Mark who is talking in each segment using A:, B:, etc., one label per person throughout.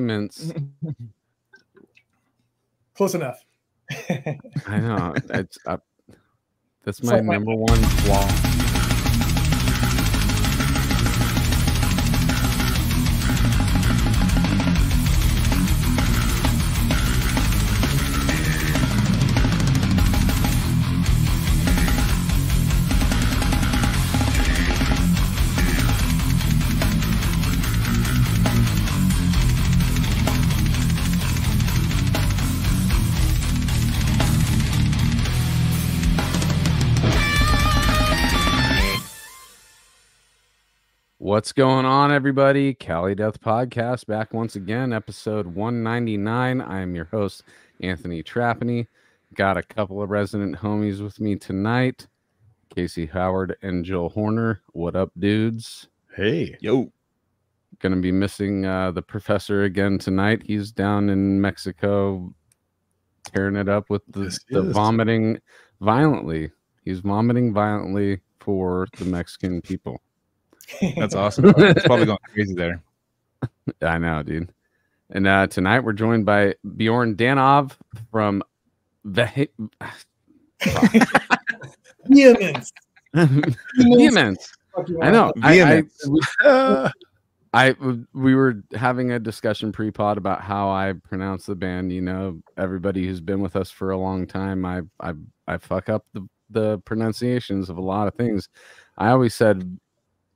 A: Vehemence.
B: Close enough.
A: I know. That's
B: It's
A: my
B: like my-
A: number one flaw. What's going on, everybody? Cali Death Podcast back once again, episode 199. I am your host, Anthony Trapani. Got a couple of resident homies with me tonight, Casey Howard and Joel Horner. What up, dudes?
C: Hey.
D: Yo.
A: Gonna be missing the professor again tonight. He's down in Mexico tearing it up with the vomiting violently. He's vomiting violently for the Mexican people.
D: That's awesome. It's probably going crazy there.
A: I know, dude. And tonight we're joined by Bjorn Danov from
B: Vehemence.
A: Vehemence. I know.
D: Vehemence.
A: We were having a discussion pre-pod about how I pronounce the band. You know, everybody who's been with us for a long time, I fuck up the pronunciations of a lot of things. I always said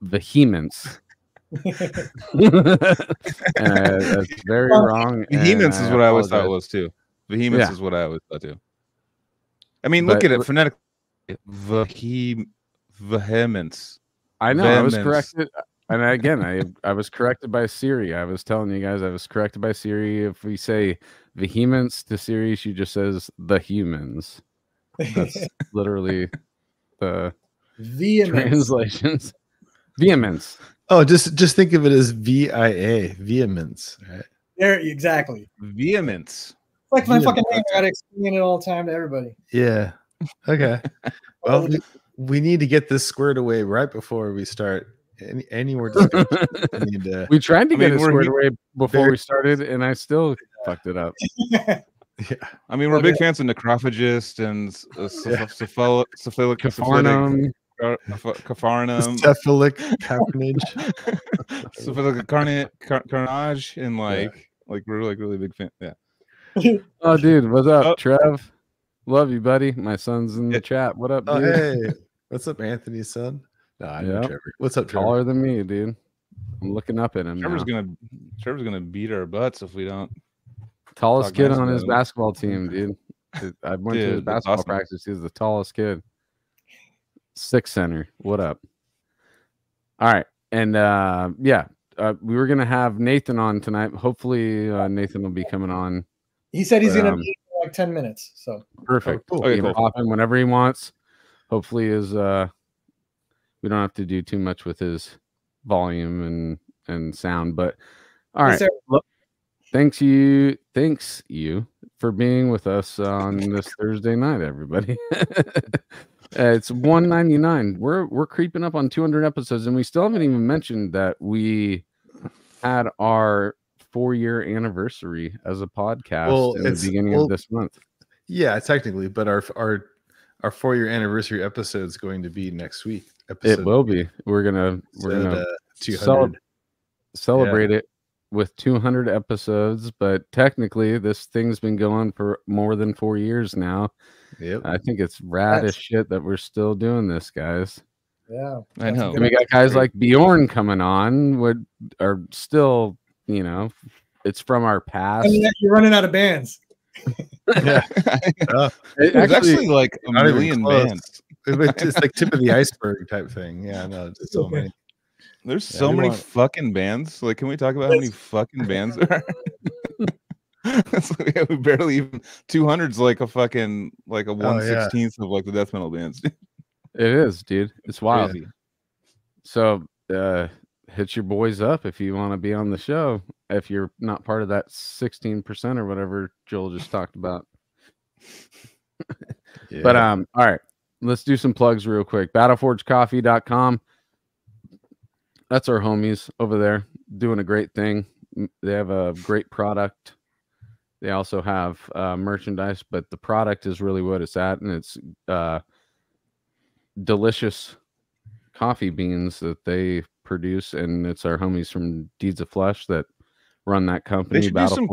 A: Vehemence. That's very wrong.
D: Vehemence is what I always thought it was too. Vehemence is what I always thought too. I mean, look at it phonetically. Vehemence.
A: I know. I was corrected. And again, I was corrected by Siri. I was telling you guys I was corrected by Siri. If we say Vehemence to Siri, she just says the humans. That's literally the translations. Vehemence.
C: Oh, just think of it as VIA, vehemence. Right?
B: There, exactly.
D: Vehemence.
B: It's like my fucking name. I gotta explain it all the time to everybody.
C: Yeah. Okay. Well, we need to get this squared away right before we start any more discussion.
A: We tried to get it squared away before we started, and I still fucked it up.
C: Yeah.
D: I mean, we're big fans of necrophagist and cephalic Capharnaum,
C: cephalic patronage,
D: cephalic carnage, and like we're like really big fan. Yeah.
A: Oh, dude, what's up, Trev? Love you, buddy. My son's in the chat. What up, dude?
C: Oh, hey, what's up, Anthony's son? No, I know Trevor. What's up, Trevor?
A: Taller than me, dude. I'm looking up at him.
D: Trevor's gonna beat our butts if we don't.
A: Tallest kid on his basketball team, dude. I went to his basketball practice. He's the tallest kid. 6 center. What up? All right. And we were gonna have Nathan on tonight. Hopefully Nathan will be coming on.
B: He said he's gonna be for like 10 minutes. So
A: perfect.
C: Oh, cool.
A: He can pop in whenever he wants. Hopefully we don't have to do too much with his volume and sound. But all right. Thanks you for being with us on this Thursday night, everybody. It's 199. We're creeping up on 200 episodes, and we still haven't even mentioned that we had our 4-year anniversary as a podcast in the beginning of this month.
C: Yeah, technically, but our 4-year anniversary episode is going to be next week.
A: It will be. We're gonna celebrate it with 200 episodes, but technically this thing's been going for more than 4 years now.
C: Yep.
A: I think it's rad as shit that we're still doing this, guys.
B: Yeah,
D: I know.
A: And we got guys like Bjorn coming on, are still, it's from our past.
B: I mean, you're running out of bands.
C: Yeah.
D: There's actually like a million bands.
C: It's like tip of the iceberg type thing. Yeah, no, it's so many.
D: There's so many fucking bands. Like, can we talk about how many fucking bands there are? We barely even 200's like a fucking like a 1/16th of like the death metal bands.
A: It is, dude. It's wild.
D: Crazy.
A: So hit your boys up if you want to be on the show. If you're not part of that 16% or whatever Joel just talked about.
C: Yeah.
A: But all right. Let's do some plugs real quick. Battleforgecoffee.com. That's our homies over there doing a great thing. they have a great product. They also have merchandise, but the product is really what it's at, and it's delicious coffee beans that they produce, and it's our homies from Deeds of Flesh that run that company.
D: They should do some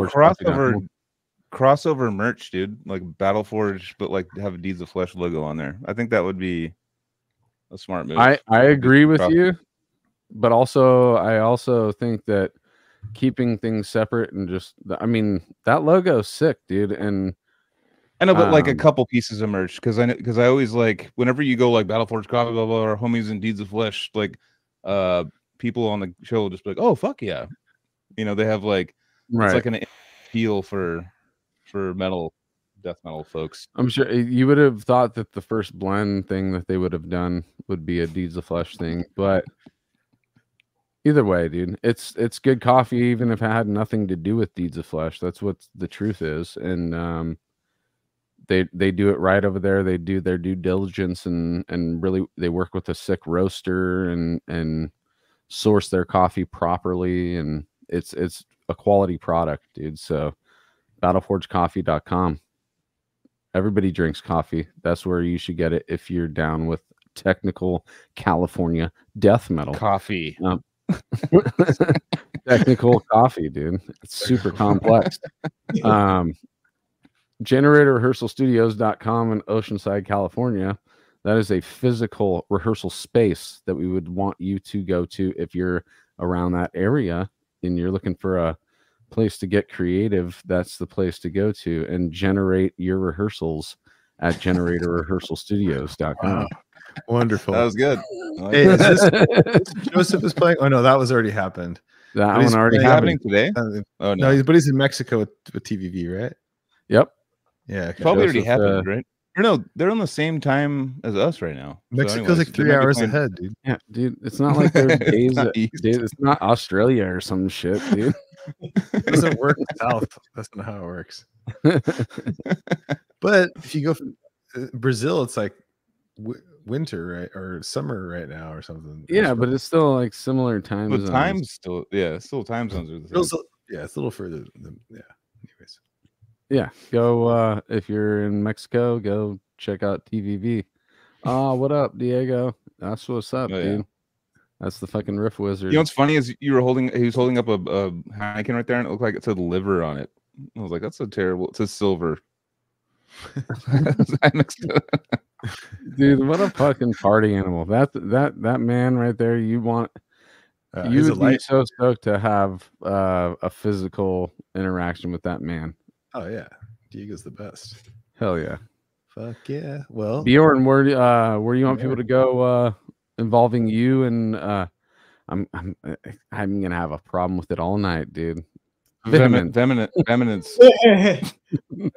D: crossover merch, dude, like Battle Forge, but like have Deeds of Flesh logo on there. I think that would be a smart move.
A: I agree with you, but I also think that keeping things separate and just, I mean, that logo's sick, dude. And
D: I know, but like a couple pieces of merch, because I always like, whenever you go like Battle Forge Coffee, blah blah, or homies and Deeds of Flesh, like people on the show will just be like, oh fuck yeah, you know, they have like it's like an appeal for death metal folks.
A: I'm sure you would have thought that the first blend thing that they would have done would be a Deeds of Flesh thing, but either way, dude, it's good coffee, even if it had nothing to do with Deeds of Flesh. That's what the truth is. And they do it right over there. They do their due diligence and really they work with a sick roaster and source their coffee properly, and it's a quality product, dude. So battleforgecoffee.com. Everybody drinks coffee. That's where you should get it if you're down with technical California death metal
D: coffee.
A: Technical coffee, dude. It's super complex. GeneratorRehearsalStudios.com in Oceanside, California. That is a physical rehearsal space that we would want you to go to if you're around that area and you're looking for a place to get creative. That's the place to go to and generate your rehearsals at GeneratorRehearsalStudios.com.
C: Wow. Wonderful.
D: That was good.
C: Hey, is this Joseph is playing? Oh no, that was already happened.
A: That one already
D: happening today.
C: Oh no, but he's in Mexico with TVV, right?
A: Yep.
C: Yeah, okay.
D: Probably already happened, right? Or no, they're on the same time as us right now.
C: Mexico's like 3 hours ahead, dude.
A: Yeah, dude. It's not like they're days. Dude, it's not Australia or some shit, dude.
C: It doesn't work south. That's not how it works. But if you go from Brazil, it's like winter, right, or summer right now, or something.
A: Yeah, but it's still like similar time zones.
D: Time's still, still time zones are the same.
C: Yeah, it's a little further than, yeah. Anyways.
A: Yeah, go if you're in Mexico, go check out TVV. What up, Diego? That's what's up, dude. That's the fucking riff wizard.
D: You know what's funny is he was holding up a Heineken right there, and it looked like it said liver on it. I was like, that's so terrible. It says silver.
A: Dude, what a fucking party animal. That man right there, you would be so stoked to have a physical interaction with that man. Oh
C: yeah, Diego's the best.
A: Hell yeah.
C: Fuck yeah. Well,
A: Bjorn, where do you want people to go involving you? And I'm gonna have a problem with it all night, dude.
D: Vehemence.
B: I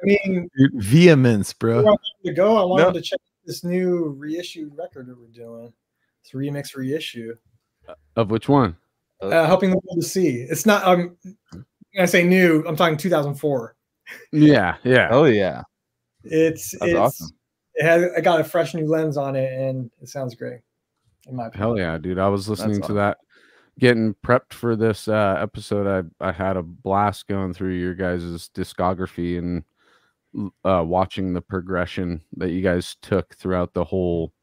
B: mean,
C: Vehemence, bro.
B: To go, I wanted to check this new reissued record that we're doing. It's a remix reissue.
A: Of which one?
B: Helping the World to See. It's not. When I say new, I'm talking 2004.
A: Yeah.
D: Oh yeah.
B: It's
D: awesome.
B: I got a fresh new lens on it, and it sounds great. In my opinion.
A: Hell yeah, dude! I was listening to that, getting prepped for this episode. I had a blast going through your guys' discography and watching the progression that you guys took throughout the whole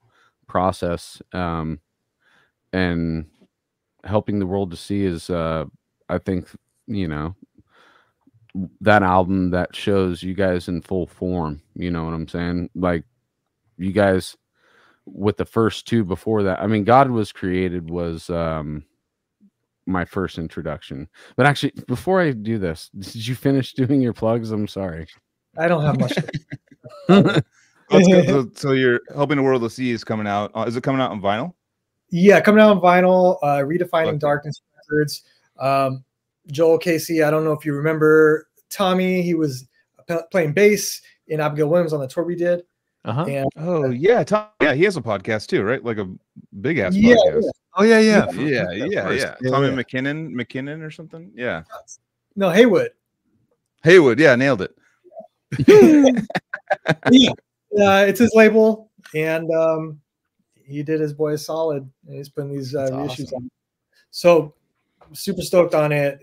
A: process. And Helping the World to See is, I think, that album that shows you guys in full form. You know what I'm saying? Like, you guys with the first two before that. I mean, God Was Created was my first introduction. But actually, before I do this, did you finish doing your plugs? I'm sorry.
B: I don't have much.
D: So you're Helping the World to See is coming out. Is it coming out on vinyl?
B: Yeah, coming out on vinyl. Redefining Darkness Records. Joel Casey, I don't know if you remember Tommy. He was playing bass in Abigail Williams on the tour we did.
D: And, he has a podcast too, right? Like a big ass podcast.
B: Yeah.
C: Oh yeah.
D: Tommy McKinnon or something. Yeah.
B: No, Haywood,
D: yeah, nailed it.
B: It's his label, and he did his boy a solid. And he's putting these reissues on. So super stoked on it.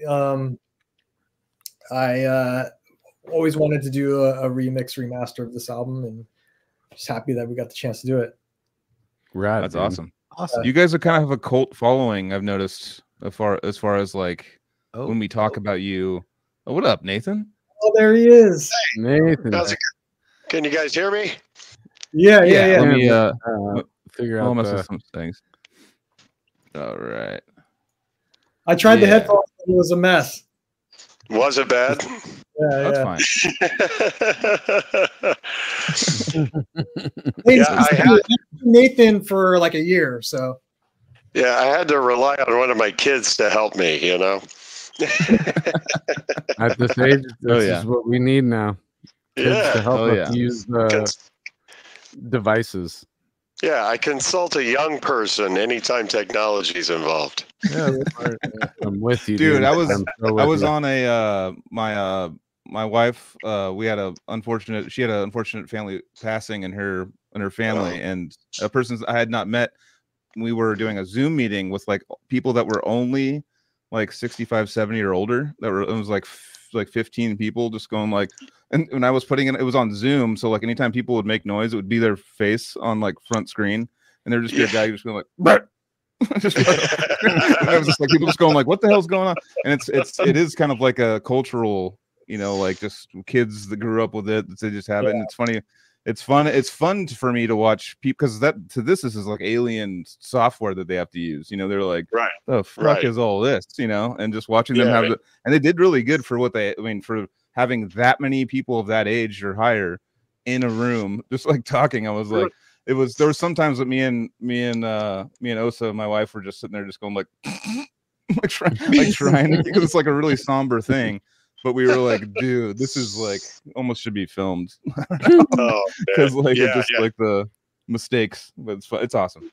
B: I always wanted to do a remix remaster of this album, and just happy that we got the chance to do it.
A: Right,
D: that's
A: dude.
D: awesome. You guys are kind of a cult following, I've noticed, as far as like when we talk about you. Oh, what up, Nathan?
B: Oh, there he is.
A: Nathan.
E: Can you guys hear me?
B: Yeah.
D: Let me
A: figure out
D: some things. All right.
B: I tried the headphones, but it was a mess.
E: Was it bad?
B: That's
D: fine.
E: I had
B: Nathan for like a year, so.
E: Yeah, I had to rely on one of my kids to help me, you know.
A: At this age, this is what we need now. Kids to help us use devices.
E: Yeah, I consult a young person anytime technology is involved.
A: Yeah, I'm with you,
D: dude.
A: I was
D: on a my wife. We had she had an unfortunate family passing in her family, and a person I had not met. We were doing a Zoom meeting with like people that were only like 65, 70 or older. It was like 15 people just going like, and when I was putting it was on Zoom. So like anytime people would make noise, it would be their face on like front screen. And there would just be a guy just going like, just and I was just like, people just going like, what the hell's going on? And it is kind of like a cultural, you know, like just kids that grew up with it. They just have it. And it's funny. It's fun. It's fun for me to watch people because this is like alien software that they have to use. You know, they're like,
E: right,
D: the fuck is all this? You know, and just watching them have it, and they did really good for for having that many people of that age or higher in a room, just like talking. I was like, there was sometimes that me and Osa, my wife, were just sitting there, just going like, trying because it's like a really somber thing. But we were like, dude, this is like almost should be filmed because like it's just like the mistakes, but it's fun. It's awesome.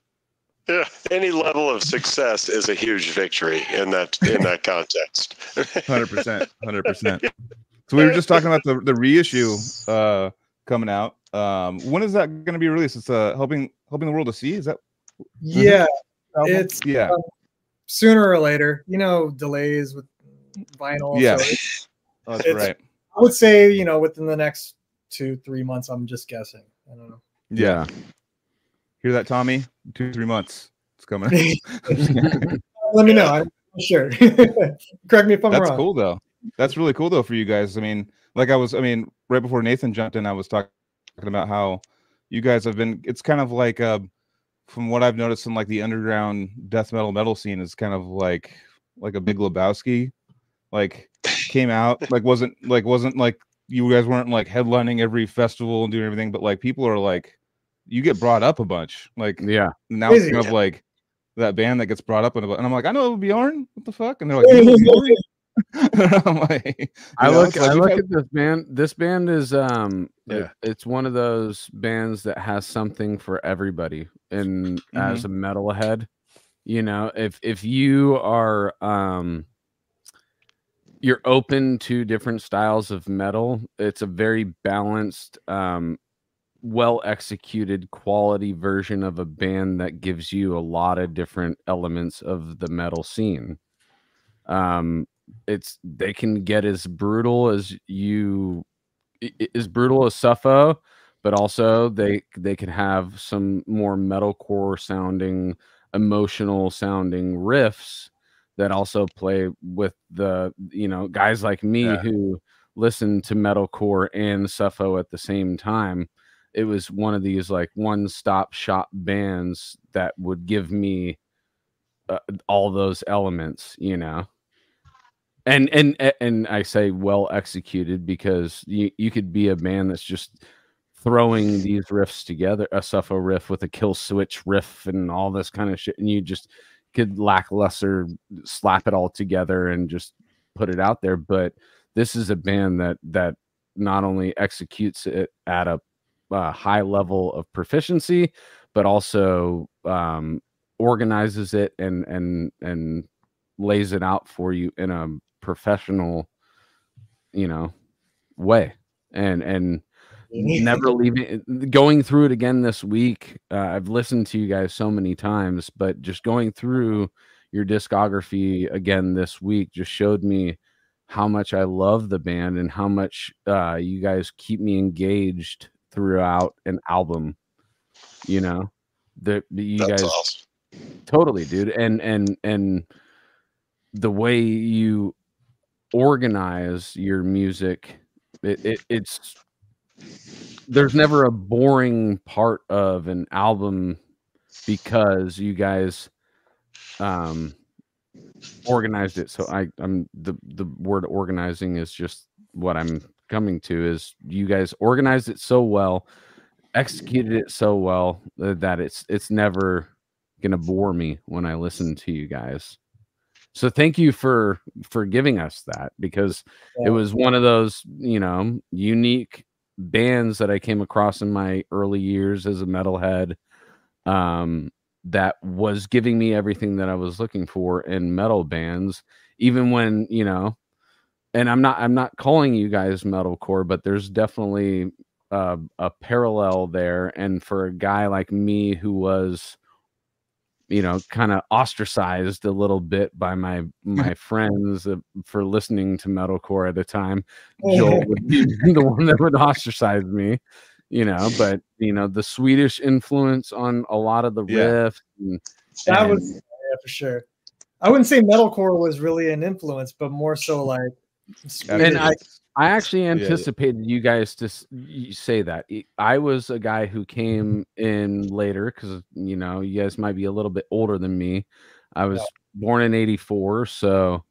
E: Yeah, any level of success is a huge victory in that context.
D: 100%. So we were just talking about the reissue coming out. When is that going to be released? It's helping the world to see. Is that?
B: Yeah, it's sooner or later. You know, delays with vinyl.
D: Yeah.
B: So
D: that's right.
B: I would say, you know, within the next 2-3 months. I'm just guessing. I don't know.
D: Yeah. Hear that, Tommy? 2-3 months. It's coming.
B: Let me know. I'm sure. Correct me if I'm wrong.
D: That's cool though. That's really cool though for you guys. I mean, right before Nathan jumped in, I was talking about how you guys have been. It's kind of like from what I've noticed in like the underground death metal scene is kind of like a Big Lebowski. Like came out wasn't like you guys weren't like headlining every festival and doing everything, but like people are like you get brought up a bunch. Like now it's kind of like that band that gets brought up and I'm like, I know Bjorn. What the fuck? And they're like, I'm like,
A: I look at this band. This band is it's one of those bands that has something for everybody. And as a metalhead, you know, if you are you're open to different styles of metal, it's a very balanced, well executed quality version of a band that gives you a lot of different elements of the metal scene. They can get as brutal as Suffo, but also they can have some more metalcore sounding, emotional sounding riffs that also play with the, you know, guys like me who listen to metalcore and Suffo at the same time. It was one of these like one-stop shop bands that would give me all those elements, you know. And I say well executed because you could be a band that's just throwing these riffs together, a Suffo riff with a Kill Switch riff and all this kind of shit, and you just could lackluster slap it all together and just put it out there. But this is a band that not only executes it at a high level of proficiency, but also organizes it and lays it out for you in a professional, you know, way, and never leaving, going through it again this week. I've listened to you guys so many times, but just going through your discography again this week just showed me how much I love the band and how much you guys keep me engaged throughout an album. You know, you
E: That's
A: guys
E: awesome.
A: totally, dude, and the way you organize your music, it's there's never a boring part of an album because you guys organized it. So I'm the word organizing is just what I'm coming to, is you guys organized it so well, executed it so well that it's never gonna bore me when I listen to you guys. So thank you for giving us that, because it was one of those, you know, unique bands that I came across in my early years as a metalhead, that was giving me everything that I was looking for in metal bands, even when, you know, and I'm not calling you guys metalcore, but there's definitely a parallel there. And for a guy like me who was, you know, kind of ostracized a little bit by my friends for listening to metalcore at the time, Joel would be the one that would ostracize me, you know. But you know, the Swedish influence on a lot of the riffs,
B: that was for sure. I wouldn't say metalcore was really an influence, but more so like
A: Swedish. And I actually anticipated you guys to say that. I was a guy who came in later because, you know, you guys might be a little bit older than me. I was born in '84, so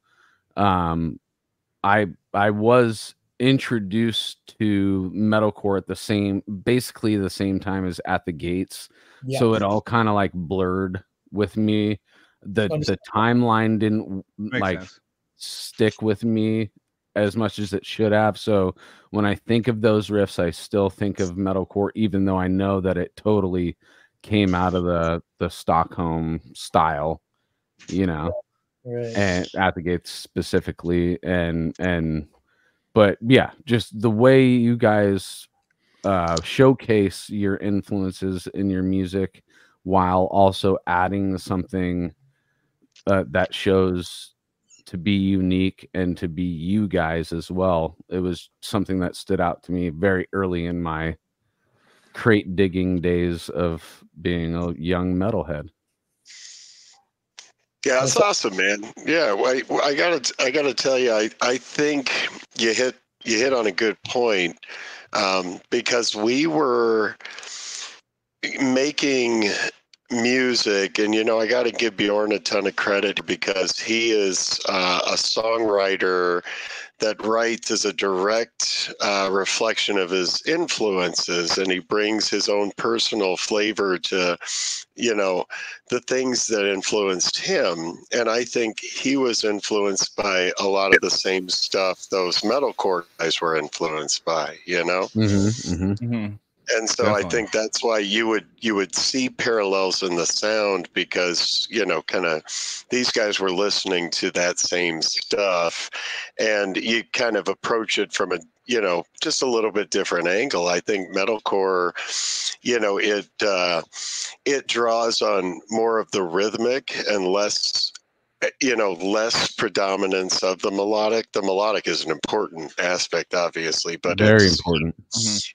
A: I was introduced to metalcore at basically the same time as At the Gates. Yeah. So it all kind of like blurred with me. The timeline didn't stick with me as much as it should have. So when I think of those riffs, I still think of metalcore, even though I know that it totally came out of the Stockholm style, you know, and At the Gates specifically. But yeah, just the way you guys showcase your influences in your music while also adding something that shows to be unique and to be you guys as well. It was something that stood out to me very early in my crate digging days of being a young metalhead.
E: Yeah, it's awesome, man. Yeah, I gotta tell you, I think you hit on a good point, because we were making music, and you know, I got to give Bjorn a ton of credit because he is a songwriter that writes as a direct reflection of his influences, and he brings his own personal flavor to, you know, the things that influenced him. And I think he was influenced by a lot of the same stuff those metalcore guys were influenced by, you know. And so definitely. I think that's why you would see parallels in the sound, because, you know, kind of these guys were listening to that same stuff, and you kind of approach it from a, you know, just a little bit different angle. I think metalcore, you know, it draws on more of the rhythmic and less, you know, less predominance of the melodic. The melodic is an important aspect, obviously, but
A: very important.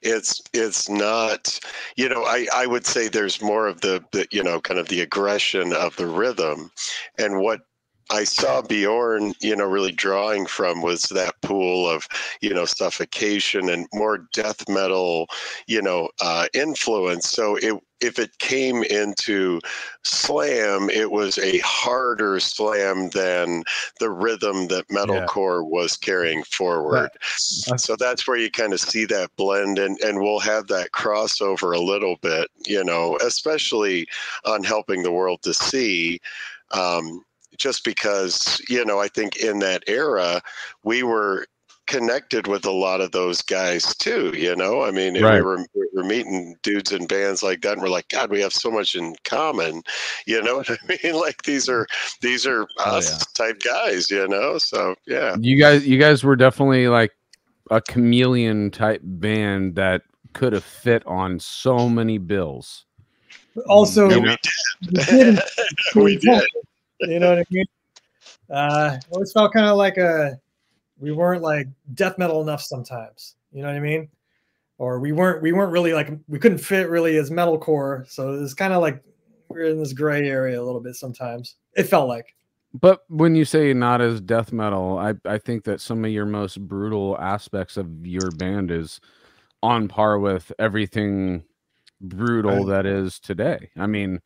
E: It's not, you know, I would say there's more of the, you know, kind of the aggression of the rhythm. And what I saw Bjorn, you know, really drawing from was that pool of, you know, Suffocation and more death metal, you know, influence. So if it came into slam, it was a harder slam than the rhythm that metalcore was carrying forward. So that's where you kind of see that blend, and we'll have that crossover a little bit, you know, especially on Helping the World to See. Just because, you know, I think in that era, we were connected with a lot of those guys too, you know. I mean, we were meeting dudes in bands like that, and we're like, God, we have so much in common, you know what I mean? Like these are us type guys, you know. So yeah,
A: you guys were definitely like a chameleon type band that could have fit on so many bills.
B: Also,
E: we did. We did.
B: You know what I mean? Always felt kind of like a We weren't like death metal enough sometimes. You know what I mean? Or we weren't really like, we couldn't fit really as metalcore. So it was kind of like we're in this gray area a little bit sometimes. It felt like.
A: But when you say not as death metal, I think that some of your most brutal aspects of your band is on par with everything brutal that is today. I mean,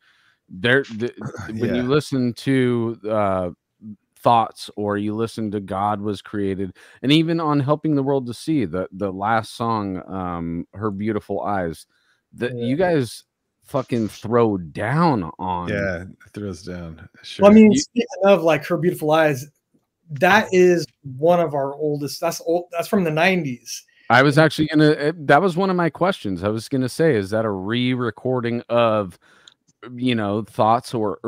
A: when you listen to Thoughts, or you listen to God Was Created, and even on Helping the World to See, the last song, Her Beautiful Eyes, that you guys fucking throw down on.
C: Yeah, it throws down. Sure.
B: Well, I mean, speaking of like Her Beautiful Eyes, that is one of our oldest. That's from the 90s.
A: I was actually that was one of my questions. I was gonna say, is that a re-recording of, you know, Thoughts or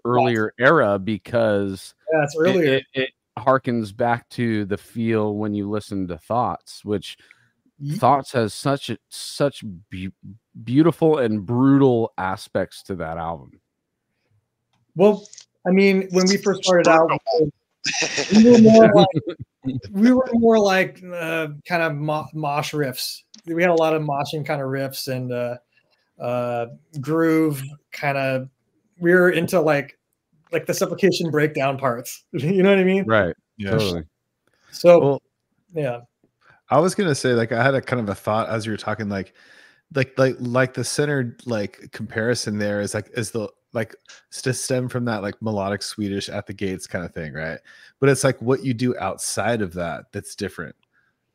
A: earlier era? Because
B: it's earlier.
A: It harkens back to the feel when you listen to Thoughts, which Thoughts has such beautiful and brutal aspects to that album.
B: Well, I mean, when we first started out, we were more like kind of mosh riffs. We had a lot of moshing kind of riffs and groove kind of. We were into like the Suffocation breakdown parts. You know what I mean?
A: Right.
C: Yeah.
A: Totally.
B: So, yeah.
C: I was gonna say, like, I had a kind of a thought as you were talking, like the centered like comparison there is the to stem from that like melodic Swedish At the Gates kind of thing, right? But it's like what you do outside of that's different.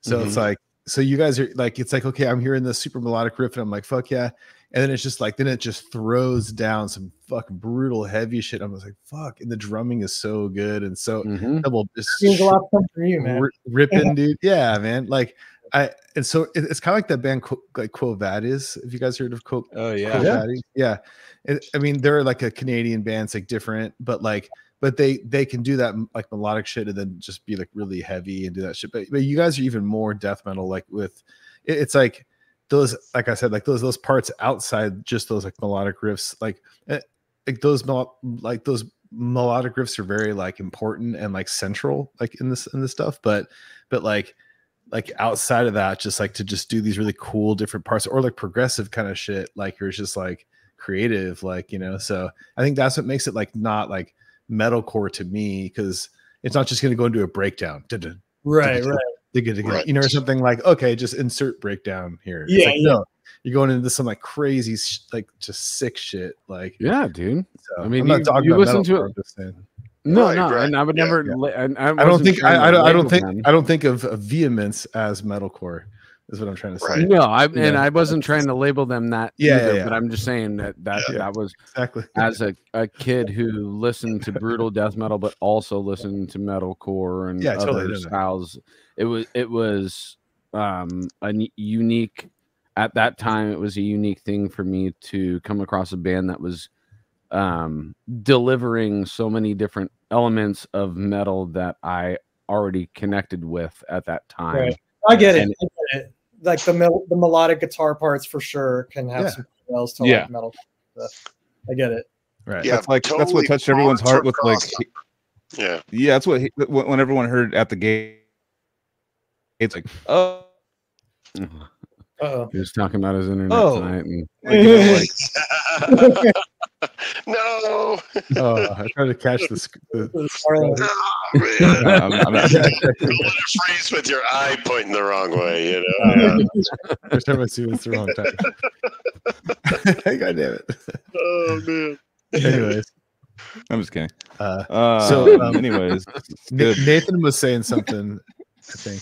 C: So it's like, so you guys are like, it's like, okay, I'm hearing this super melodic riff and I'm like, fuck yeah. And then it's just like, then it just throws down some fucking brutal heavy shit. I'm just like, fuck. And the drumming is so good. And so double just
B: a lot of fun for you, man.
C: Ripping, dude. Yeah, man. Like and so it's kind of like that band like Quo Vadis. If you guys heard of Quo Vadis? Yeah. I mean, they're like a Canadian band. It's like different, but they can do that like melodic shit and then just be like really heavy and do that shit. But you guys are even more death metal, like with it's like those, like I said, like those parts outside just those like melodic riffs, like those melodic riffs are very like important and like central like in this stuff, but like outside of that, just like to just do these really cool different parts or like progressive kind of shit, like you're just like creative, like, you know. So I think that's what makes it like not like metalcore to me, because it's not just going to go into a breakdown,
B: right,
C: you know, or something like, okay, just insert breakdown here.
B: Yeah,
C: like, no, you're going into some like crazy like just sick shit, like,
A: yeah, dude.
C: So
A: I mean,
C: I'm not talking
A: you
C: about
A: listen to it. No, and I would never. I
C: don't think of Vehemence as metalcore. Is what I'm trying to say.
E: Right.
A: No, I wasn't trying to label them that either, but I'm just saying that was
C: exactly
A: as a kid who listened to brutal death metal, but also listened to metalcore and other styles. It was a unique, at that time, it was a unique thing for me to come across a band that was delivering so many different elements of metal that I already connected with at that time.
B: Right. I get it. Like the melodic guitar parts for sure can have some parallels to like metal stuff. I get it.
C: Right.
E: Yeah,
D: that's like
E: totally.
D: That's what touched everyone's heart with like.
E: Yeah.
D: That's what when everyone heard At the Gate, it's like, oh.
A: He was talking about his internet tonight, and
E: no.
C: I tried to catch the
E: Don't let it freeze with your eye pointing the wrong way, you know.
C: First time I see it's the wrong time. God damn it.
E: Oh man.
C: Anyways,
D: I'm just kidding.
C: Anyways, Nathan was saying something, I think.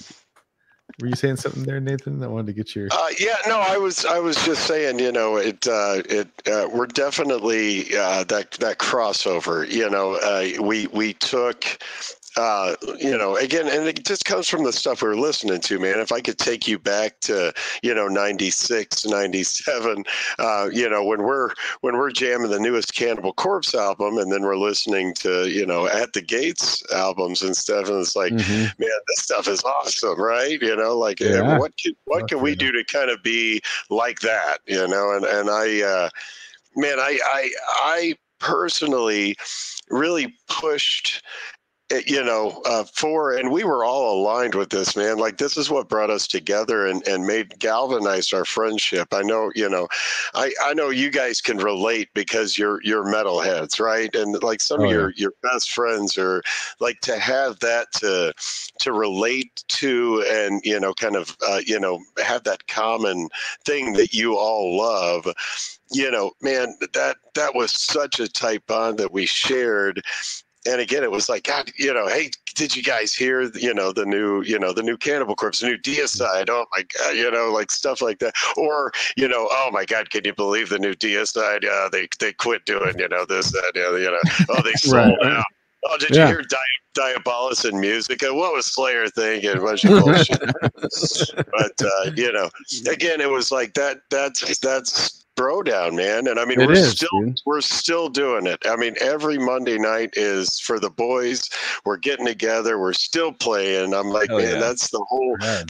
C: Were you saying something there, Nathan? I wanted to get your.
E: I was just saying, you know, we're definitely that crossover. You know, we took. You know, again, and it just comes from the stuff we were listening to, man. If I could take you back to, you know, 96, 97, you know, when we're jamming the newest Cannibal Corpse album, and then we're listening to, you know, At the Gates albums and stuff, and it's like, man, this stuff is awesome, right? You know, like, what can we do to kind of be like that, you know? And I personally really pushed and we were all aligned with this, man. Like, this is what brought us together and made galvanized our friendship. I know, I know you guys can relate because you're metalheads, right? And like some of your best friends are like, to have that to relate to, and kind of have that common thing that you all love. Man, that was such a tight bond that we shared. And again, it was like, God, hey, did you guys hear, the new Cannibal Corpse, the new Deicide? Oh my God, like stuff like that. Or, oh my God, can you believe the new Deicide? They quit doing, this, that, oh, they sold out. Oh, did you hear Diabolus and Musica? What was Slayer thinking? A bunch of bullshit. But again, it was like that's bro down, man. And I mean, we're still doing it. I mean, every Monday night is for the boys. We're getting together. We're still playing. I'm like, that's the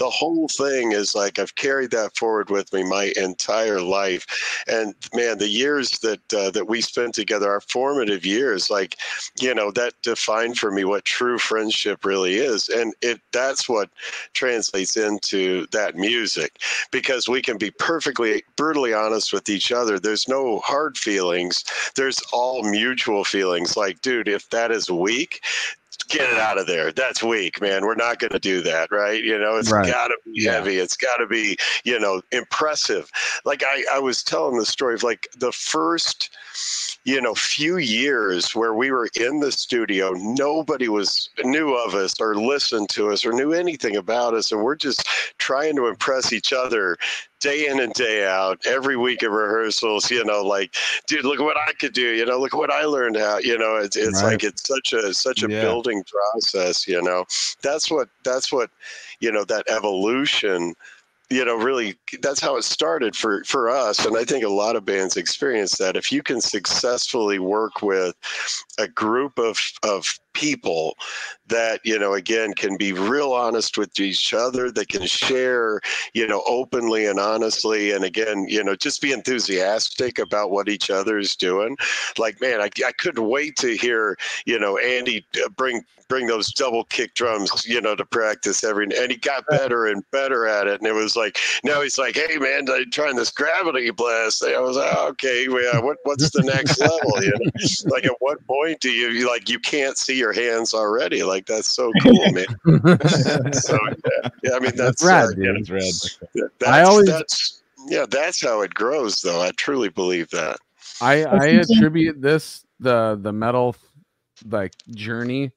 E: whole thing is like, I've carried that forward with me my entire life. And man, the years that we spent together, our formative years, like, that defined for me what true friendship really is. And that's what translates into that music, because we can be perfectly brutally honest with each other. There's no hard feelings. There's all mutual feelings. Like, dude, if that is weak, get it out of there. That's weak, man. We're not going to do that, right? It's got to be heavy. It's got to be, impressive. Like I was telling the story of like the first, few years where we were in the studio, nobody knew of us or listened to us or knew anything about us. And we're just trying to impress each other day in and day out, every week of rehearsals, like, dude, look at what I could do, look at what I learned how, it's like, it's such a building process, that's what, that evolution, really, that's how it started for us. And I think a lot of bands experience that. If you can successfully work with a group of people that, again, can be real honest with each other, that can share, openly and honestly. And again, just be enthusiastic about what each other is doing. Like, man, I couldn't wait to hear, Andy bring those double kick drums, to practice and he got better and better at it. And it was like, now he's like, hey man, I'm trying this gravity blast. I was like, okay, what's the next level? Like, at what point do you like, you can't see your hands already? Like, that's so cool, man. So I mean, that's
A: rad, dude. That's rad.
E: That's how it grows, though. I truly believe that.
A: I attribute the metal like journey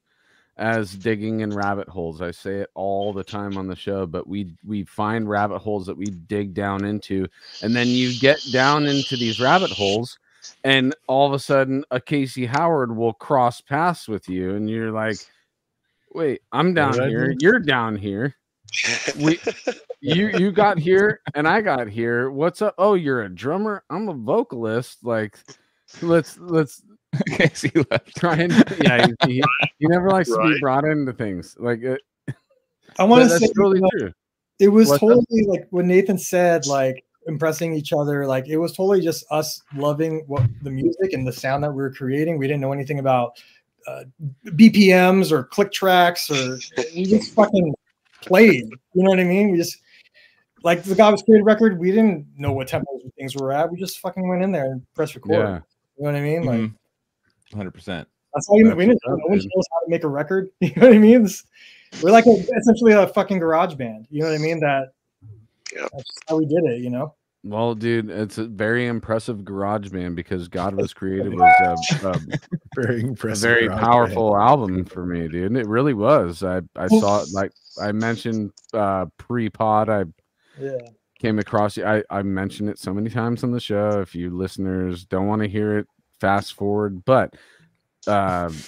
A: as digging in rabbit holes. I say it all the time on the show, but we find rabbit holes that we dig down into, and then you get down into these rabbit holes, and all of a sudden a Casey Howard will cross paths with you, and you're like, wait, I'm down here, you're down here. You got here and I got here. What's up? Oh, you're a drummer, I'm a vocalist. Like, let's
D: Casey left.
A: Trying, he never likes to be brought into things. Like,
B: I want to say
A: totally true.
B: It was totally like what Nathan said, like impressing each other. Like, it was totally just us loving the music and the sound that we were creating. We didn't know anything about BPMs or click tracks, or we just fucking played. You know what I mean? We just, like, the God Was Created record, we didn't know what tempos things were at. We just fucking went in there and pressed record.
A: Yeah.
B: You know what I mean? Like,
D: 100%.
B: That's how we didn't know. No one knows how to make a record. You know what I mean? We're like essentially a fucking garage band. You know what I mean? That's how we did it,
A: Well, dude, it's a very impressive garage band, because God Was Created was a
C: very impressive,
A: very powerful album for me, dude. And it really was. I saw it, like I mentioned pre-pod. I came across it. I mentioned it so many times on the show. If you listeners don't want to hear it, fast forward. But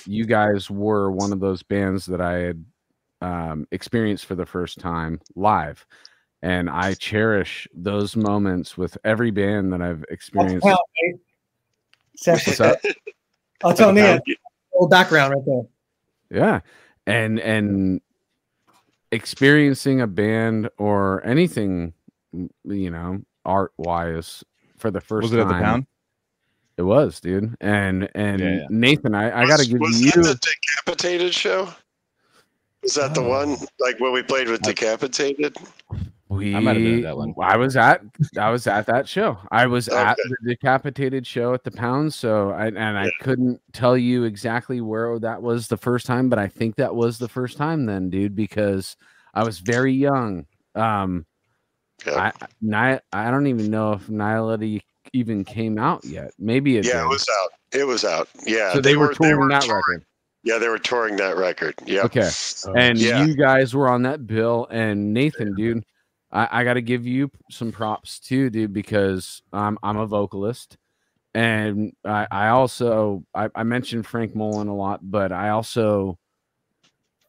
A: you guys were one of those bands that I had experienced for the first time live. And I cherish those moments with every band that I've experienced.
B: What's up? I'll tell me a little background right there.
A: Yeah. And experiencing a band or anything, art wise for the first time. Was it
D: at the Pound?
A: It was, dude. And Nathan, I got to give you
E: the Decapitated show. Was that the one like when we played with Decapitated?
A: I might have been at that one. I was at that show. I was at the Decapitated show at the Pound. So I couldn't tell you exactly where that was the first time, but I think that was the first time then, dude, because I was very young. I don't even know if Nihility even came out yet. Maybe it did.
E: It was out. It was out. Yeah.
A: So they were touring that record.
E: Yeah, they were touring that record. Yeah.
A: Okay. And you guys were on that bill, and Nathan, dude, I got to give you some props too, dude, because I'm a vocalist, and I also mentioned Frank Mullen a lot, but I also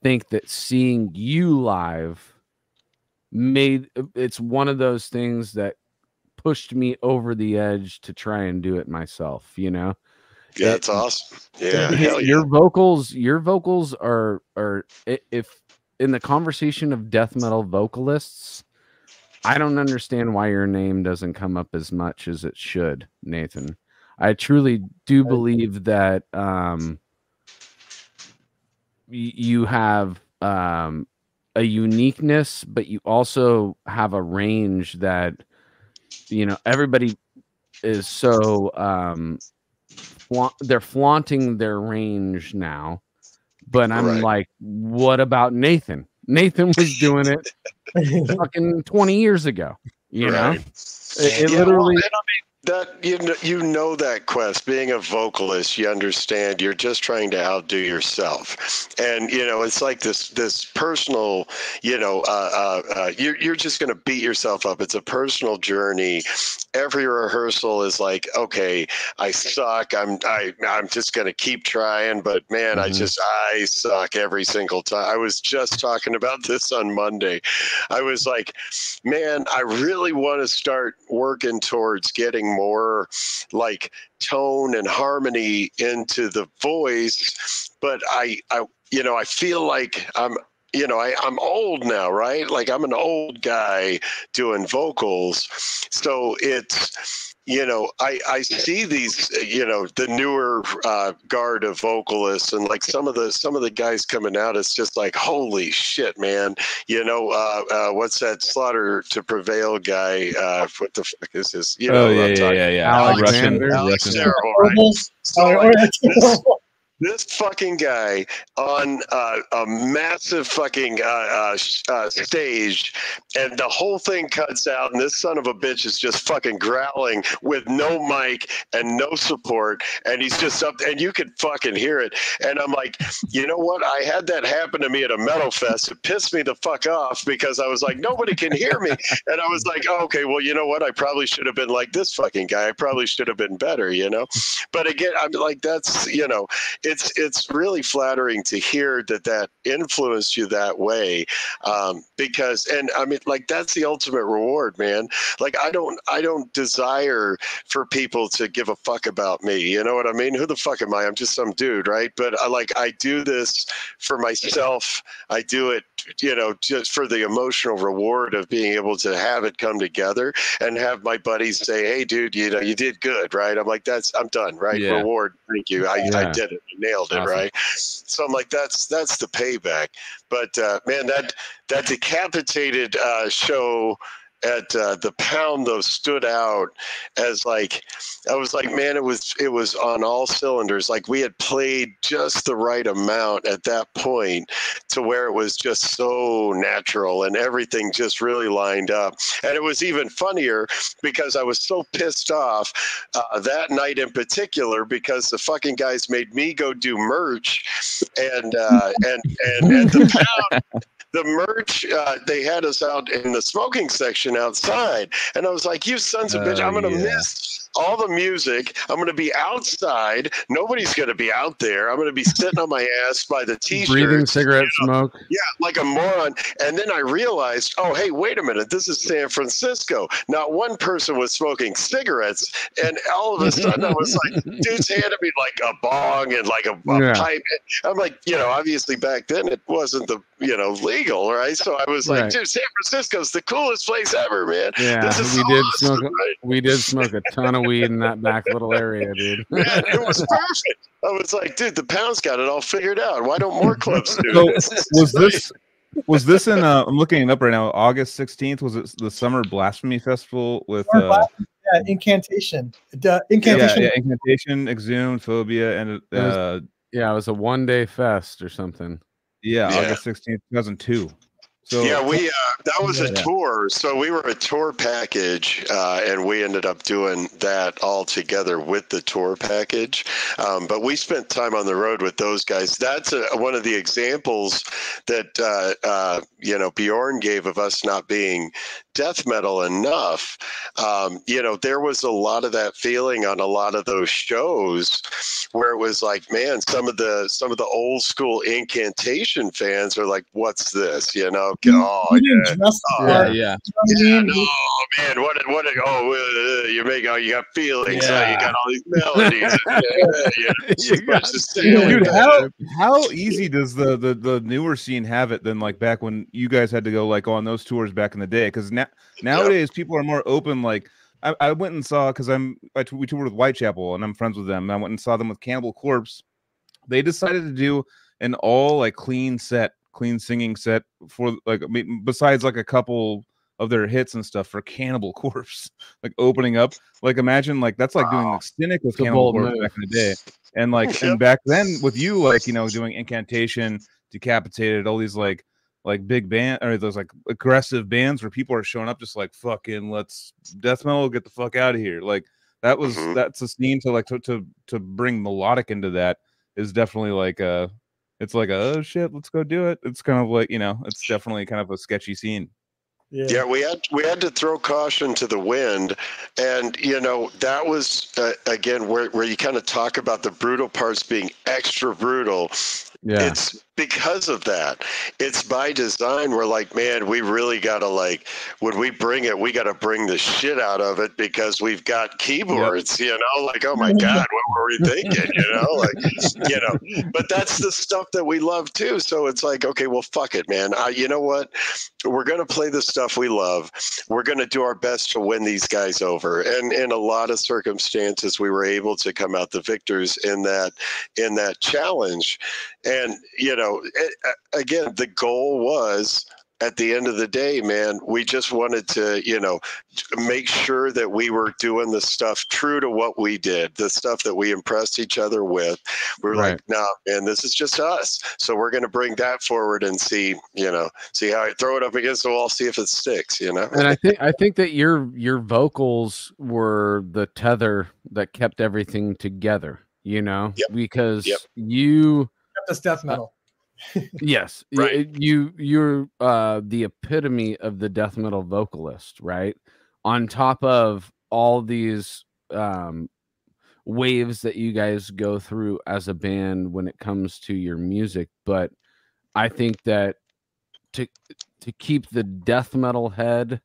A: think that seeing you live it's one of those things that pushed me over the edge to try and do it myself, you know.
E: Yeah, it's awesome. Yeah,
A: your vocals are if in the conversation of death metal vocalists, I don't understand why your name doesn't come up as much as it should, Nathan. I truly do believe that you have a uniqueness, but you also have a range that, you know, everybody is so they're flaunting their range now. But I'm like, what about Nathan? Nathan was doing it fucking 20 years ago, you know? It literally.
E: Well, that you know that, Quest, being a vocalist, you understand you're just trying to outdo yourself, and you know it's like this personal, you know, you're just going to beat yourself up. It's a personal journey. Every rehearsal is like, okay, I suck. I'm just going to keep trying, but man, I suck every single time. I was just talking about this on Monday. I was like, man, I really want to start working towards getting more like tone and harmony into the voice, but I you know, I feel like I'm old now, right? Like I'm an old guy doing vocals, so it's, you know, I see these, you know, the newer guard of vocalists, and like some of the guys coming out, it's just like, holy shit, man. You know, what's that Slaughter to Prevail guy? What the fuck is this? You know,
A: Alexander.
E: Alex Terrible, right? So this fucking guy on a massive fucking stage, and the whole thing cuts out, and this son of a bitch is just fucking growling with no mic and no support, and he's just up, and you could fucking hear it. And I'm like, you know what? I had that happen to me at a metal fest. It pissed me the fuck off because I was like, nobody can hear me. And I was like, oh, okay, well, you know what? I probably should have been like this fucking guy. I probably should have been better, you know? But again, I'm like, that's, you know, it's really flattering to hear that influenced you that way, because, and I mean, like, that's the ultimate reward, man. Like, I don't desire for people to give a fuck about me. You know what I mean? Who the fuck am I? I'm just some dude, right? But I do this for myself. I do it, you know, just for the emotional reward of being able to have it come together and have my buddies say, hey, dude, you know, you did good, right? I'm like, I'm done, right? Yeah. Reward. Thank you. I did it. I nailed it. Awesome. Right. So I'm like, that's the payback. But man, that Decapitated show at the Pound, though, stood out as like, I was like, man, it was on all cylinders. Like, we had played just the right amount at that point to where it was just so natural and everything just really lined up. And it was even funnier because I was so pissed off that night in particular, because the fucking guys made me go do merch, and the Pound. The merch, they had us out in the smoking section outside. And I was like, you sons of bitch, I'm going to miss all the music. I'm going to be outside. Nobody's going to be out there. I'm going to be sitting on my ass by the T-shirt.
A: Breathing cigarette smoke.
E: Yeah, like a moron. And then I realized, oh, hey, wait a minute. This is San Francisco. Not one person was smoking cigarettes. And all of a sudden I was like, dude's handed me like a bong and like a pipe. I'm like, you know, obviously back then it wasn't the, you know, legal, right? So I was like, dude, San Francisco's the coolest place ever, man.
A: Yeah,
E: this is
A: we did smoke a ton of weed in that back little area, dude.
E: Man, it was perfect. I was like, dude, the Pound's got it all figured out. Why don't more clubs do
D: this? Was this in? I'm looking it up right now. August 16th. Was it the Summer Blasphemy Festival with?
B: Incantation.
D: Incantation. Yeah, Incantation, Exhumed, Phobia, and
A: it was a 1-day fest or something.
D: Yeah, August 16th, 2002. So
E: yeah, we that was a tour. So we were a tour package, and we ended up doing that all together with the tour package. But we spent time on the road with those guys. That's one of the examples that Bjorn gave of us not being death metal enough. There was a lot of that feeling on a lot of those shows where it was like, man, some of the old school Incantation fans are like, what's this? Oh yeah, no, man, you got feelings, you got all these melodies.
D: Dude, how easy does the newer scene have it than like back when you guys had to go like on those tours back in the day? Because nowadays people are more open. Like I went and saw, because we toured with Whitechapel and I'm friends with them. And I went and saw them with Cannibal Corpse. They decided to do an all like clean singing set for like, I mean, besides like a couple of their hits and stuff, for Cannibal Corpse, like opening up. Like imagine like that's like doing like Cynic with Cannibal Corpse back in the day, and like and back then with you like doing Incantation, Decapitated, all these like big band or those like aggressive bands where people are showing up just like fucking let's death metal, get the fuck out of here. Like that was that's a scene to like to bring melodic into that is definitely like it's like oh shit, let's go do it. It's kind of like it's definitely kind of a sketchy scene.
E: Yeah, we had to throw caution to the wind, and that was again where you kind of talk about the brutal parts being extra brutal. Yeah. It's because of that. It's by design. We're like, man, we really got to like, when we bring it, we got to bring the shit out of it because we've got keyboards, like, oh my God, what were we thinking? But that's the stuff that we love too. So it's like, okay, well, fuck it, man. You know what? We're going to play the stuff we love. We're going to do our best to win these guys over. And in a lot of circumstances, we were able to come out the victors in that challenge. And, again, the goal was, at the end of the day, man, we just wanted to, make sure that we were doing the stuff true to what we did, the stuff that we impressed each other with. We were like, no, man, this is just us. So we're going to bring that forward and see how I throw it up against the wall, see if it sticks, And
A: I think that your vocals were the tether that kept everything together, because you
B: kept us death metal.
A: Yes, right. You're the epitome of the death metal vocalist, right? On top of all these waves that you guys go through as a band when it comes to your music, but I think that to keep the death metal head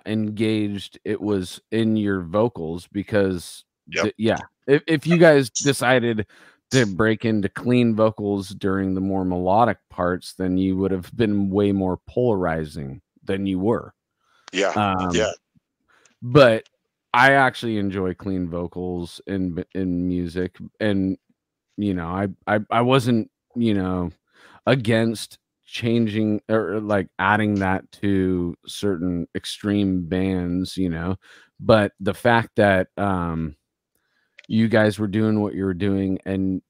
A: engaged, it was in your vocals because if you guys decided to break into clean vocals during the more melodic parts, then you would have been way more polarizing than you were. But I actually enjoy clean vocals in music, and I wasn't against changing or like adding that to certain extreme bands, but the fact that you guys were doing what you were doing and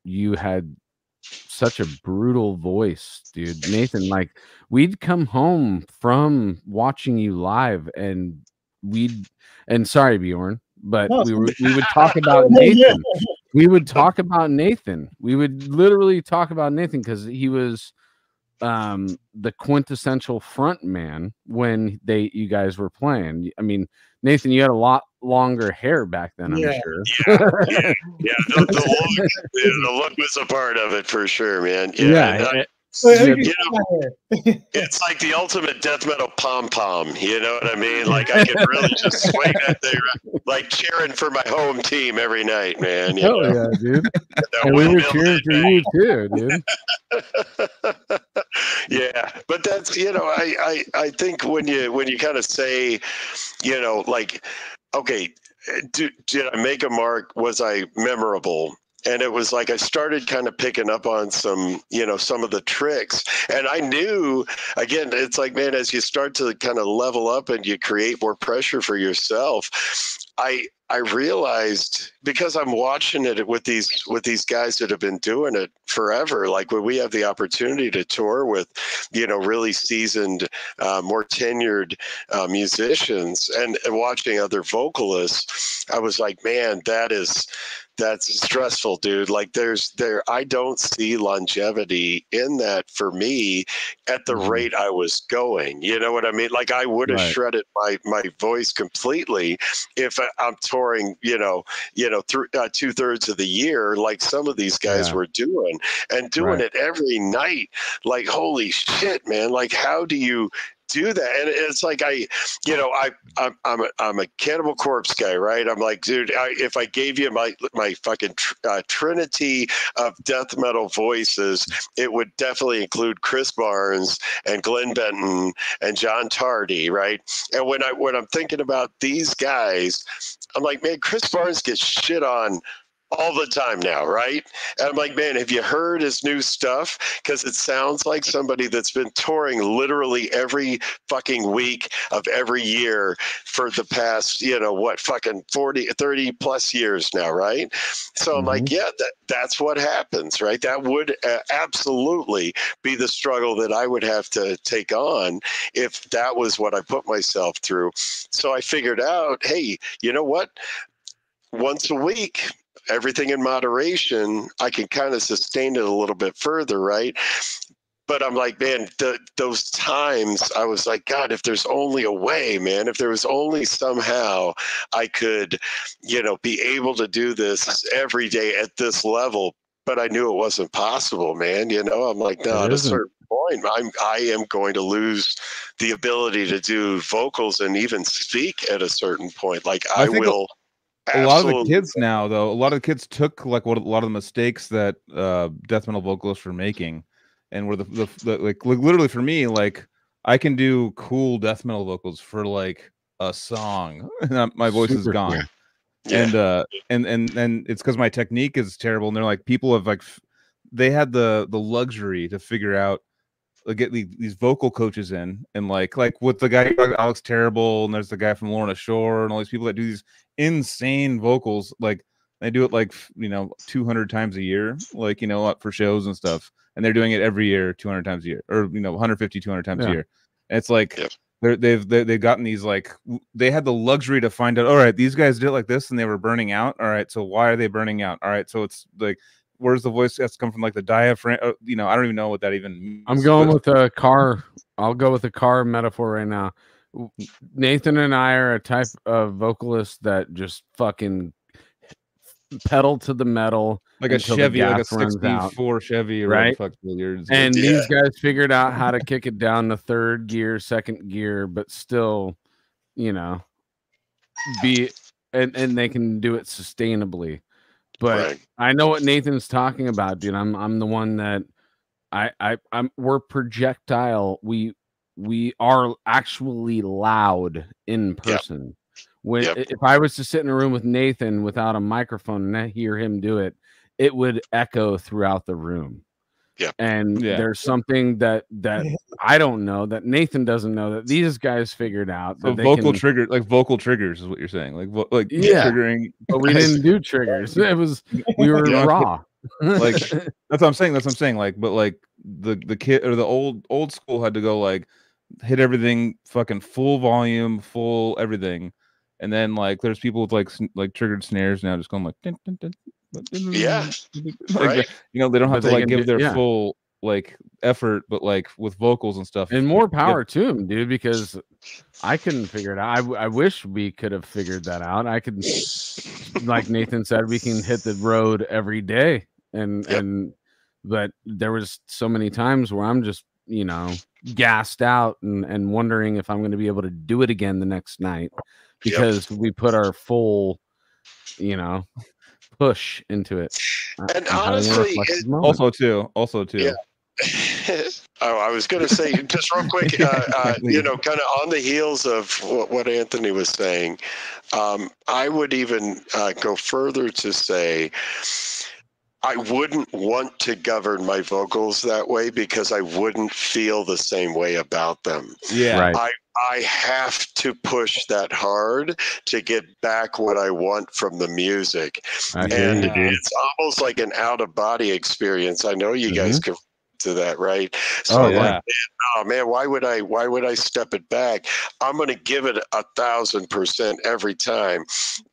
A: you had such a brutal voice, dude. Nathan, like we'd come home from watching you live and sorry, Bjorn, but we would talk about Nathan. We would talk about Nathan. We would literally talk about Nathan because he was the quintessential front man when you guys were playing. I mean, Nathan, you had a lot longer hair back then, I'm sure.
E: The look was a part of it for sure, man. It's like the ultimate death metal pom-pom, you know what I mean? Like I could really just swing that thing like cheering for my home team every night, man.
A: Yeah, dude. And we were cheering for you too, dude.
E: Yeah, but that's I think when you kind of say, like, okay, did I make a mark? Was I memorable? And it was like I started kind of picking up on some, some of the tricks. And I knew, again, it's like, man, as you start to kind of level up and you create more pressure for yourself, I realized, because I'm watching it with these guys that have been doing it forever, like when we have the opportunity to tour with, really seasoned, more tenured musicians, and watching other vocalists, I was like, man, that's stressful, dude. Like I don't see longevity in that for me at the rate I was going. You know what I mean? Like I would have shredded my voice completely if I'm touring, through 2/3 of the year, like some of these guys were doing, and doing it every night. Like, holy shit, man. Like, how do you do that? And it's like I'm a Cannibal Corpse guy, right? I'm like, dude, if I gave you my fucking trinity of death metal voices, it would definitely include Chris Barnes and Glenn Benton and John Tardy, right? And when I'm thinking about these guys, I'm like, man, Chris Barnes gets shit on all the time now, right? And I'm like, man, have you heard his new stuff? Because it sounds like somebody that's been touring literally every fucking week of every year for the past, fucking 30 plus years now, right? So I'm like, yeah, that's what happens, right? That would absolutely be the struggle that I would have to take on if that was what I put myself through. So I figured out, hey, you know what? Once a week, everything in moderation, I can kind of sustain it a little bit further, right? But I'm like, man, those times I was like, God, if there's only a way, man, if there was only somehow I could, be able to do this every day at this level. But I knew it wasn't possible, man. I'm like, no, at a certain point, I am going to lose the ability to do vocals and even speak at a certain point. Like I will.
D: A lot of the kids now, though, a lot of the kids took like what a lot of the mistakes that death metal vocalists were making, and were the like literally for me, like I can do cool death metal vocals for like a song, and my voice is gone. Yeah. And it's because my technique is terrible, and they're like, people have like they had the luxury to figure out, get these vocal coaches in, and like with the guy Alex Terrible, and there's the guy from Lorna Shore, and all these people that do these insane vocals, like they do it like 200 times a year, like for shows and stuff, and they're doing it every year 200 times a year, or 150 200 times a year. And it's like they've gotten these, like they had the luxury to find out, all right, these guys did it like this and they were burning out, all right, so why are they burning out, all right, so it's like, where's the voice has to come from, like the diaphragm, I don't even know what that even means.
A: I'm going with a car. I'll go with a car metaphor right now. Nathan and I are a type of vocalist that just fucking pedal to the metal,
D: like a Chevy, like a 64 Chevy,
A: right? And these guys figured out how to kick it down to third gear, second gear, but still, be and they can do it sustainably. But I know what Nathan's talking about, dude. I'm the one that we're projectile. We are actually loud in person. When if I was to sit in a room with Nathan without a microphone and hear him do it, it would echo throughout the room. And there's something that I don't know, that Nathan doesn't know, that these guys figured out.
D: So vocal triggers is what you're saying, like triggering.
A: But we didn't do triggers. It was we were raw.
D: Like that's what I'm saying. Like, but like the kid or the old school had to go like hit everything fucking full volume, full everything, and then like there's people with like triggered snares now just going like dun, dun, dun. Like, they don't have to like give their full like effort, but like with vocals and stuff.
A: And more power to them, dude, because I couldn't figure it out. I wish we could have figured that out. I could, like Nathan said, we can hit the road every day, but there was so many times where I'm just gassed out and wondering if I'm going to be able to do it again the next night, because we put our full
E: push into it. And honestly,
D: also too.
E: Yeah. Oh, I was going to say just real quick, you know, kind of on the heels of what Anthony was saying, I would even go further to say I wouldn't want to govern my vocals that way because I wouldn't feel the same way about them.
D: Yeah.
A: Right.
E: I have to push that hard to get back what I want from the music.
A: I hear you, dude.
E: It's almost like an out-of-body experience. I know you guys can to that, right? So I'm like, oh man, why would I step it back? I'm going to give it 1,000% every time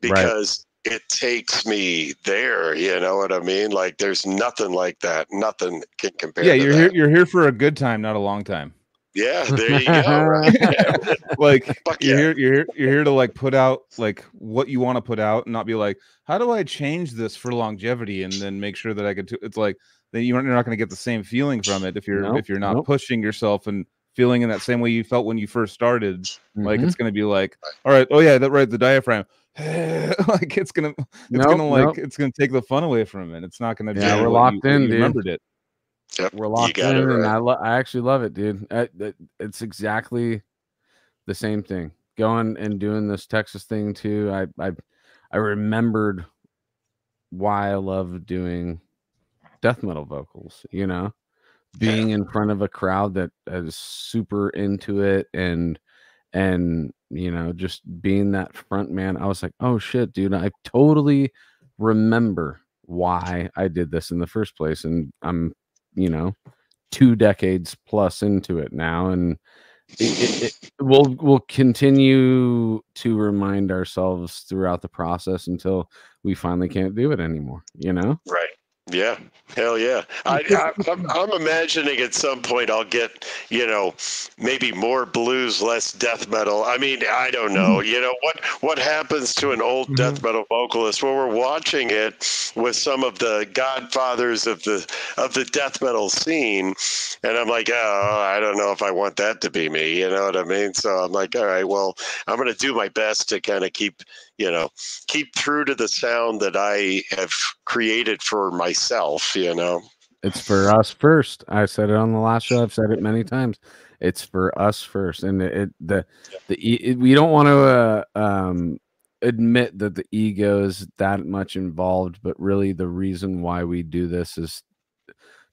E: because it takes me there. You know what I mean? Like there's nothing like that. Nothing can compare.
D: Yeah,
E: to that.
D: You're here for a good time, not a long time.
E: Yeah, there you go. Right?
D: Like you're here to like put out like what you want to put out and not be like, how do I change this for longevity and then make sure that I could. It's like then you're not going to get the same feeling from it if you're not pushing yourself and feeling in that same way you felt when you first started. Like it's going to be like, all right, oh yeah, the diaphragm. Like it's gonna take the fun away from it. It's not gonna be
A: we're locked in, dude.
D: Remembered it.
E: Yep,
A: we're locked in, and I actually love it, dude. It's exactly the same thing. Going and doing this Texas thing too. I remembered why I love doing death metal vocals. You know, being in front of a crowd that is super into it, and you know, just being that front man. I was like, oh shit, dude, I totally remember why I did this in the first place, and I'm, you know, 2 decades plus into it now, and we'll continue to remind ourselves throughout the process until we finally can't do it anymore, you know?
E: Right. Yeah. Hell yeah. I'm imagining at some point I'll get, you know, maybe more blues, less death metal. I mean, I don't know. You know, what happens to an old death metal vocalist when we're watching it with some of the godfathers of the death metal scene, and I'm like, oh, I don't know if I want that to be me. You know what I mean? So I'm like, all right, well, I'm going to do my best to kind of keep true to the sound that I have created for myself, you know.
A: It's for us first. I said it on the last show. I've said it many times. It's for us first. And we don't want to admit that the ego is that much involved, but really the reason why we do this is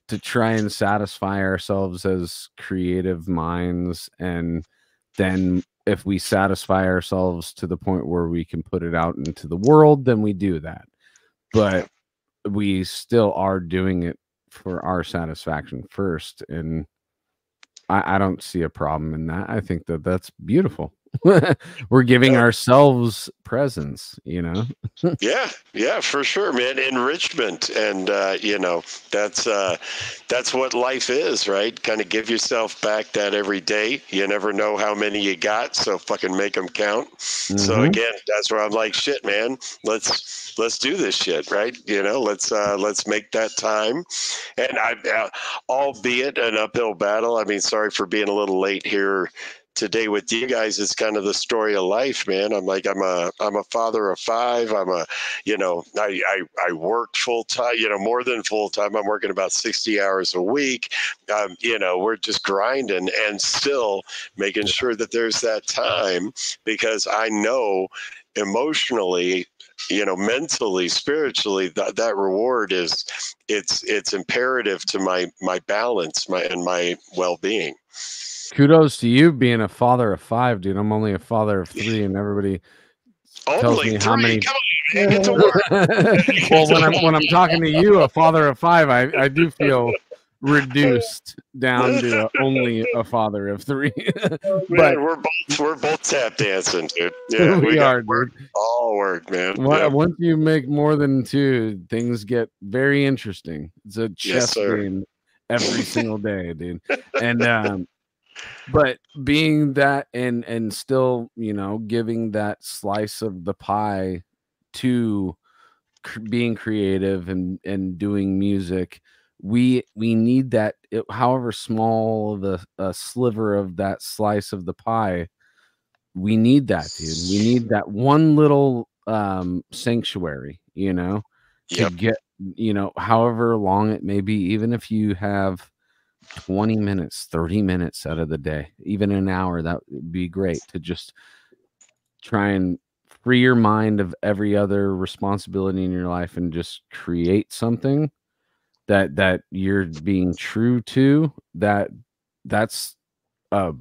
A: to try and satisfy ourselves as creative minds, and then if we satisfy ourselves to the point where we can put it out into the world, then we do that. But we still are doing it for our satisfaction first. And I don't see a problem in that. I think that that's beautiful. We're giving ourselves presents, you know.
E: yeah, for sure, man. Enrichment, and you know, that's what life is, right? Kind of give yourself back that every day. You never know how many you got, so fucking make them count. So again, that's where I'm like, shit, man. Let's do this shit, right? You know, let's make that time. And albeit an uphill battle. I mean, sorry for being a little late here today with you guys. It's kind of the story of life, man. I'm a father of 5. I worked full time, you know, more than full time. I'm working about 60 hours a week. You know, we're just grinding and still making sure that there's that time, because I know emotionally, you know, mentally, spiritually, that reward is it's imperative to my balance, and my well-being.
A: Kudos to you being a father of 5, dude. I'm only a father of 3, and everybody tells me how many.
E: Come on, man, get to work.
A: Well, when I'm talking to you, a father of 5, I do feel reduced down to only a father of 3.
E: But we're both tap dancing, dude. Yeah,
A: we are, dude.
E: All work, man.
A: Once you make more than 2, things get very interesting. It's a chess game every single day, dude. And but being that and still, you know, giving that slice of the pie to being creative and doing music, we need that, however small a sliver of that slice of the pie. We need that, dude. We need that one little sanctuary, you know, to get, you know, however long it may be, even if you have 20 minutes, 30 minutes out of the day, even an hour, that would be great to just try and free your mind of every other responsibility in your life and just create something that you're being true to. That's a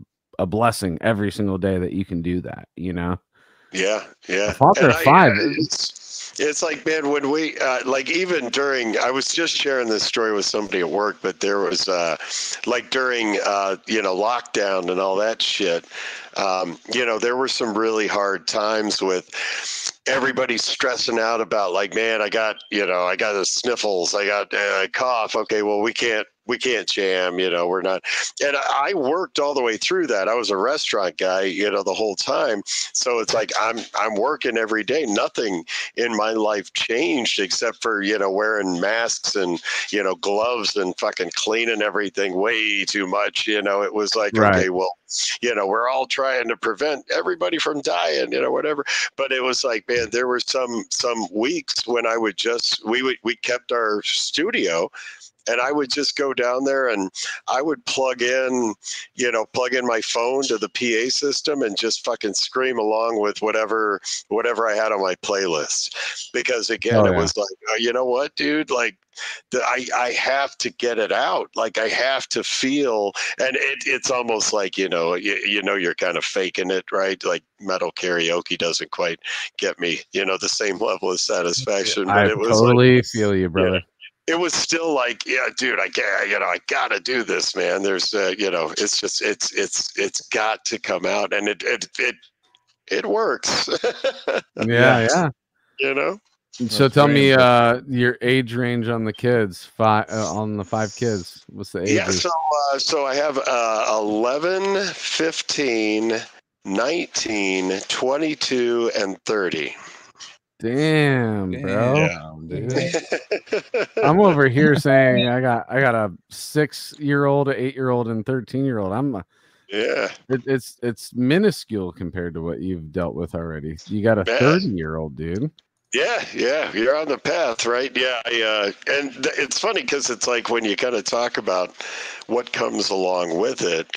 A: blessing every single day that you can do that, you know?
E: Yeah.
A: A father of 5.
E: It's like, man, when we like, even during, I was just sharing this story with somebody at work, but there was like during lockdown and all that shit, there were some really hard times with everybody stressing out about, like, man, I got the sniffles, I got a cough. Okay, well, we can't jam, we're not. And I worked all the way through that. I was a restaurant guy, the whole time. So it's like, I'm working every day. Nothing in my life changed except for, wearing masks and, gloves and fucking cleaning everything way too much. It was like, right. Okay, well, we're all trying to prevent everybody from dying, whatever. But it was like, man, there were some weeks when I would we kept our studio, and I would just go down there and I would plug in my phone to the PA system and just fucking scream along with whatever I had on my playlist. Because again, it was like, oh, you know what, dude? Like, I have to get it out. Like, I have to feel, and it's almost like, you're kind of faking it, right? Like, metal karaoke doesn't quite get me, the same level of satisfaction. But it was
A: totally like, feel you, brother.
E: It was still like, yeah, dude, I gotta do this, man. There's, it's just, it's got to come out, and it works.
A: Yeah. So tell me your age range on the kids, on the 5 kids. What's the age?
E: Yeah, so I have 11, 15, 19, 22, and 30.
A: Damn, bro. Dude. I'm over here saying I got a 6-year-old, an 8-year-old, and 13-year-old. It's minuscule compared to what you've dealt with already. You got a 30-year-old, dude.
E: Yeah, you're on the path, right? Yeah, and it's funny because it's like, when you kind of talk about what comes along with it,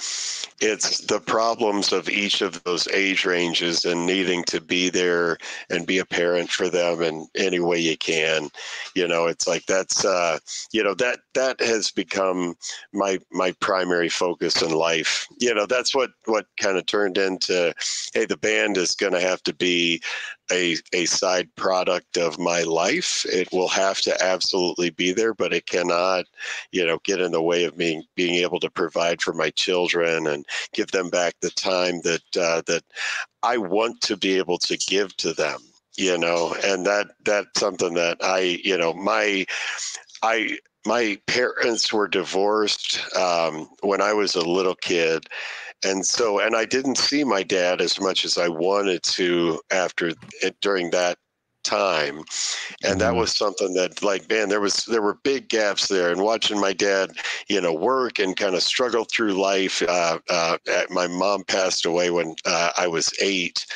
E: it's the problems of each of those age ranges and needing to be there and be a parent for them in any way you can. It's like, that's that has become my primary focus in life. That's what kind of turned into, hey, the band is going to have to be a side product of my life. It will have to absolutely be there, but it cannot, get in the way of me being able to provide for my children and give them back the time that I want to be able to give to them, and that's something that my parents were divorced when I was a little kid. And I didn't see my dad as much as I wanted to during that time. And that was something that, like, man, there were big gaps there. And watching my dad, work and kind of struggle through life. My mom passed away when I was 8.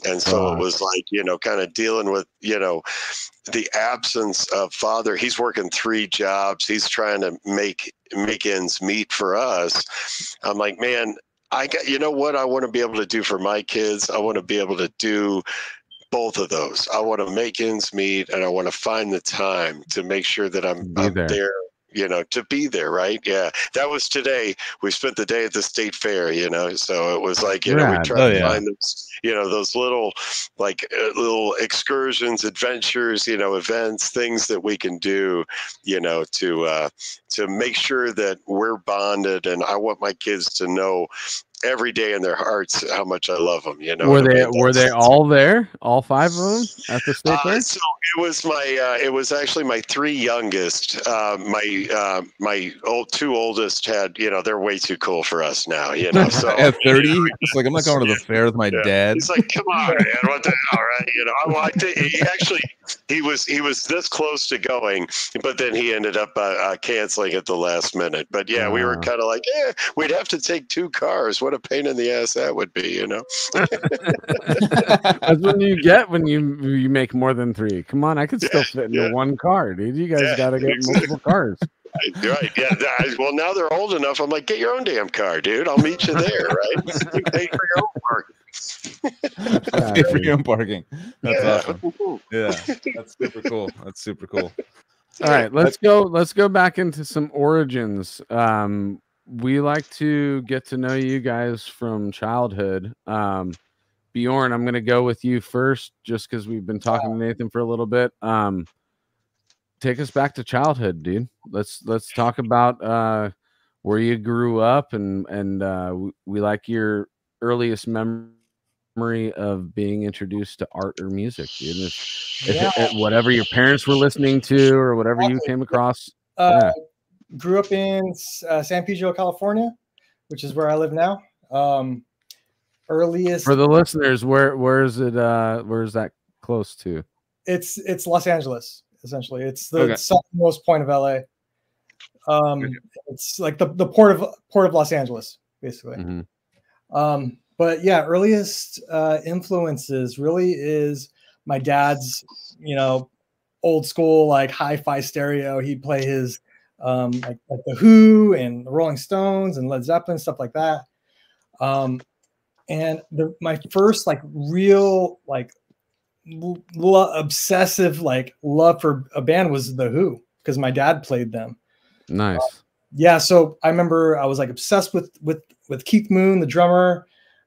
E: And so it was like, kind of dealing with, the absence of father. He's working 3 jobs. He's trying to make ends meet for us. I'm like, man, you know what I want to be able to do for my kids? I want to be able to do both of those. I want to make ends meet, and I want to find the time to make sure that I'm there, to be there, right? Yeah. That was today. We spent the day at the state fair, so it was like, we tried to find those, those little, like, little excursions, adventures, events, things that we can do, to make sure that we're bonded. And I want my kids to know every day in their hearts how much I love them.
A: Were they all there? All 5 of them at the state fair?
E: So it was actually my 3 youngest. My 2 oldest had, they're way too cool for us now. So
D: at 30, it's like, I'm not going to the fair with my dad.
E: He's like, come on, man, what the hell, right? I think he was this close to going, but then he ended up canceling at the last minute. But yeah, we were kind of like, we'd have to take 2 cars. What a pain in the ass that would be,
A: That's what you get when you make more than 3. Come on, I could still fit into 1 car, dude. You guys got to get multiple cars.
E: Right. Yeah. Well, now they're old enough. I'm like, get your own damn car, dude. I'll meet you there, right? You pay for your own parking.
D: Pay for your own parking. That's
E: Yeah.
D: awesome. Yeah, that's super cool. That's super cool.
A: All right, let's go back into some origins. We like to get to know you guys from childhood. Bjorn, I'm going to go with you first, just because we've been talking to Nathan for a little bit. Take us back to childhood, dude. Let's talk about where you grew up, and we like your earliest memory of being introduced to art or music, dude. Whatever your parents were listening to or whatever you came across.
B: Grew up in San Pedro, California, which is where I live now. Earliest
A: for the listeners, where is it? Where is that close to?
B: It's Los Angeles, essentially. It's the southernmost point of LA. It's like the port of Los Angeles, basically.
A: Mm-hmm.
B: But yeah, earliest influences really is my dad's, old school, like hi-fi stereo. He'd play his like the Who and the Rolling Stones and Led Zeppelin, stuff like that. And my first like real like obsessive like love for a band was the Who, because my dad played them.
A: Nice.
B: Yeah, so I remember I was like obsessed with Keith Moon, the drummer.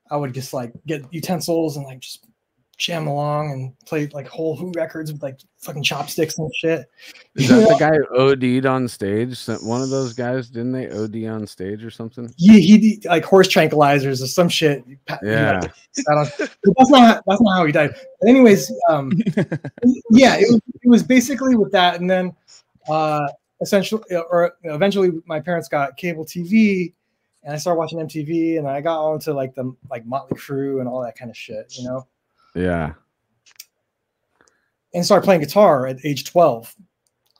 B: I would just like get utensils and like just jam along and play like whole Who records with like fucking chopsticks and shit.
A: Is that the guy who OD'd on stage? One of those guys, didn't they OD on stage or something?
B: Yeah, he like horse tranquilizers or some shit.
A: Yeah,
B: that's not how he died. But anyways, yeah, it was basically with that, and then essentially or eventually my parents got cable TV. And I started watching MTV, and I got onto like the Motley Crue and all that kind of shit,
A: Yeah.
B: And started playing guitar at age 12.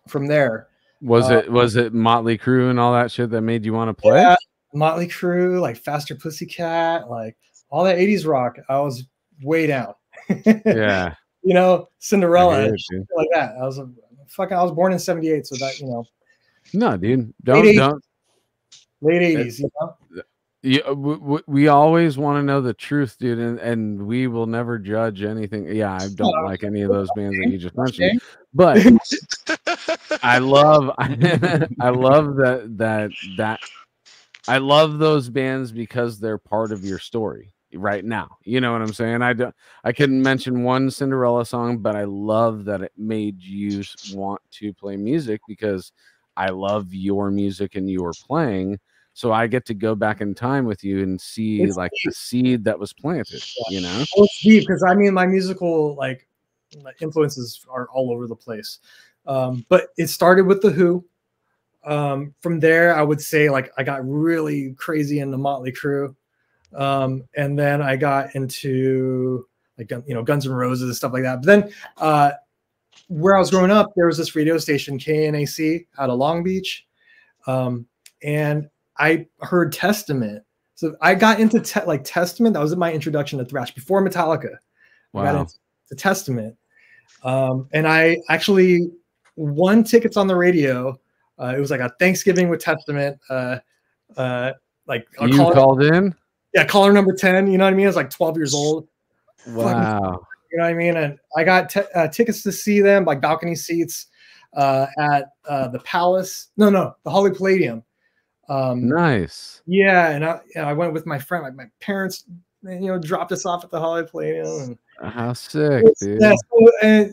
B: From there,
A: was it Motley Crue and all that shit that made you want to play?
B: Yeah, Motley Crue, like Faster Pussycat, like all that 80s rock. I was way down.
A: Yeah.
B: Cinderella, like that. I was born in 78, so that
A: No, dude,
B: don't. Late 80s,
A: we always want to know the truth, dude, and we will never judge anything. Yeah, I don't like any of those bands that you just mentioned, but I love that I love those bands because they're part of your story right now. You know what I'm saying? I couldn't mention one Cinderella song, but I love that it made you want to play music because I love your music and your playing. So I get to go back in time with you and see the seed that was planted,
B: It's deep because my musical like influences are all over the place. But it started with the Who. From there, I would say like I got really crazy into Motley Crue. And then I got into like, Guns N' Roses and stuff like that. But then where I was growing up, there was this radio station, KNAC, out of Long Beach. And I heard Testament. So I got into Testament. That was my introduction to thrash before Metallica.
A: Wow.
B: I got into Testament. And I actually won tickets on the radio. It was like a Thanksgiving with Testament. Like
A: you called in?
B: Yeah, caller number 10. You know what I mean? I was like 12 years old.
A: Wow.
B: You know what I mean? And I got tickets to see them, like balcony seats at the Palace. No, the Holly Palladium.
A: Nice.
B: Yeah, and I went with my friend. Like my parents, dropped us off at the Holly Palladium. And
A: how sick, dude!
B: Yeah, so, and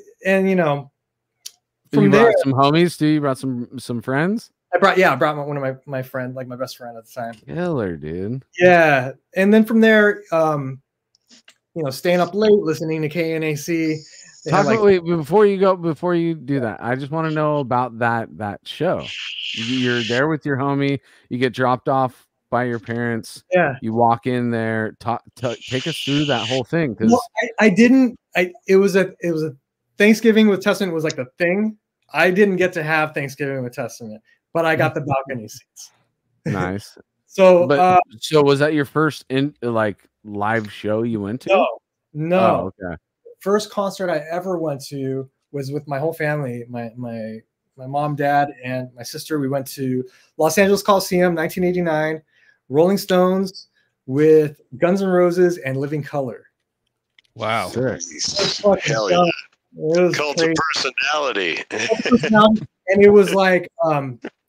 B: from there,
A: brought some homies too. You brought some friends.
B: I brought one of my friend, like my best friend at the time.
A: Killer, dude.
B: Yeah, and then from there, staying up late listening to KNAC.
A: Wait, before you do that, I just want to know about that show. You're there with your homie. You get dropped off by your parents.
B: Yeah.
A: You walk in there. Take us through that whole thing. Because
B: it was a Thanksgiving with Testament was like the thing. I didn't get to have Thanksgiving with Testament, but I got the balcony seats.
A: Nice.
B: So
A: was that your first live show you went to?
B: No.
A: Oh, okay.
B: First concert I ever went to was with my whole family, my my mom, dad, and my sister. We went to Los Angeles Coliseum, 1989, Rolling Stones with Guns N' Roses and Living Color.
D: Wow.
E: Hell yeah. Cult of personality.
B: And it was like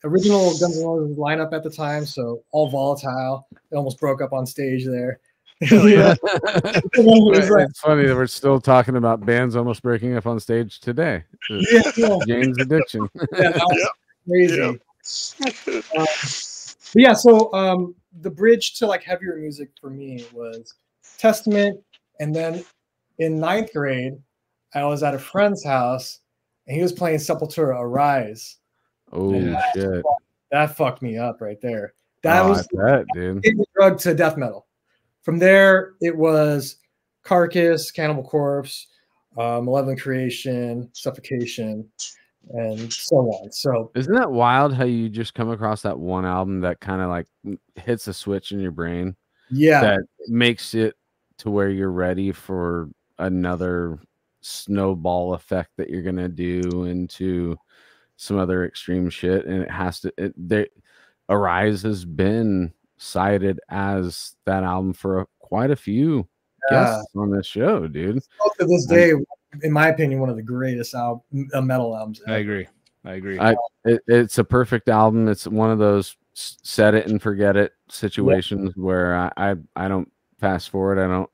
B: original Guns N' Roses lineup at the time, so all volatile. It almost broke up on stage there.
A: Yeah. It's funny that we're still talking about bands almost breaking up on stage today. Jane's Addiction.
B: Crazy. So the bridge to like heavier music for me was Testament, and then in 9th grade, I was at a friend's house, and he was playing Sepultura Arise.
A: Oh shit!
B: That fucked me up right there.
A: That was the
B: drug to death metal. From there, it was Carcass, Cannibal Corpse, Malevolent Creation, Suffocation, and so on. So
A: isn't that wild how you just come across that one album that kind of like hits a switch in your brain?
B: Yeah,
A: that makes it to where you're ready for another snowball effect that you're gonna do into some other extreme shit, and it has to. Arise has been cited as that album for quite a few guests on this show, dude.
B: To this day, in my opinion, one of the greatest metal albums ever.
D: I agree.
A: It's a perfect album. It's one of those set it and forget it situations where I don't fast forward.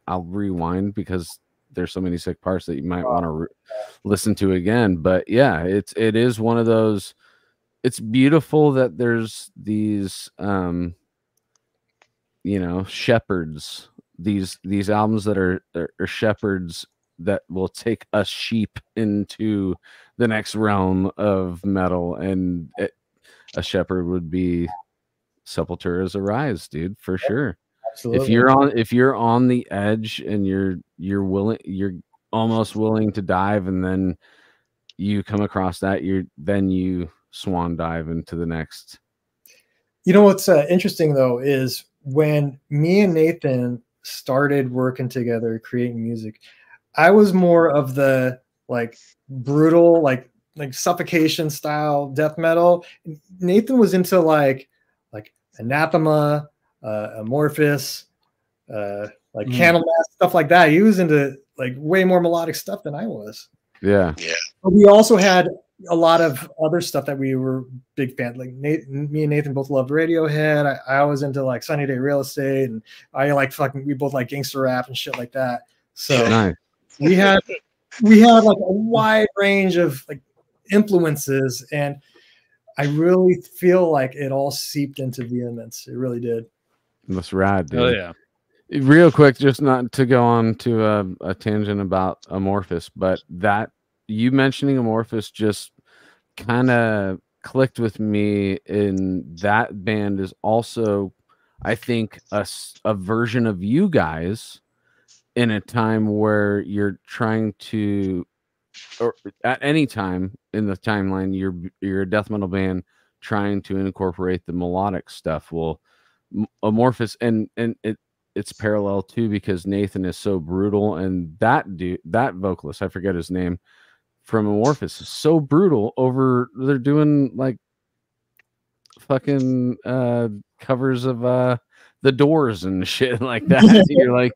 A: I'll rewind because there's so many sick parts that you might want to listen to again. But yeah, it is one of those. It's beautiful that there's these shepherds, these albums that are shepherds that will take us sheep into the next realm of metal, and a shepherd would be Sepultura's Arise, dude, for sure.
B: Absolutely.
A: If you're on the edge and you're almost willing to dive, and then you come across that, you swan dive into the next.
B: You know what's interesting though is when me and Nathan started working together creating music, I was more of the like brutal like Suffocation style death metal. Nathan was into like Anathema, Amorphous, Candlemass, stuff like that. He was into like way more melodic stuff than I was.
A: Yeah.
B: But we also had a lot of other stuff that we were big fans. Like me and Nathan both loved Radiohead. I was into like Sunny Day Real Estate, and we both like gangster rap and shit like that. So
A: nice.
B: we had like a wide range of like influences, and I really feel like it all seeped into Vehemence. It really did.
A: That's rad, dude.
D: Oh yeah.
A: Real quick, just not to go on to a tangent about Amorphous, but that you mentioning Amorphous just kind of clicked with me. In that band is also, I think, a version of you guys in a time where you're trying to, or at any time in the timeline, you're a death metal band trying to incorporate the melodic stuff. Well, Amorphous and it's parallel too, because Nathan is so brutal, and that vocalist, I forget his name, from Amorphous is so brutal. They're doing like fucking covers of The Doors and shit like that. You're like,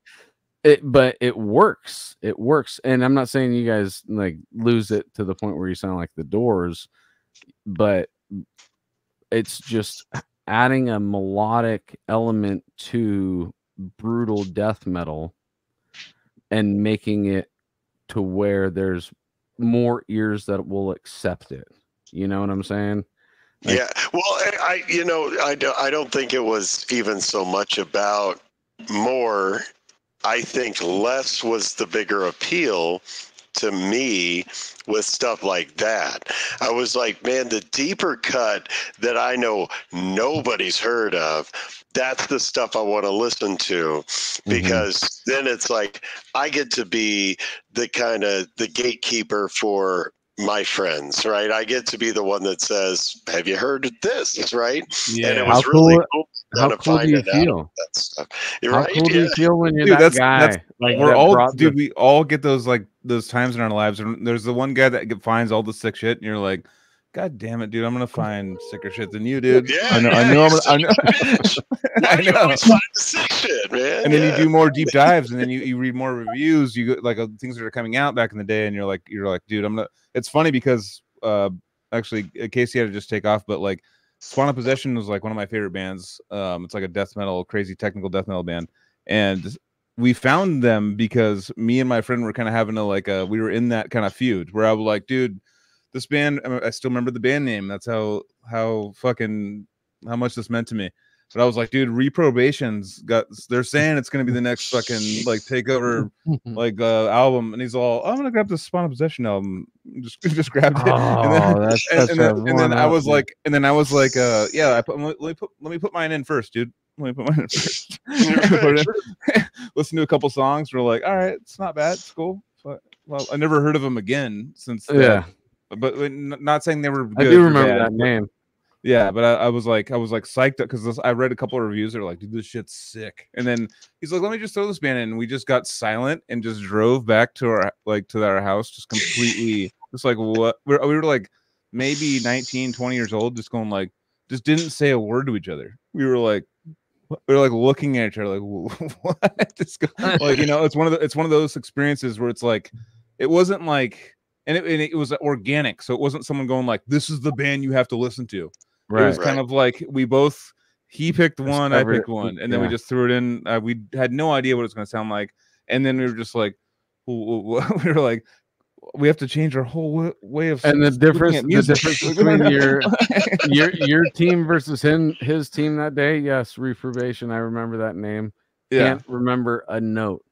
A: but it works. It works. And I'm not saying you guys like lose it to the point where you sound like The Doors, but it's just adding a melodic element to brutal death metal and making it to where there's more ears that will accept it. You know what I'm saying?
E: Like, yeah. Well, I don't think it was even so much about more. I think less was the bigger appeal to me with stuff like that. I was like, man, the deeper cut that I know nobody's heard of, that's the stuff I want to listen to, because then it's like I get to be the kind of the gatekeeper for my friends, right? I get to be the one that says, have you heard of this, right?
D: Yeah.
E: And it was really cool.
A: How cool do you feel?
E: That stuff.
A: How cool do you feel when you're that guy?
D: Like we're all, dude, we all get those like those times in our lives, and there's the one guy that finds all the sick shit, and you're like, God damn it, dude! I'm gonna find sicker shit than you, dude.
E: Yeah,
D: I know.
E: yeah,
D: I know.
E: I
D: I know.
E: always find the sick shit, man.
D: And then you do more deep dives, and then you read more reviews. You go, like things that are coming out back in the day, and you're like, dude, I'm not. It's funny because actually, Casey had to just take off, but like, Spawn of Possession was like one of my favorite bands. It's like a death metal, crazy technical death metal band, and we found them because me and my friend were kind of having we were in that kind of feud where I was like, dude, this band, I still remember the band name. That's how much this meant to me. But I was like, dude, Reprobation's they're saying it's gonna be the next fucking like takeover album, and he's all, I'm gonna grab the Spawn of Possession album. Just grabbed it. And then I was like, yeah, let me put mine in first, dude. Let me put mine in first. Listen to a couple songs. We're like, all right, it's not bad, it's cool. But well, I never heard of them again since.
A: Yeah.
D: But not saying they were good.
A: I do remember that name.
D: Yeah, but I was psyched because I read a couple of reviews. They're like, dude, this shit's sick. And then he's like, let me just throw this band in. And we just got silent and just drove back to our house, just completely, just like what we were like maybe 19, 20 years old, just going like, just didn't say a word to each other. We were like looking at each other like, what? Like, you know, it's one of those experiences where it's like, it wasn't like. And it was organic, so it wasn't someone going like, "This is the band you have to listen to." Right. It was kind of like he picked one, I picked one, and then we just threw it in. We had no idea what it was going to sound like, and then we were just like, we were like, we have to change our whole way of.
A: And the difference between your team versus his team that day, yes, Reprobation. I remember that name. Yeah. Can't remember a note,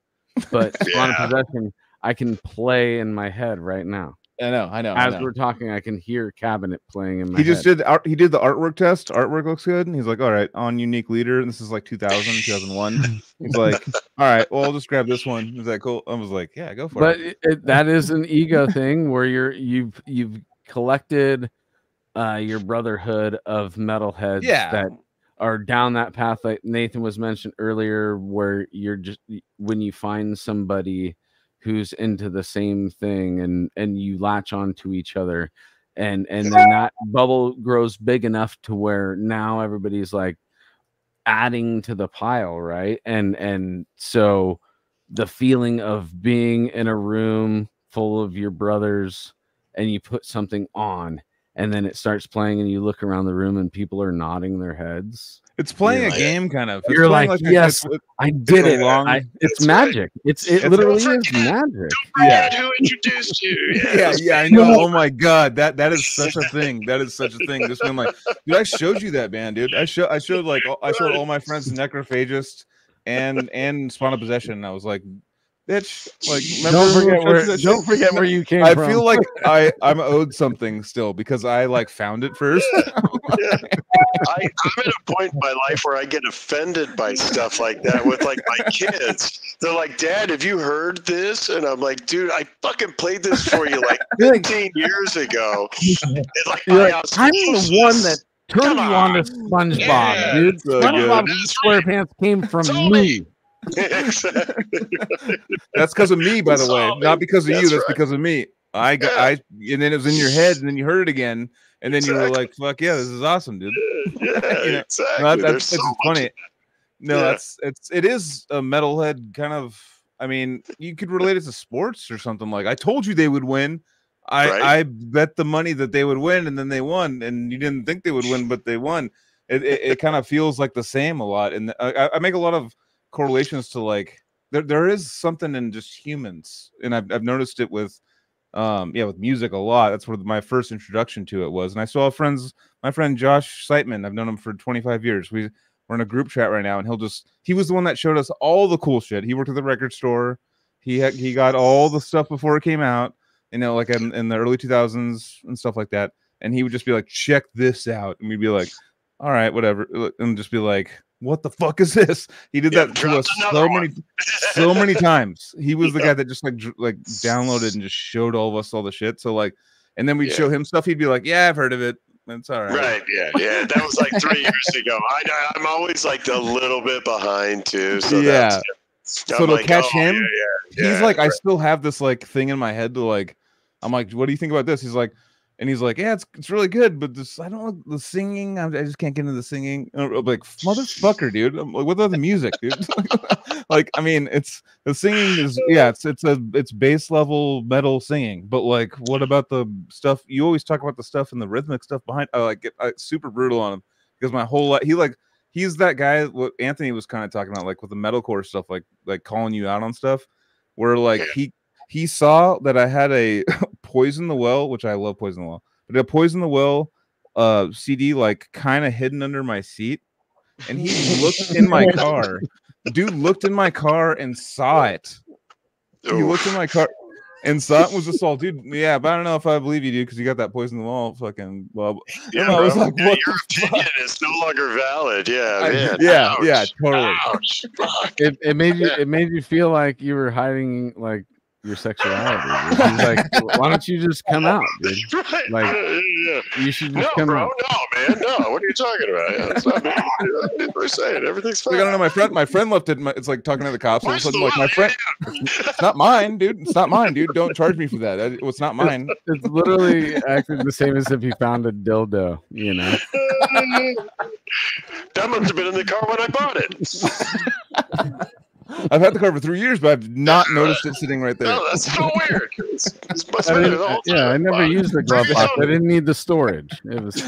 A: but Spawn of Possession, I can play in my head right now.
D: I know.
A: As we're talking, I can hear Cabinet playing in my
D: head. He did the artwork test. Artwork looks good. And he's like, all right, on Unique Leader. And this is like 2000, 2001. He's like, all right, well, I'll just grab this one. Is that cool? I was like, yeah, go for it.
A: But that is an ego thing where you've collected your brotherhood of metalheads that are down that path, like Nathan was mentioned earlier, where you're just, when you find somebody who's into the same thing and you latch on to each other, and then that bubble grows big enough to where now everybody's like adding to the pile, right? And so the feeling of being in a room full of your brothers and you put something on and then it starts playing and you look around the room and people are nodding their heads.
D: It's playing a game, kind of.
A: You're like yes, I did it. It's magic. It literally is magic.
E: Yeah. Who introduced you?
D: Yeah, I know. Oh my god, that is such a thing. That is such a thing. Just being like, dude, I showed you that band, dude. I showed all my friends Necrophagist and Spawn of Possession. And I was like, bitch, like,
A: don't forget where you came from.
D: I feel like I'm owed something still because I like found it first.
E: I'm at a point in my life where I get offended by stuff like that with like my kids. They're like, Dad, have you heard this? And I'm like, dude, I fucking played this for you like 15 years ago. It's like,
A: I'm the one that turned you on to SpongeBob, dude. SpongeBob SquarePants came from me.
E: Exactly.
D: That's because of me, by the way, not because of you. That's because of me. And then it was in your head, and then you heard it again, and then you were like, "Fuck yeah, this is awesome, dude."
E: Exactly.
D: It's funny. No, it is a metalhead kind of. I mean, you could relate it to sports or something. Like, I told you they would win. I bet the money that they would win, and then they won, and you didn't think they would win, but they won. It kind of feels like the same a lot, and I make a lot of correlations to like there is something in just humans, and I've noticed it with with music a lot. That's where my first introduction to it was. And I still have friends, my friend Josh Seitman, I've known him for 25 years. We're in a group chat right now, and he was the one that showed us all the cool shit. He worked at the record store. He got all the stuff before it came out, you know, like in the early 2000s and stuff like that. And he would just be like, check this out. And we'd be like, all right, whatever. And just be like, what the fuck is this? He did that to us so many times. He was the guy that just like downloaded and just showed all of us all the shit. So like, and then we'd show him stuff. He'd be like, yeah, I've heard of it. It's all right.
E: Right. Yeah. That was like 3 years ago. I'm always like a little bit behind too. So
D: so to catch him, he's like, I still have this like thing in my head to like, I'm like, what do you think about this? He's like, And he's like, yeah, it's really good, but this, I don't like the singing. I just can't get into the singing. I'm like, motherfucker, dude. I'm like, what about the music, dude? Like, I mean, it's the singing is, yeah, it's base level metal singing, but like, what about the stuff? You always talk about the stuff and the rhythmic stuff behind. I like get super brutal on him because my whole life, he's that guy. What Anthony was kind of talking about, like with the metalcore stuff, like calling you out on stuff, where like he saw that I had a Poison the Well, which I love Poison the Well, but a Poison the Well CD like kind of hidden under my seat, and he looked in my car. Dude looked in my car and saw it. He looked in my car and saw it, was just all, dude. Yeah, but I don't know if I believe you, dude, because you got that Poison the Well fucking. Well,
E: yeah,
D: I was like, what
E: your opinion is no longer valid. Yeah, man.
D: Yeah,
E: Ouch.
D: yeah, totally.
E: Ouch.
A: It made you feel like you were hiding like your sexuality. He's like, why don't you just come out, dude? Like, you should just come out.
E: No, man, no. What are you talking about? Yeah, it's not me. We're saying everything's fine.
D: Like, I don't know. My friend left it. It's like talking to the cops. All of a sudden, like, my friend, it's not mine, dude. It's not mine, dude. Don't charge me for that. It's not mine.
A: It's literally actually the same as if you found a dildo, you know.
E: That must have been in the car when I bought it.
D: I've had the car for 3 years, but I've not noticed it sitting right there.
E: No, that's so weird. It's much better the whole time.
A: I never used the glove box. I didn't need the storage. It was.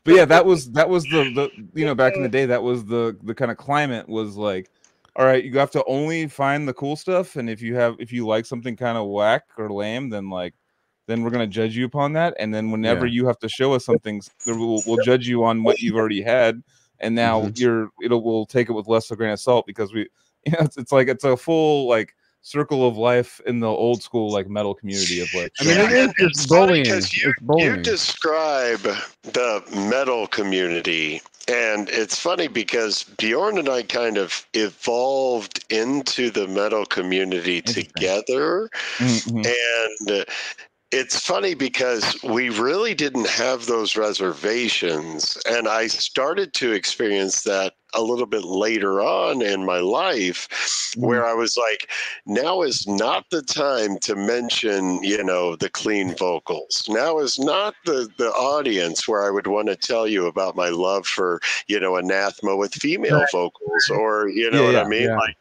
D: But yeah, that was the you know, back in the day, that was the kind of climate was like, all right, you have to only find the cool stuff, and if you like something kind of whack or lame, then we're gonna judge you upon that, and then whenever you have to show us something, we'll judge you on what you've already had. And now we'll take it with less of a grain of salt because it's like it's a full like circle of life in the old school like metal community of like.
A: I mean, it's bullying.
E: You describe the metal community, and it's funny because Bjorn and I kind of evolved into the metal community together, and. It's funny because we really didn't have those reservations, and I started to experience that a little bit later on in my life, where I was like, now is not the time to mention, the clean vocals. Now is not the audience where I would want to tell you about my love for, Anathema with female vocals, or, what I mean? Like,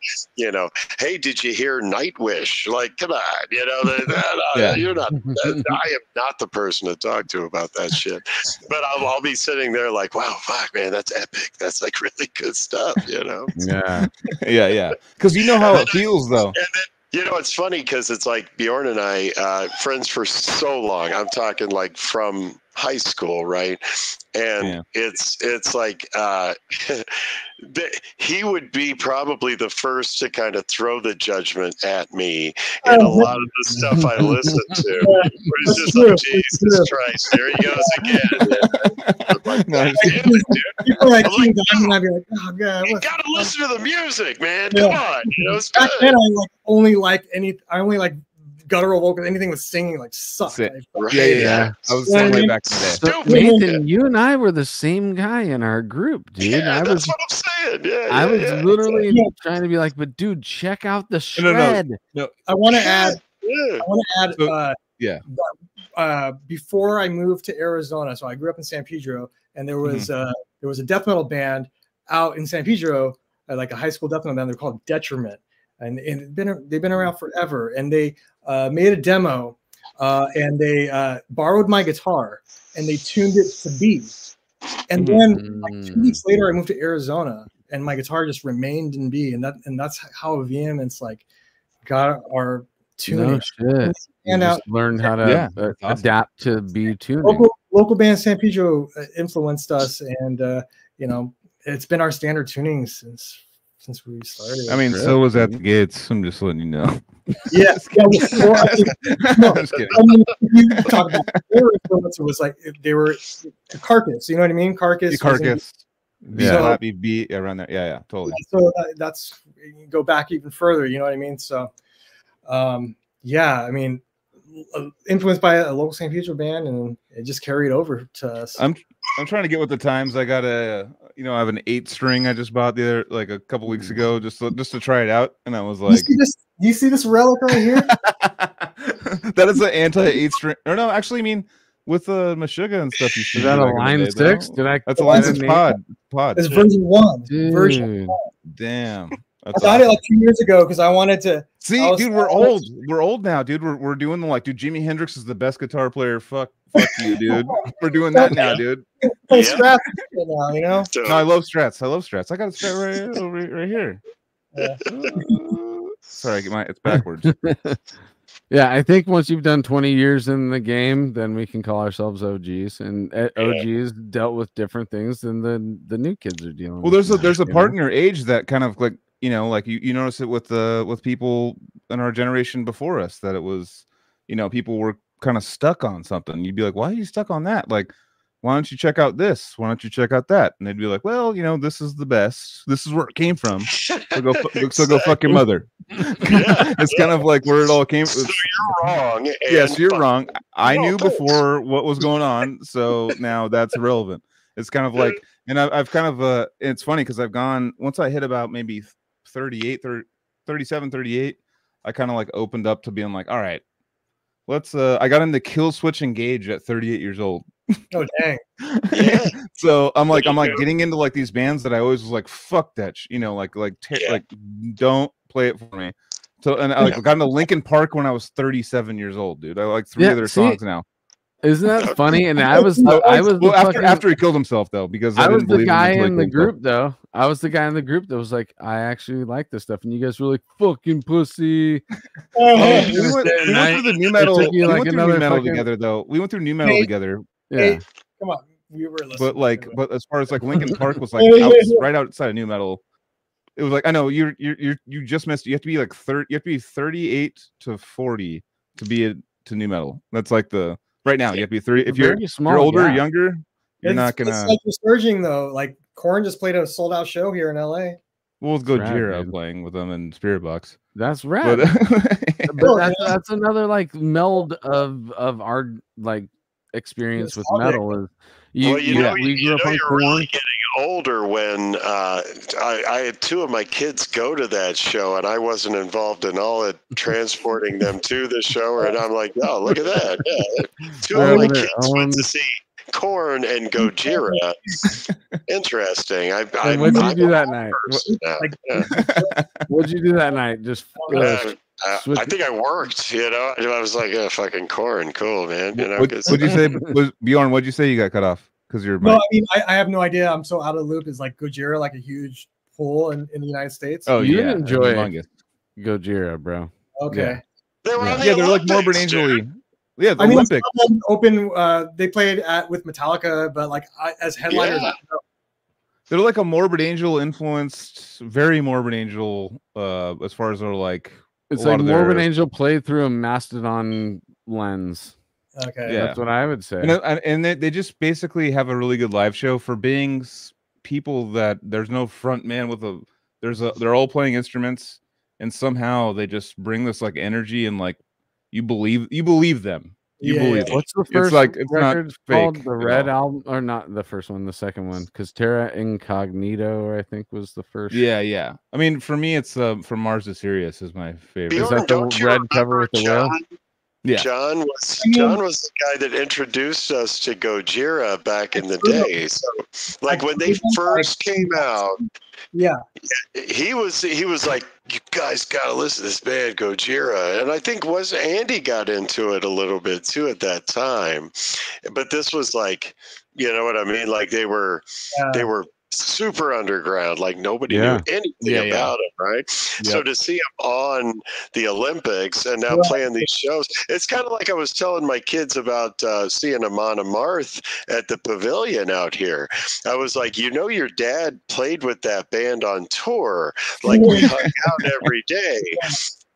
E: hey, did you hear Nightwish? Like, come on, you're not, I am not the person to talk to about that shit. But I'll be sitting there like, wow, fuck, man, that's epic. That's like really good stuff,
A: Yeah.
D: yeah. Because you know how it feels, though.
E: And then, it's funny because it's like Bjorn and I, friends for so long. I'm talking like from high school, right? And it's like he would be probably the first to kind of throw the judgment at me and a lot of the stuff I listen to. But it's just like, Jesus Christ, there he goes again.
B: People like King Diamond, I'd be like, oh god,
E: you gotta listen to the music, man. Come on, it's
B: back then I only like guttural vocals, anything with singing sucked.
D: Yeah. I was the same way back in the day.
A: So, Nathan, you and I were the same guy in our group, dude.
E: Yeah, that's what I'm saying. Yeah,
A: I was literally trying to be like, but dude, check out the shred.
D: No.
B: I want to add. Before I moved to Arizona, so I grew up in San Pedro, and there was a death metal band out in San Pedro, like a high school death metal band. They're called Detriment, and they've been around forever. And they made a demo, and they borrowed my guitar and they tuned it to B. And then like 2 weeks later, I moved to Arizona, and my guitar just remained in B. And that's how Vehemence got our tuning.
A: No shit. And learned how to adapt to B tuning.
B: Local band San Pedro influenced us, and it's been our standard tuning since we started.
D: I mean, so was at the Gates. I'm just letting you know.
B: Yeah. No,
D: I'm just kidding.
B: I mean, if you talk about their influence, it was like they were Carcass. You know what I mean? Carcass.
D: Yeah, so, B around there. Yeah, totally.
B: So that's you go back even further. You know what I mean? So, I mean, influenced by a local San Pedro band, and it just carried over to us.
D: I'm trying to get with the times. I got I have an 8-string I just bought a couple weeks ago just to try it out, and I was like,
B: you see this relic right here?
D: That is the anti-8 string. Or no, actually, I mean, with the Meshuggah and stuff, you should.
A: Is that a line 6? Did I?
D: That's a line 6 pod.
B: It's version 1.
A: Dude.
B: Version 1.
D: Damn.
B: I got it like 2 years ago because I wanted to.
D: See, dude, we're old. We're old now, dude. We're doing the like, dude. Jimi Hendrix is the best guitar player. Fuck you, dude. We're doing that now, dude.
B: Play Strats now, you know.
D: No, I love Strats. I love Strats. I got a Strat right here.
B: Yeah.
D: Sorry, it's backwards.
A: Yeah, I think once you've done 20 years in the game, then we can call ourselves OGs. And OGs dealt with different things than the new kids are dealing with.
D: Well, there's a part in your age that kind of like, you know, like you notice it with people in our generation before us, that it was, you know, people were kind of stuck on something. You'd be like, why are you stuck on that? Like, why don't you check out this? Why don't you check out that? And they'd be like, well, you know, this is the best. This is where it came from. So go fuck your mother. It's kind of like where it all came from.
E: So you're wrong.
D: Yes, you're wrong. I knew before what was going on, so now that's irrelevant. It's kind of like, and I've kind of, it's funny because I've gone, once I hit about maybe 37, 38, I kind of like opened up to being like, all right, let's, I got into Kill Switch Engage at 38 years old.
B: Oh dang!
E: Yeah.
D: So I'm like getting into like these bands that I always was like, fuck that, you know, like don't play it for me. So and I got into Linkin Park when I was 37 years old, dude. I like 3 of their songs now.
A: Isn't that funny? And I was
D: after he killed himself though, because
A: I was the guy in the group though. I was the guy in the group that was like, I actually like this stuff, and you guys were like, fucking pussy.
D: We went through the new metal. We went through new metal together though. We went through new metal together.
A: Yeah.
B: Hey, come on, we were listening.
D: But as far as like Linkin Park was like right outside of new metal. It was like, I know you just missed. You have to be like 30. You have to be 38 to 40 to be to new metal. That's like the right now. You have to be 30. If you're older or younger, you're not gonna.
B: It's like resurging though. Like Korn just played a sold out show here in LA.
D: We'll go Gojira playing with them in Spirit Box.
A: That's rad. But that's another like meld of our like experience with metal. Is we grew up on Korn.
E: Really getting older when I had 2 of my kids go to that show, and I wasn't involved in all it transporting them to the show. And I'm like, oh, look at that! Yeah, 2 of my kids went to see Korn and Gojira. Interesting.
A: What did you do that night? What did you do that night? Just
E: I think I worked. You know, I was like, fucking Korn, cool, man. You know,
D: what'd you say, Bjorn? What'd you say you got cut off? Because you're
B: no, I mean, I have no idea. I'm so out of the loop. Is like Gojira like a huge pull in the United States?
A: Oh, you didn't enjoy Gojira, bro.
B: Okay.
E: Yeah.
D: They're like Morbid Angel-y. Yeah, the Olympics.
B: Open. They played with Metallica, but like as headliners. Yeah.
D: They're like a Morbid Angel influenced, very Morbid Angel. As far as they're like,
A: it's like Morbid Angel played through a Mastodon lens.
B: Okay,
A: yeah, that's what I would say.
D: And they just basically have a really good live show for being people that there's no front man with a. They're all playing instruments, and somehow they just bring this like energy and like you believe them. You believe them.
A: What's the first record called? The Red Album, or not the first one, the second one? Because Terra Incognito, I think, was the first.
D: Yeah. I mean, for me, it's From Mars to Sirius is my favorite.
E: Bjorn,
A: is that the red cover with the whale?
E: Yeah. John was the guy that introduced us to Gojira back in the day. So, like when they first came out, he was like, "You guys gotta listen to this band Gojira," and I think Andy got into it a little bit too at that time. But this was like, you know what I mean? Like they were super underground, like nobody knew anything about it, right? Yep. So to see him on the Olympics and now playing these shows, it's kind of like I was telling my kids about seeing Amon Amarth at the Pavilion out here. I was like, you know, your dad played with that band on tour, like we hung out every day,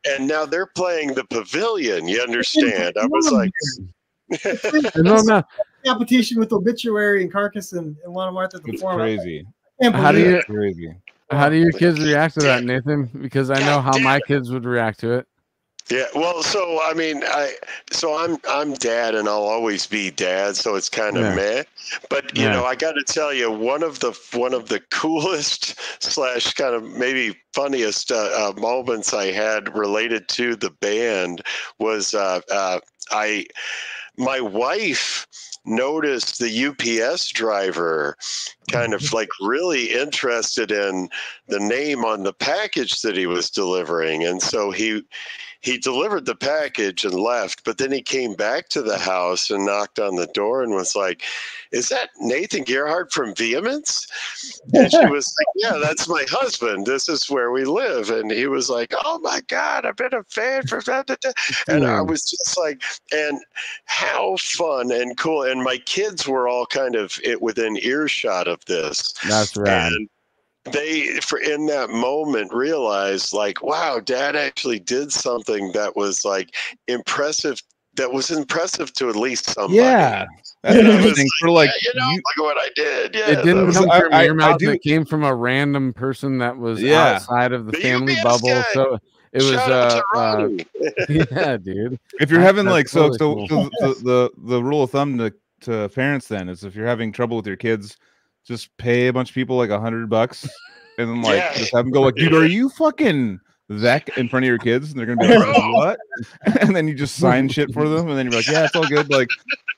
E: and now they're playing the Pavilion. You understand? I was like,
A: no.
B: Competition with Obituary and Carcass and Amon Amarth at the forum.
D: Crazy.
A: How do your kids react to that, Nathan? Because I know how my kids would react to it.
E: Yeah, well, so I mean, I'm dad, and I'll always be dad, so it's kind of meh. But you know, I got to tell you, one of the coolest / kind of maybe funniest moments I had related to the band was my wife noticed the UPS driver kind of like really interested in the name on the package that he was delivering, and so he delivered the package and left, but then he came back to the house and knocked on the door and was like, "Is that Nathan Gerhardt from Vehemence?" And she was like, "Yeah, that's my husband. This is where we live." And he was like, "Oh my God, I've been a fan for that." And I was just like, and how fun and cool. And my kids were all kind of within earshot of this.
A: That's rad.
E: And they in that moment realized like, wow, dad actually did something that was like impressive, that was impressive to at least somebody.
D: Yeah, that's interesting. For like,
E: look at what I did. Yeah,
A: it didn't come from your mouth. It came from a random person that was outside of the family bubble.
E: Guy.
A: So it was yeah, dude.
D: If you're having like totally cool. the rule of thumb to parents then is, if you're having trouble with your kids, just pay a bunch of people like $100 and then like just have them go like, "Dude, are you fucking that?" in front of your kids, and they're gonna be like, "What?" And then you just sign shit for them, and then you're like, "Yeah, it's all good." Like,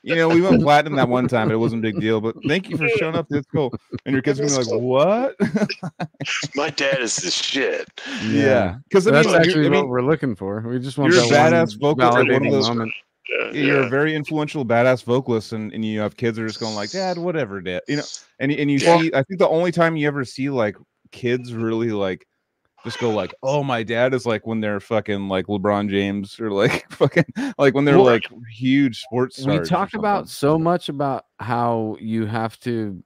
D: you know, we went platinum that one time, but it wasn't a big deal. But thank you for showing up. It's cool. And your kids are gonna be like, "What?"
E: My dad is the shit.
D: Yeah, because
A: that's actually what we're looking for. We just want
D: you're a badass vocalist.
A: Moment.
D: You're a very influential badass vocalist, and you have kids that are just going like, "Dad, whatever, Dad," you know. And you see, I think the only time you ever see like kids really like just go like, "Oh, my dad," is like when they're fucking like LeBron James, or like fucking like when they're like huge sports stars.
A: We talk about so much about how you have to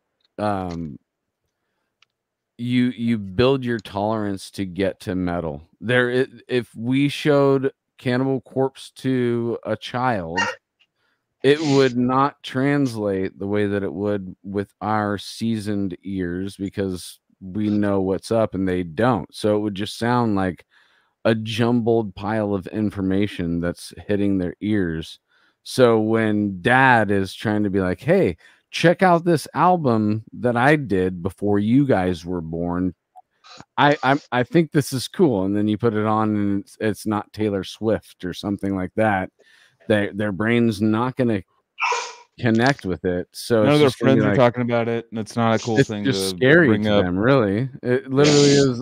A: you build your tolerance to get to metal. If we showed Cannibal Corpse to a child, it would not translate the way that it would with our seasoned ears, because we know what's up and they don't. So it would just sound like a jumbled pile of information that's hitting their ears. So when dad is trying to be like, "Hey, check out this album that I did before you guys were born, I think this is cool," and then you put it on and it's not Taylor Swift or something like that, their brain's not going to connect with it. So
D: none of their friends are talking about it, and it's not a cool thing.
A: It's just scary to them, really. It literally is.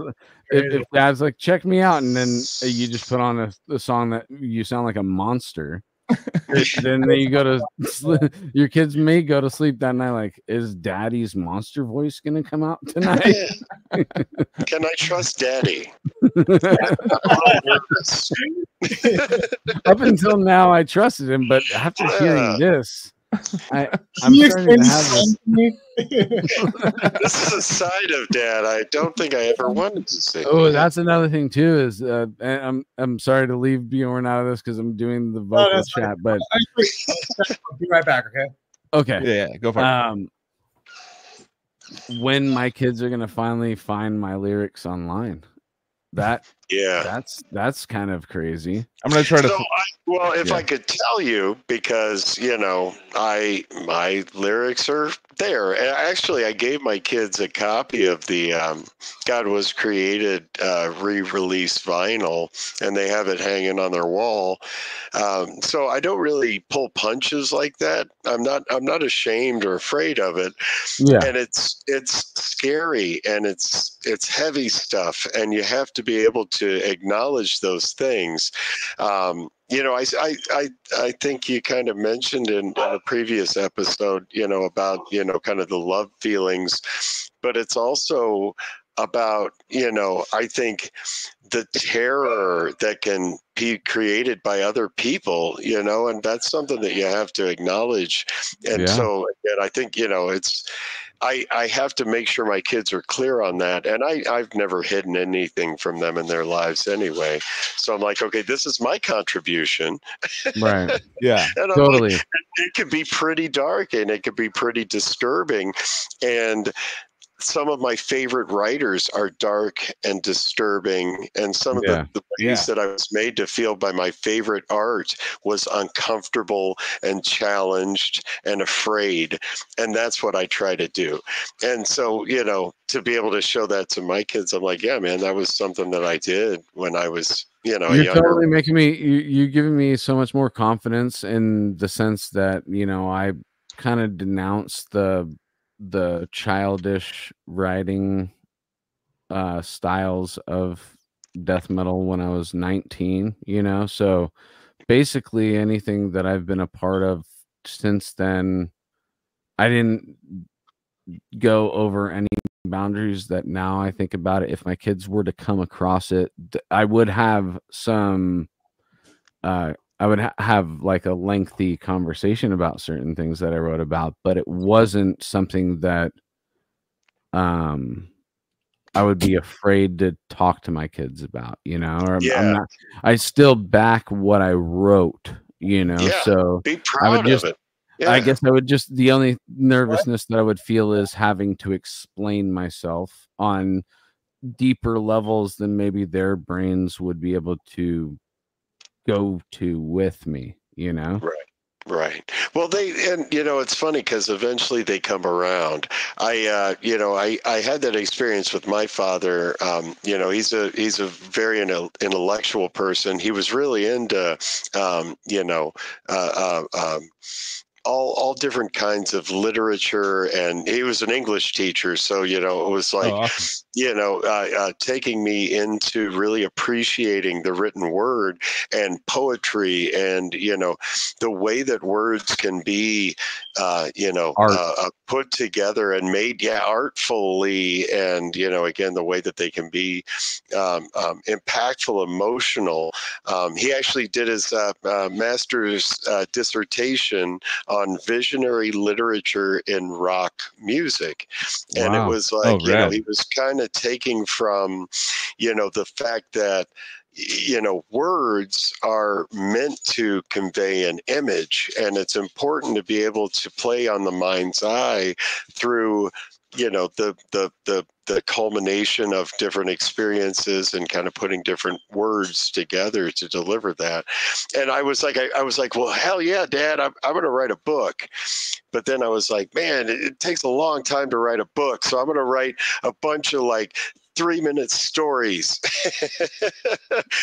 A: If dad's like, "Check me out," and then you just put on a song that you sound like a monster, then you go to your kids may go to sleep that night like, "Is daddy's monster voice gonna come out tonight?"
E: Can I trust daddy?
A: Up until now I trusted him, but after hearing this, I'm starting to have this.
E: This is a side of dad I don't think I ever wanted to see.
A: Oh, that's another thing too. Is I'm sorry to leave Bjorn out of this because I'm doing the vocal chat, but
B: I'll be right back.
A: Okay.
D: Yeah, go for it.
A: When my kids are gonna finally find my lyrics online, that's kind of crazy.
D: I'm gonna try to.
E: If I could tell you, because you know, my lyrics are there. And actually, I gave my kids a copy of the God Was Created re-release vinyl, and they have it hanging on their wall. So I don't really pull punches like that. I'm not ashamed or afraid of it.
A: Yeah.
E: And it's scary, and it's heavy stuff, and you have to be able to acknowledge those things. You know, I think you kind of mentioned in a previous episode, you know, about, you know, kind of the love feelings, but it's also about, you know, I think the terror that can be created by other people, you know, and that's something that you have to acknowledge. And so, and I think, you know, I have to make sure my kids are clear on that. And I've never hidden anything from them in their lives anyway. So I'm like, okay, this is my contribution.
A: Right.
D: Yeah,
E: and
A: totally.
E: Like, it could be pretty dark and it could be pretty disturbing. And some of my favorite writers are dark and disturbing, and some of the ways that I was made to feel by my favorite art was uncomfortable and challenged and afraid, and that's what I try to do. And so, you know, to be able to show that to my kids, I'm like, yeah, man, that was something that I did when I was, you know,
A: you're totally making me, you're giving me so much more confidence in the sense that, you know, I kind of denounced the childish writing styles of death metal when I was 19, you know. So basically anything that I've been a part of since then, I didn't go over any boundaries that now I think about it. If my kids were to come across it, I would have some I would have like a lengthy conversation about certain things that I wrote about, but it wasn't something that I would be afraid to talk to my kids about, you know, or I'm not, I still back what I wrote, you know, so
E: be proud of it.
A: I guess I would just, the only nervousness that I would feel is having to explain myself on deeper levels than maybe their brains would be able to go to with me, you know?
E: Right. Well, and you know, it's funny because eventually they come around. You know, I had that experience with my father. You know, he's a very intellectual person. He was really into, you know, all different kinds of literature, and he was an English teacher, so you know it was like,
D: awesome.
E: you know, taking me into really appreciating the written word and poetry, and you know the way that words can be you know put together and made artfully, and you know, again, the way that they can be impactful, emotional. He actually did his master's dissertation on visionary literature in rock music.
A: Wow.
E: And it was like, you know, he was kind of taking from, you know, the fact that, you know, words are meant to convey an image, and it's important to be able to play on the mind's eye through, you know, the culmination of different experiences and kind of putting different words together to deliver that. And I was like, well, hell yeah, Dad, I'm going to write a book. But then I was like, man, it takes a long time to write a book, so I'm going to write a bunch of like 3-minute stories.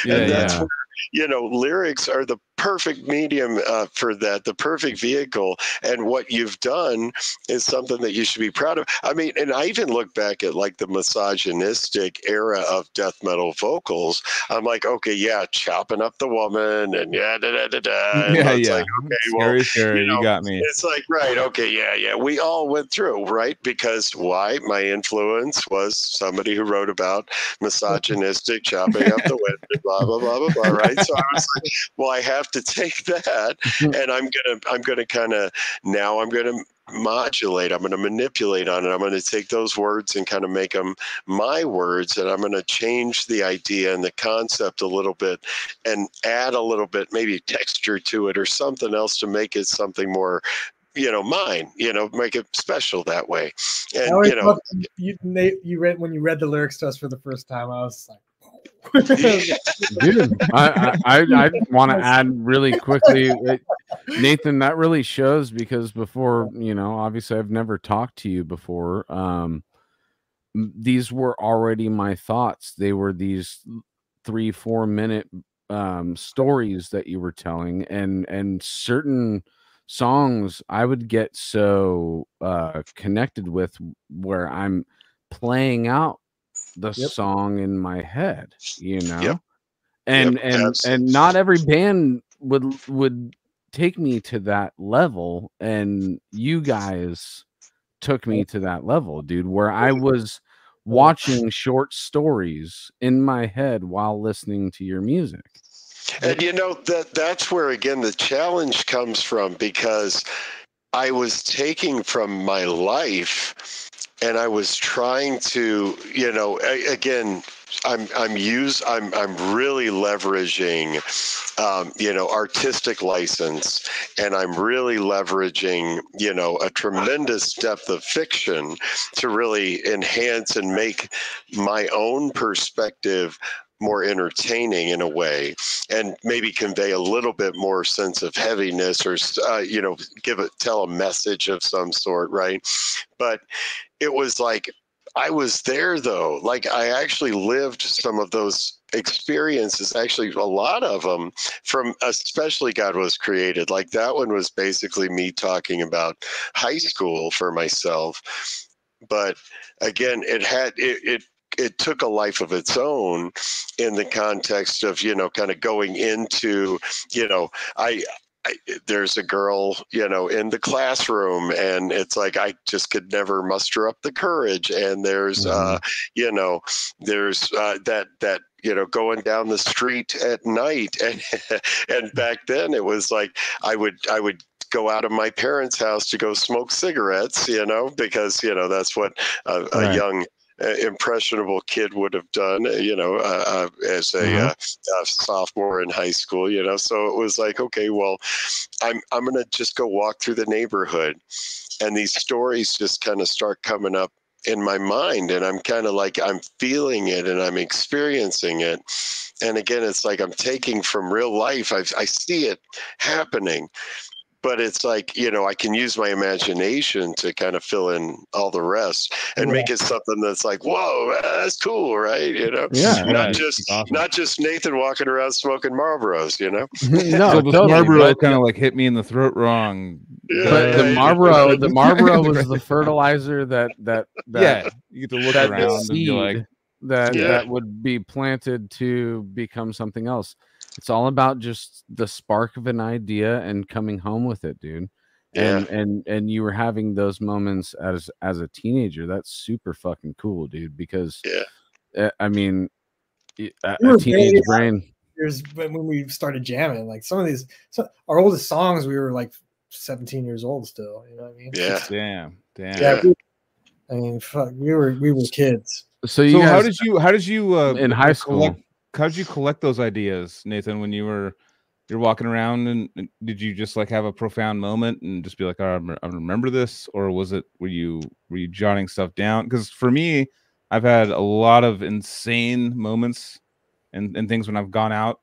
E: And that's where, you know, lyrics are the perfect medium for that, the perfect vehicle. And what you've done is something that you should be proud of. I mean, and I even look back at like the misogynistic era of death metal vocals. I'm like, okay, yeah, chopping up the woman and da da da da. And it's like, okay,
D: scary,
E: you know,
D: you got me.
E: It's like, right, okay, yeah. We all went through, right? Because why? My influence was somebody who wrote about misogynistic chopping up the women, blah blah blah blah blah. Right? So I was like, well, I have to take that, and I'm gonna kind of, now I'm gonna modulate, I'm going to manipulate on it, I'm going to take those words and kind of make them my words, and I'm going to change the idea and the concept a little bit and add a little bit maybe texture to it or something else to make it something more, you know, mine, you know, make it special that way. And you know,
B: when you read the lyrics to us for the first time, I was like,
A: dude, I want to add really quickly, Nathan, that really shows, because before, you know, obviously I've never talked to you before. These were already my thoughts. They were these 3-4 minute stories that you were telling, and certain songs I would get so connected with, where I'm playing out the song in my head, you know. And not every band would take me to that level, and you guys took me to that level, dude, where I was watching short stories in my head while listening to your music.
E: And you know, that's where again the challenge comes from, because I was taking from my life and I was trying to, you know, again, I'm really leveraging, you know, artistic license, and I'm really leveraging, you know, a tremendous depth of fiction to really enhance and make my own perspective more entertaining in a way, and maybe convey a little bit more sense of heaviness, or you know, tell a message of some sort, right? But it was like, I was there though. Like, I actually lived some of those experiences, actually a lot of them, from especially God Was Created. Like, that one was basically me talking about high school for myself. But again, it took a life of its own in the context of, you know, kind of going into, you know, there's a girl, you know, in the classroom, and it's like, I just could never muster up the courage. And there's, you know, there's that, you know, going down the street at night. And back then it was like, I would go out of my parents' house to go smoke cigarettes, you know, because, you know, that's what a young impressionable kid would have done, you know, as a sophomore in high school, you know. So it was like, okay, well, I'm going to just go walk through the neighborhood, and these stories just kind of start coming up in my mind, and I'm kind of like, I'm feeling it and I'm experiencing it. And again, it's like I'm taking from real life. I see it happening. But it's like, you know, I can use my imagination to kind of fill in all the rest and make it something that's like, whoa, that's cool, right? You know, not just Nathan walking around smoking Marlboros, you know.
D: No, so the Marlboro kind of like hit me in the throat wrong.
A: Yeah, but the Marlboro was the fertilizer that
D: yeah, you get to look around and be like,
A: that would be planted to become something else. It's all about just the spark of an idea and coming home with it, dude. And you were having those moments as a teenager. That's super fucking cool, dude. Because I mean, a teenage brain.
B: Years when we started jamming, like some of these, our oldest songs, we were like 17 years old still. You know what I mean?
E: Yeah.
D: Damn.
B: Yeah. I mean, fuck, we were kids.
A: So you guys,
D: how did you
A: in high school?
D: How did you collect those ideas, Nathan, when you're walking around, and did you just like have a profound moment and just be like, oh, I remember this? Or was it, were you jotting stuff down? Because for me, I've had a lot of insane moments and things when I've gone out,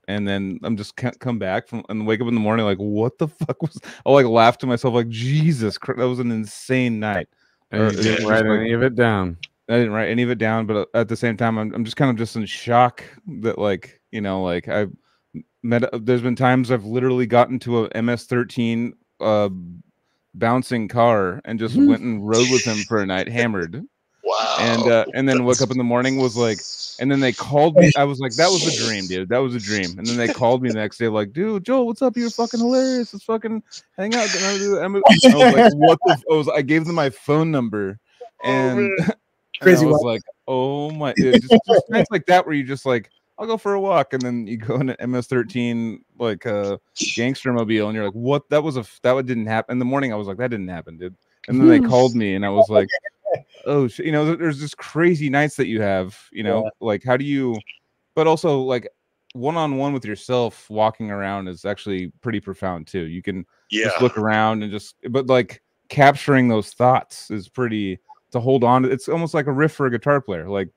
D: and then I'm just can't come back from and wake up in the morning like, what the fuck was, I'll like laugh to myself like, Jesus Christ, that was an insane night.
A: And you didn't write any of it down.
D: I didn't write any of it down, but at the same time, I'm just kind of just in shock that, like, you know, like there's been times I've literally gotten to a MS-13 bouncing car and just went and rode with him for a night, hammered.
E: Wow.
D: And then woke up in the morning, was like, and then they called me. I was like, that was a dream, dude. That was a dream. And then they called me the next day, like, dude, Joel, what's up? You're fucking hilarious. Let's fucking hang out. I was like, what the? I gave them my phone number, and. Crazy. I was like, oh my, just nights like that where you just like, I'll go for a walk, and then you go in an MS-13 like a gangster mobile, and you're like, what? That didn't happen. In the morning, I was like, that didn't happen, dude. And then they called me, and I was like, oh shit, you know, there's just crazy nights that you have, you know, like how do you? But also like one-on-one with yourself, walking around is actually pretty profound too. You can just look around and but like capturing those thoughts is pretty. To hold on, it's almost like a riff for a guitar player. Like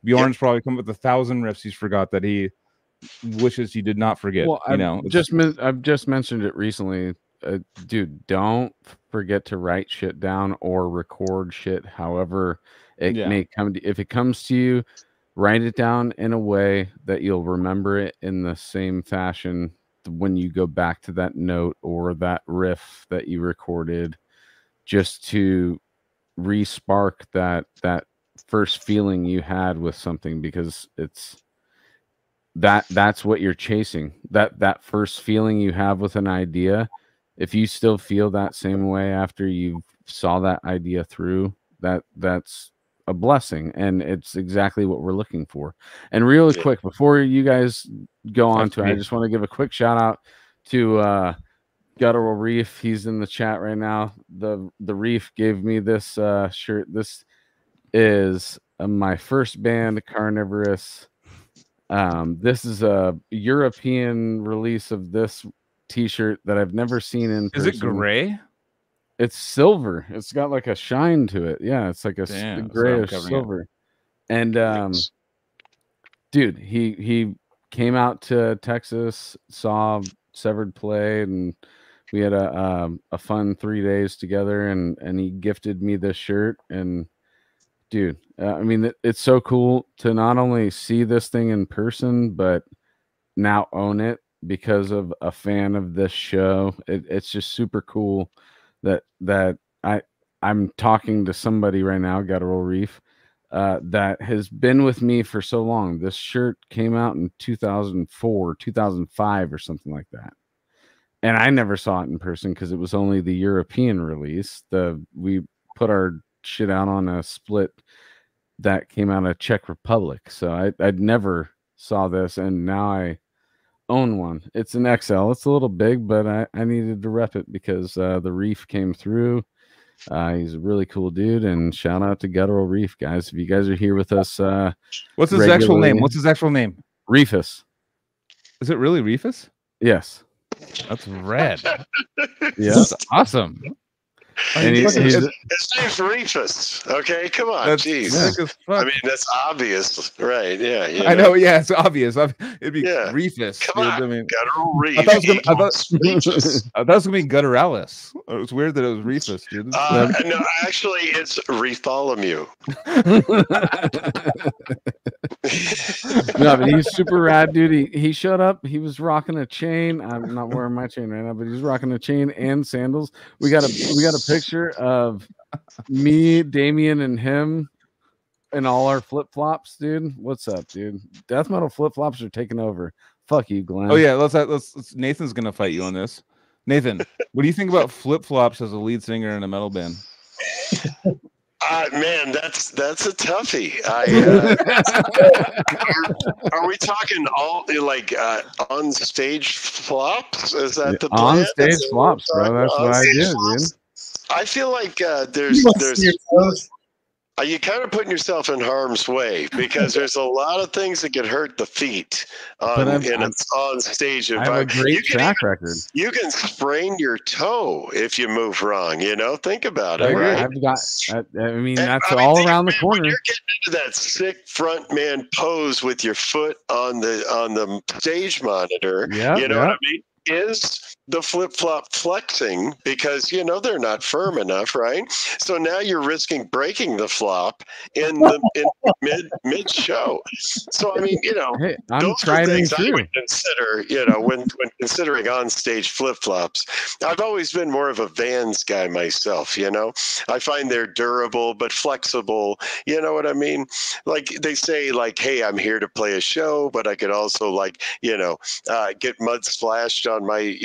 D: Bjorn's probably come up with 1,000 riffs he's forgot that he wishes he did not forget. Well, you know,
A: I've just mentioned it recently, dude. Don't forget to write shit down or record shit. However, it may come to, if it comes to you, write it down in a way that you'll remember it in the same fashion when you go back to that note or that riff that you recorded, just to re-spark that first feeling you had with something, because it's that's what you're chasing, that first feeling you have with an idea. If you still feel that same way after you saw that idea through, that's a blessing, and it's exactly what we're looking for. And really quick, before you guys go on to it, I just want to give a quick shout out to Guttural Reef, he's in the chat right now. The Reef gave me this shirt. This is my first band, Carnivorous. This is a European release of this t-shirt that I've never seen in person.
D: Is it gray?
A: It's silver. It's got like a shine to it. Yeah, it's like a grayish silver. And dude, he came out to Texas, saw Severed play, and we had a fun 3 days together, and he gifted me this shirt. And dude, I mean, it's so cool to not only see this thing in person, but now own it because of a fan of this show. It's just super cool that I'm talking to somebody right now, Guttural Reef, that has been with me for so long. This shirt came out in 2004, 2005 or something like that. And I never saw it in person because it was only the European release. We put our shit out on a split that came out of Czech Republic. So I'd never saw this, and now I own one. It's an XL. It's a little big, but I needed to rep it because the Reef came through. He's a really cool dude, and shout out to Guttural Reef, guys. If you guys are here with us,
D: what's his actual name? What's his actual name?
A: Reefus.
D: Is it really Reefus?
A: Yes.
D: That's rad.
A: Yeah,
D: that's awesome.
A: And
E: his name's Reefus. Okay, come on, jeez. I mean, that's obvious, right? Yeah,
D: I know. Yeah, it's obvious. It'd be Reefus.
E: Come on,
D: I mean,
E: Guttural Reef.
D: I thought it was gonna be Gutteralis. It was weird that it was Reefus, dude.
E: No, actually, it's Reefolomew.
A: No, but he's super rad, dude. He showed up. He was rocking a chain. I'm not wearing my chain right now, but he's rocking a chain and sandals. We got a picture of me, Damien, and him in all our flip flops, dude. What's up, dude? Death metal flip flops are taking over. Fuck you, Glenn.
D: Oh yeah, let's. Nathan's gonna fight you on this. Nathan, what do you think about flip flops as a lead singer in a metal band?
E: Man, that's a toughie. Are we talking all like on stage flops? Is that the plan?
A: On stage flops, bro? That's what I did, dude.
E: I feel like there's you're kind of putting yourself in harm's way because there's a lot of things that could hurt the feet in an on-stage environment.
A: I have a great track record.
E: You can sprain your toe if you move wrong. Think about it.
A: Right? I've got. That's all around the corner.
E: When you're getting into that sick front man pose with your foot on the stage monitor.
A: Yeah,
E: you know what I mean? Is the flip-flop flexing because they're not firm enough, right? So now you're risking breaking the flop in mid show. So I mean,
A: hey, I'm
E: those are things I would consider, when considering on stage flip-flops. I've always been more of a Vans guy myself, I find they're durable but flexible. You know what I mean? Like they say, like, hey, I'm here to play a show, but I could also get mud splashed on my,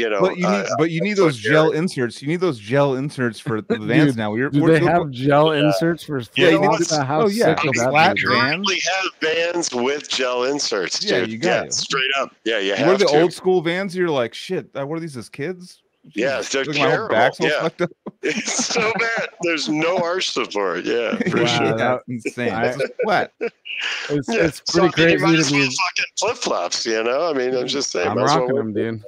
D: But you need those gel inserts. You need those gel inserts for the Vans now.
A: They have gel inserts for flip-flops?
E: Flat Vans. We have Vans with gel inserts, dude.
D: Yeah, you got it.
E: Straight up. Yeah, you have
D: Were the old school Vans? You're like, shit, I wore these as kids?
E: Yeah, they're terrible. It's so bad. There's no arch support. Yeah, for sure.
D: That's insane. What?
A: It's pretty crazy to be
E: fucking flip flops. I mean, I'm just saying.
A: I'm rocking them, dude.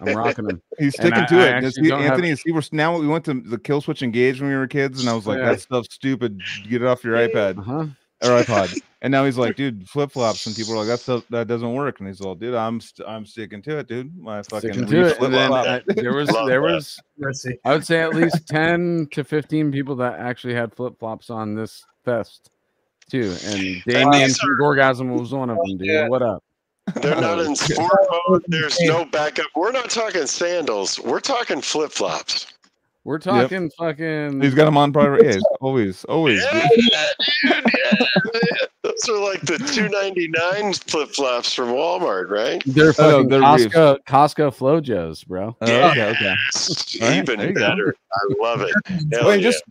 A: I'm rocking them.
D: He's sticking to it. Anthony, we went to the Kill Switch Engage when we were kids, and I was like, that stuff's stupid. Get it off your iPad or iPod. And now he's like, dude, flip flops, and people are like, that doesn't work. And he's all, dude, I'm sticking to it, dude. My fucking
A: flip flop. There was I would say at least 10 to 15 people that actually had flip flops on this fest too. And Damien Gorgasm was one of them, dude. Yeah. What up?
E: They're not in sport mode. There's no backup. We're not talking sandals. We're talking flip flops.
A: We're talking fucking.
D: He's got them on private. Yeah, always.
E: Yeah, dude, yeah. Those are like the $2.99 flip flops from Walmart, right?
A: They're fucking Costco FloJoes, bro.
D: Okay.
E: Even better. I love it.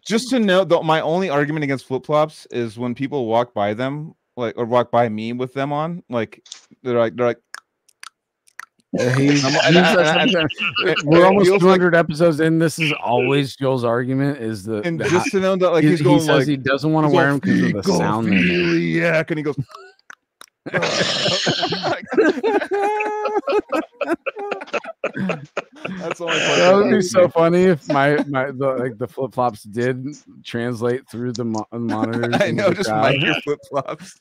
D: Just to know, my only argument against flip flops is when people walk by them. Or walk by me with them on, like they're like
A: We're almost 200 episodes in. This is always Joel's argument. Is the
D: and just to know that like he's going
A: he says
D: like
A: he doesn't want to wear them because of the sound.
D: Yeah, and he goes. That's only
A: that would be so funny if the flip flops did translate through the monitors.
D: I know, just micro flip flops.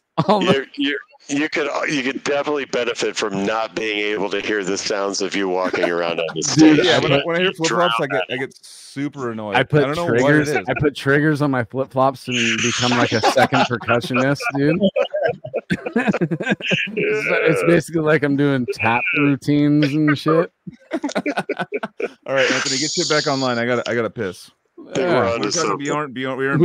E: You could definitely benefit from not being able to hear the sounds of you walking around on the stage.
D: Yeah, when I hear flip flops, I get super annoyed.
A: I don't
D: know
A: triggers.
D: what it is.
A: I put triggers on my flip flops and become like a second percussionist, dude. It's basically like I'm doing tap routines and shit.
D: All right, Anthony, get shit back online. I gotta piss.
E: We're on to something.
A: We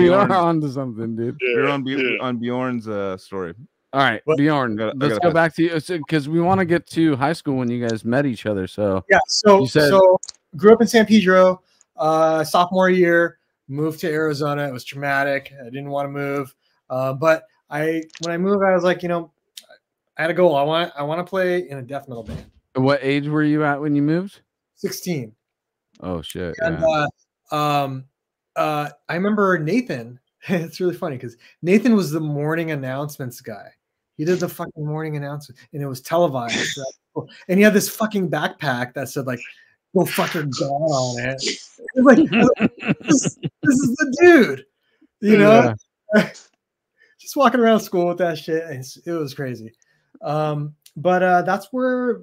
A: are on to something, dude.
D: We're on Bjorn's story.
A: All right, Bjorn, let's go back to you because we want to get to high school when you guys met each other. So
B: yeah, so grew up in San Pedro, sophomore year, moved to Arizona. It was traumatic. I didn't want to move, but when I moved, I was like, I had a goal. I want to play in a death metal band.
A: What age were you at when you moved?
B: 16.
A: Oh shit!
B: And I remember Nathan. It's really funny because Nathan was the morning announcements guy. He did the fucking morning announcement, and it was televised. And he had this fucking backpack that said like, "Go fuck your god" on it. It was like, this is the dude, Yeah. Just walking around school with that shit. It was crazy. But that's where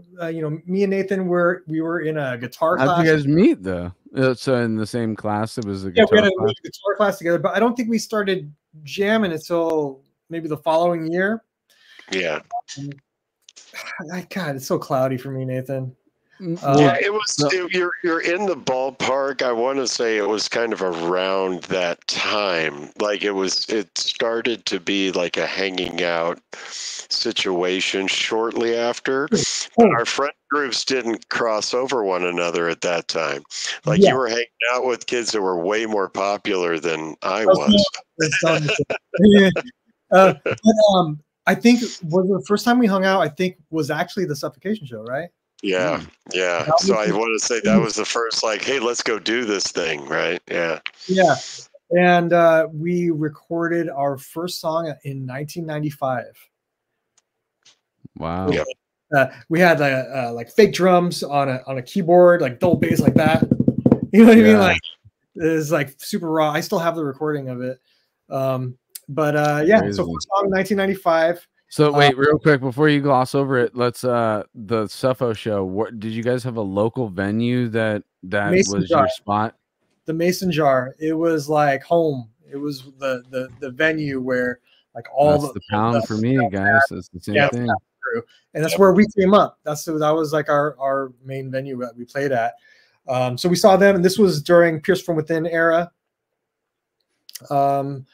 B: me and Nathan we were in a guitar class.
A: How'd you guys meet though? So in the same class, it was a guitar
B: we had a guitar class together. But I don't think we started jamming until maybe the following year.
E: Yeah.
B: God, it's so cloudy for me, Nathan.
E: Yeah, it was. You're in the ballpark. I want to say it was kind of around that time. Like it started to be like a hanging out situation shortly after. But our friend groups didn't cross over one another at that time. Like you were hanging out with kids that were way more popular than I was.
B: I think the first time we hung out, I think was actually the Suffocation show, right?
E: Yeah. So I want to say that was the first, like, hey, let's go do this thing, right? Yeah.
B: Yeah. And we recorded our first song in 1995.
A: Wow.
E: Yeah.
B: We had like fake drums on a keyboard, like double bass like that. You know what I mean? Like it was like super raw. I still have the recording of it. But so first song in 1995.
A: So wait, real quick before you gloss over it, let's the Suffo show. What did you guys have a local venue that
B: Mason
A: was
B: Jar.
A: your spot?
B: The Mason Jar. It was like home. It was the venue where like all
A: the pound for me, guys. It's the same thing.
B: And that's where we came up. That was like our main venue that we played at. So we saw them, and this was during Pierce from Within era. So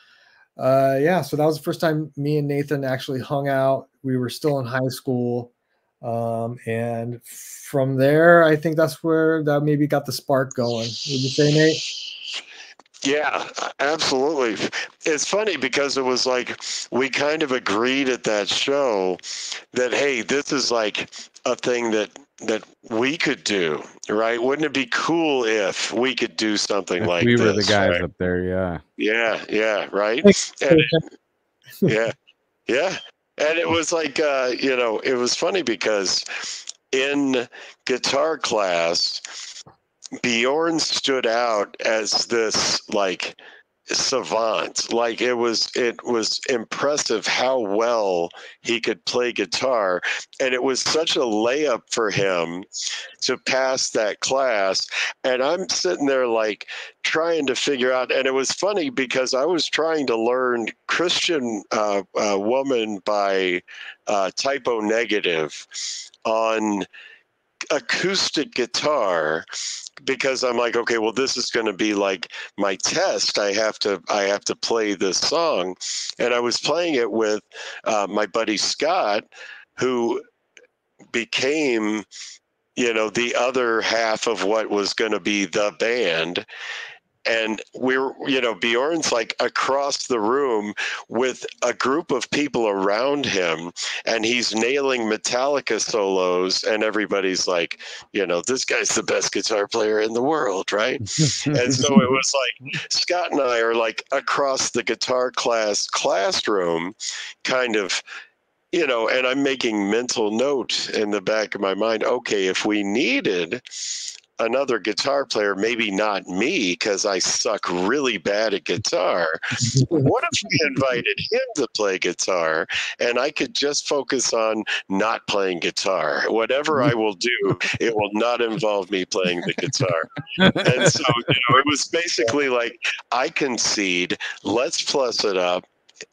B: that was the first time me and Nathan actually hung out. We were still in high school. And from there, I think that's where that maybe got the spark going. Would you say, Nate?
E: Yeah, absolutely. It's funny because it was like we kind of agreed at that show that, hey, this is like a thing that we could do, right? Wouldn't it be cool if we could do something like this?
A: We were the guys up there, yeah.
E: Yeah, right? Yeah. And it was like, it was funny because in guitar class, Bjorn stood out as this like savant. Like it was impressive how well he could play guitar, and it was such a layup for him to pass that class. And I'm sitting there like trying to figure out, and it was funny because I was trying to learn Christian Woman by Typo Negative on acoustic guitar, because I'm like, okay, well, this is going to be like my test. I have to play this song. And I was playing it with my buddy Scott, who became, the other half of what was going to be the band. and Bjorn's like across the room with a group of people around him, and he's nailing Metallica solos, and everybody's like, this guy's the best guitar player in the world, right? And so it was like Scott and I are like across the guitar classroom, kind of, and I'm making mental note in the back of my mind, okay, if we needed another guitar player, maybe not me, because I suck really bad at guitar. What if we invited him to play guitar, and I could just focus on not playing guitar? Whatever I will do, it will not involve me playing the guitar. And so, it was basically like, I concede, let's plus it up.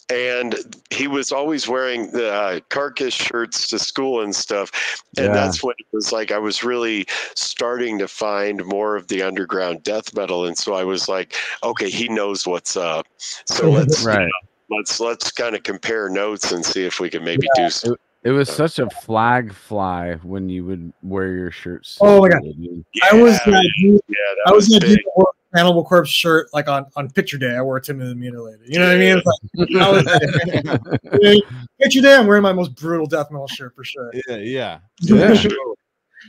E: And he was always wearing the Carcass shirts to school and stuff. And that's when it was like I was really starting to find more of the underground death metal. And so I was like, okay, he knows what's up. So let's let's kind of compare notes and see if we can maybe do something.
A: It was such a flag fly when you would wear your shirts.
B: Oh my god! I was that dude who wore a Cannibal Corpse shirt like on Picture Day. I wore Tim and the Mutilated. You know what I mean? It's like, Picture Day, I'm wearing my most brutal death metal shirt for sure.
A: Yeah. It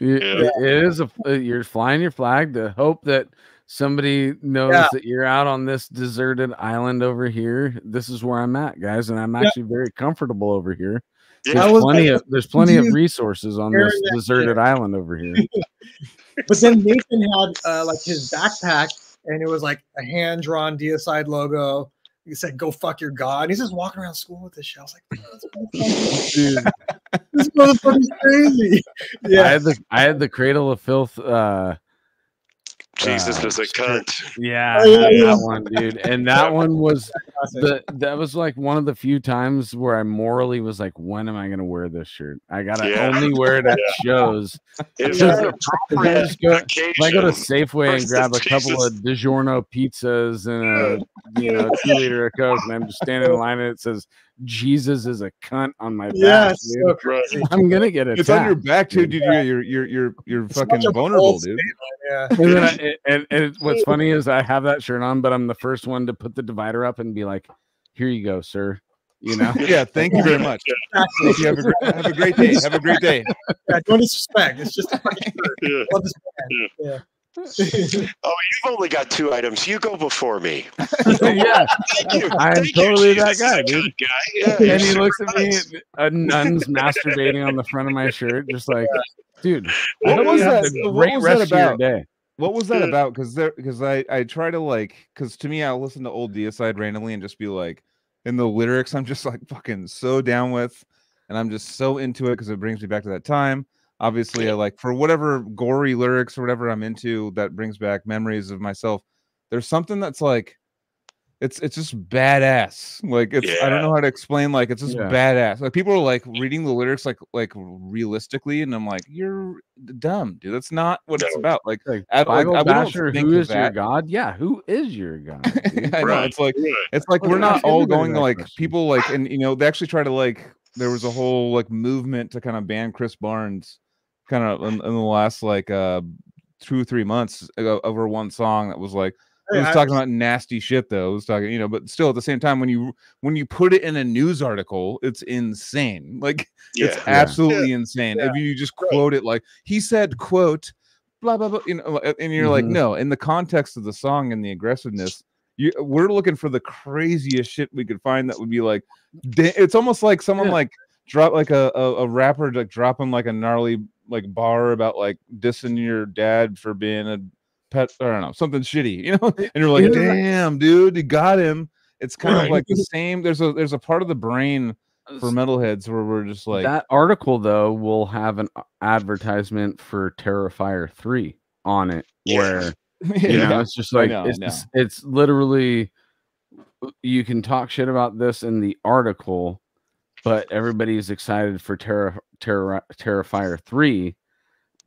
A: is you're flying your flag to hope that somebody knows that you're out on this deserted island over here. This is where I'm at, guys, and I'm actually very comfortable over here. There's plenty of resources on this deserted island over here.
B: But then Nathan had like his backpack, and it was like a hand-drawn Deicide logo. He said, "Go fuck your god." And he's just walking around school with this shit. I was like, dude, this motherfucker's crazy. Yeah,
A: I had the Cradle of Filth.
E: Jesus is a cunt.
A: That one, dude. And that one was that was like one of the few times where I morally was like, when am I gonna wear this shirt? I gotta only wear it at shows.
E: It's an appropriate occasion.
A: If I go to Safeway and grab a couple of DiGiorno pizzas and a 2-liter of Coke, and I'm just standing in line and it says Jesus is a cunt on my back.
B: So crazy.
A: I'm gonna get it.
D: It's on your back too, dude. You're fucking vulnerable, dude.
A: And what's funny is I have that shirt on, but I'm the first one to put the divider up and be like, "Here you go, sir."
D: Yeah, thank you very much. Thank you. Have a great day. Have a great day.
B: Don't disrespect. It's just a fucking shirt.
E: Oh, you've only got 2 items. You go before me.
A: Yeah,
E: thank you.
A: I am totally that guy, dude.
E: Yeah,
A: and he looks at me, a nun's masturbating on the front of my shirt, just like, dude.
D: What was that?
A: Great rest of your day.
D: What was that about? Because I try to because to me, I'll listen to old Deicide randomly and just be like, in the lyrics, I'm just like fucking so down with, and I'm just so into it because it brings me back to that time. Obviously, I like for whatever gory lyrics or whatever I'm into that brings back memories of myself. There's something that's like, it's just badass. Like I don't know how to explain. Like it's just badass. Like people are like reading the lyrics like realistically, and I'm like, you're dumb, dude. That's not what it's about. Like
A: Bible basher, who is your God? Yeah, who is your God?
D: I know. It's like we're not all going to like people like, and they actually try to like. There was a whole like movement to kind of ban Chris Barnes. Kind of in the last 2 or 3 months over one song that was like it was talking about nasty shit though. It was talking, but still at the same time when you put it in a news article, it's insane. Like it's absolutely insane. If you just quote it like he said, quote, blah blah blah, and you're like, no, in the context of the song and the aggressiveness, we're looking for the craziest shit we could find that would be like it's almost like someone like drop like a rapper like dropping like a gnarly like bar about like dissing your dad for being a pet, I don't know, something shitty, and you're like, damn, dude, you got him. It's kind of like the same. There's a part of the brain for metalheads where we're just like
A: that article though will have an advertisement for Terrifier 3 on it where it's just like it's literally you can talk shit about this in the article, but everybody's excited for Terrifier 3,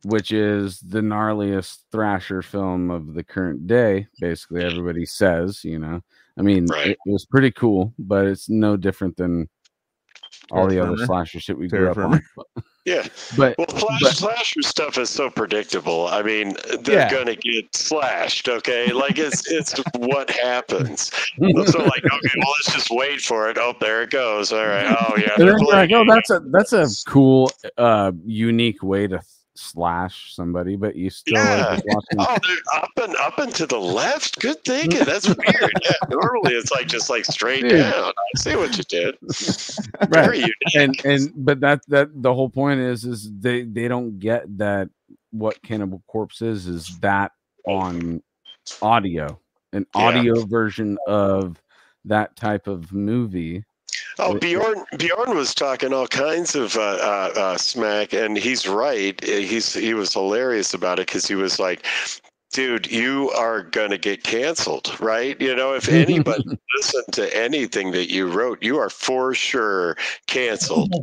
A: which is the gnarliest thrasher film of the current day. Basically, everybody says, I mean, it was pretty cool, but it's no different than all the other slasher shit we grew up on.
E: Yeah,
A: but
E: slasher stuff is so predictable. I mean, they're gonna get slashed. Okay, like it's what happens. So like, okay, well, let's just wait for it. Oh, there it goes. All right. Oh yeah.
A: And then you're like, oh, that's a cool, unique way to slash somebody, but you still are just watching.
E: Oh, they're up and to the left. Good thinking. That's weird. Yeah, normally it's like just like straight down. I see what you did. Very unique.
A: And but that the whole point is they don't get that what Cannibal Corpse is that on audio, an audio version of that type of movie.
E: Oh, Bjorn was talking all kinds of smack, and he's right. He was hilarious about it because he was like, dude, you are going to get canceled, right? You know, if anybody listened to anything that you wrote, you are for sure canceled.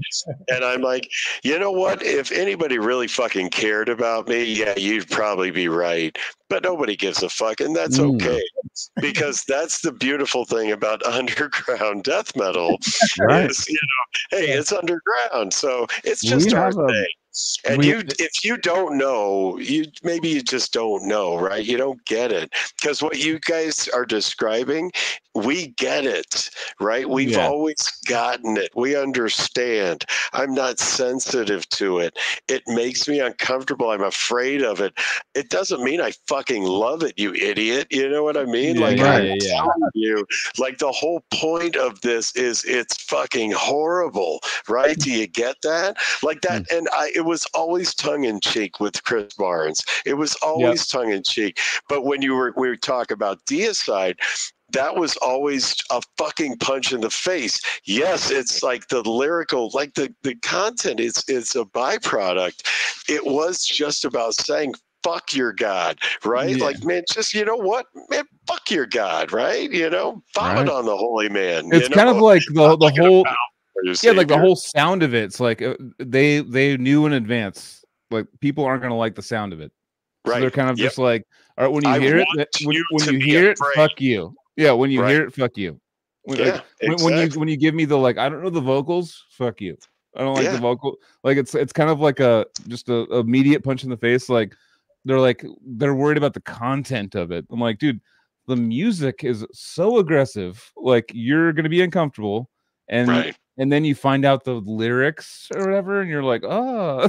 E: And I'm like, you know what? If anybody really fucking cared about me, yeah, you'd probably be right. But nobody gives a fuck, and that's okay. Because that's the beautiful thing about underground death metal.
A: Right.
E: Is, you know, hey, it's underground, so it's just our thing. And if you don't know, maybe you just don't know, right? You don't get it. Because what you guys are describing, we get it, right? We've always gotten it. We understand. I'm not sensitive to it. It makes me uncomfortable. I'm afraid of it. It doesn't mean I fucking love it, you idiot. You know what I mean? I'm telling you, like the whole point of this is it's fucking horrible, right? Do you get that? Like that, and it was always tongue in cheek with Chris Barnes. It was always tongue in cheek. But when we were talking about Deicide, that was always a fucking punch in the face. Yes, it's like the lyrical, like the content is a byproduct. It was just about saying, fuck your God, right? Yeah. Like, man, just, you know what? Man, fuck your God, right? You know, vomit on the holy man.
D: It's kind of like the whole... like the whole sound of it. It's like they knew in advance, like people aren't going to like the sound of it. So they're kind of just like, all right, when you hear it, when you hear it, fuck you. Yeah, when you hear it, fuck you. When you give me the like, I don't know the vocals, fuck you. I don't like the vocal. Like it's kind of like just a immediate punch in the face. Like they're worried about the content of it. I'm like, dude, the music is so aggressive. Like you're gonna be uncomfortable, and then you find out the lyrics or whatever, and you're like, oh,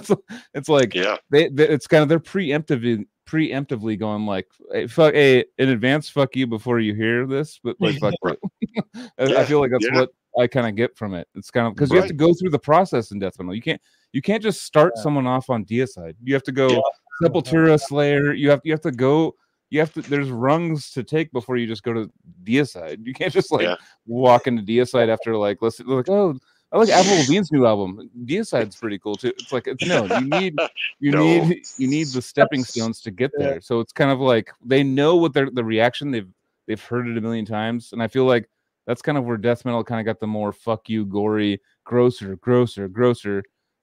D: it's like it's kind of they're preemptively going like, hey, fuck, in advance, fuck you before you hear this, but like fuck you. I feel like that's what I kind of get from it. It's kind of because you have to go through the process in death metal. You can't just start someone off on Deicide. You have to go Sepultura, Slayer. You have to go. There's rungs to take before you just go to Deicide. You can't just like walk into Deicide after like listen. Like, oh, I like Avril Lavigne's new album. Deicide's pretty cool too. It's like you need the stepping stones to get there. So it's kind of like they know what the reaction they've heard it a million times, and I feel like that's kind of where death metal kind of got the more fuck you, gory, grosser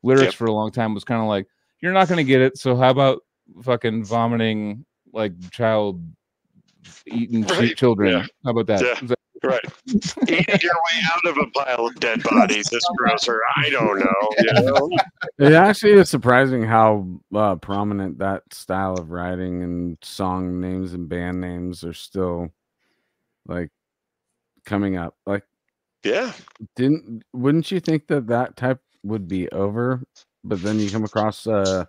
D: lyrics for a long time. Was kind of like, you're not gonna get it. So how about fucking vomiting like child eating children?
E: Yeah.
D: How about that?
E: Yeah. Right. Eating your way out of a pile of dead bodies is grosser. I don't know. You know?
A: It actually is surprising how prominent that style of writing and song names and band names are still like coming up. Like, wouldn't you think that type would be over? But then you come across another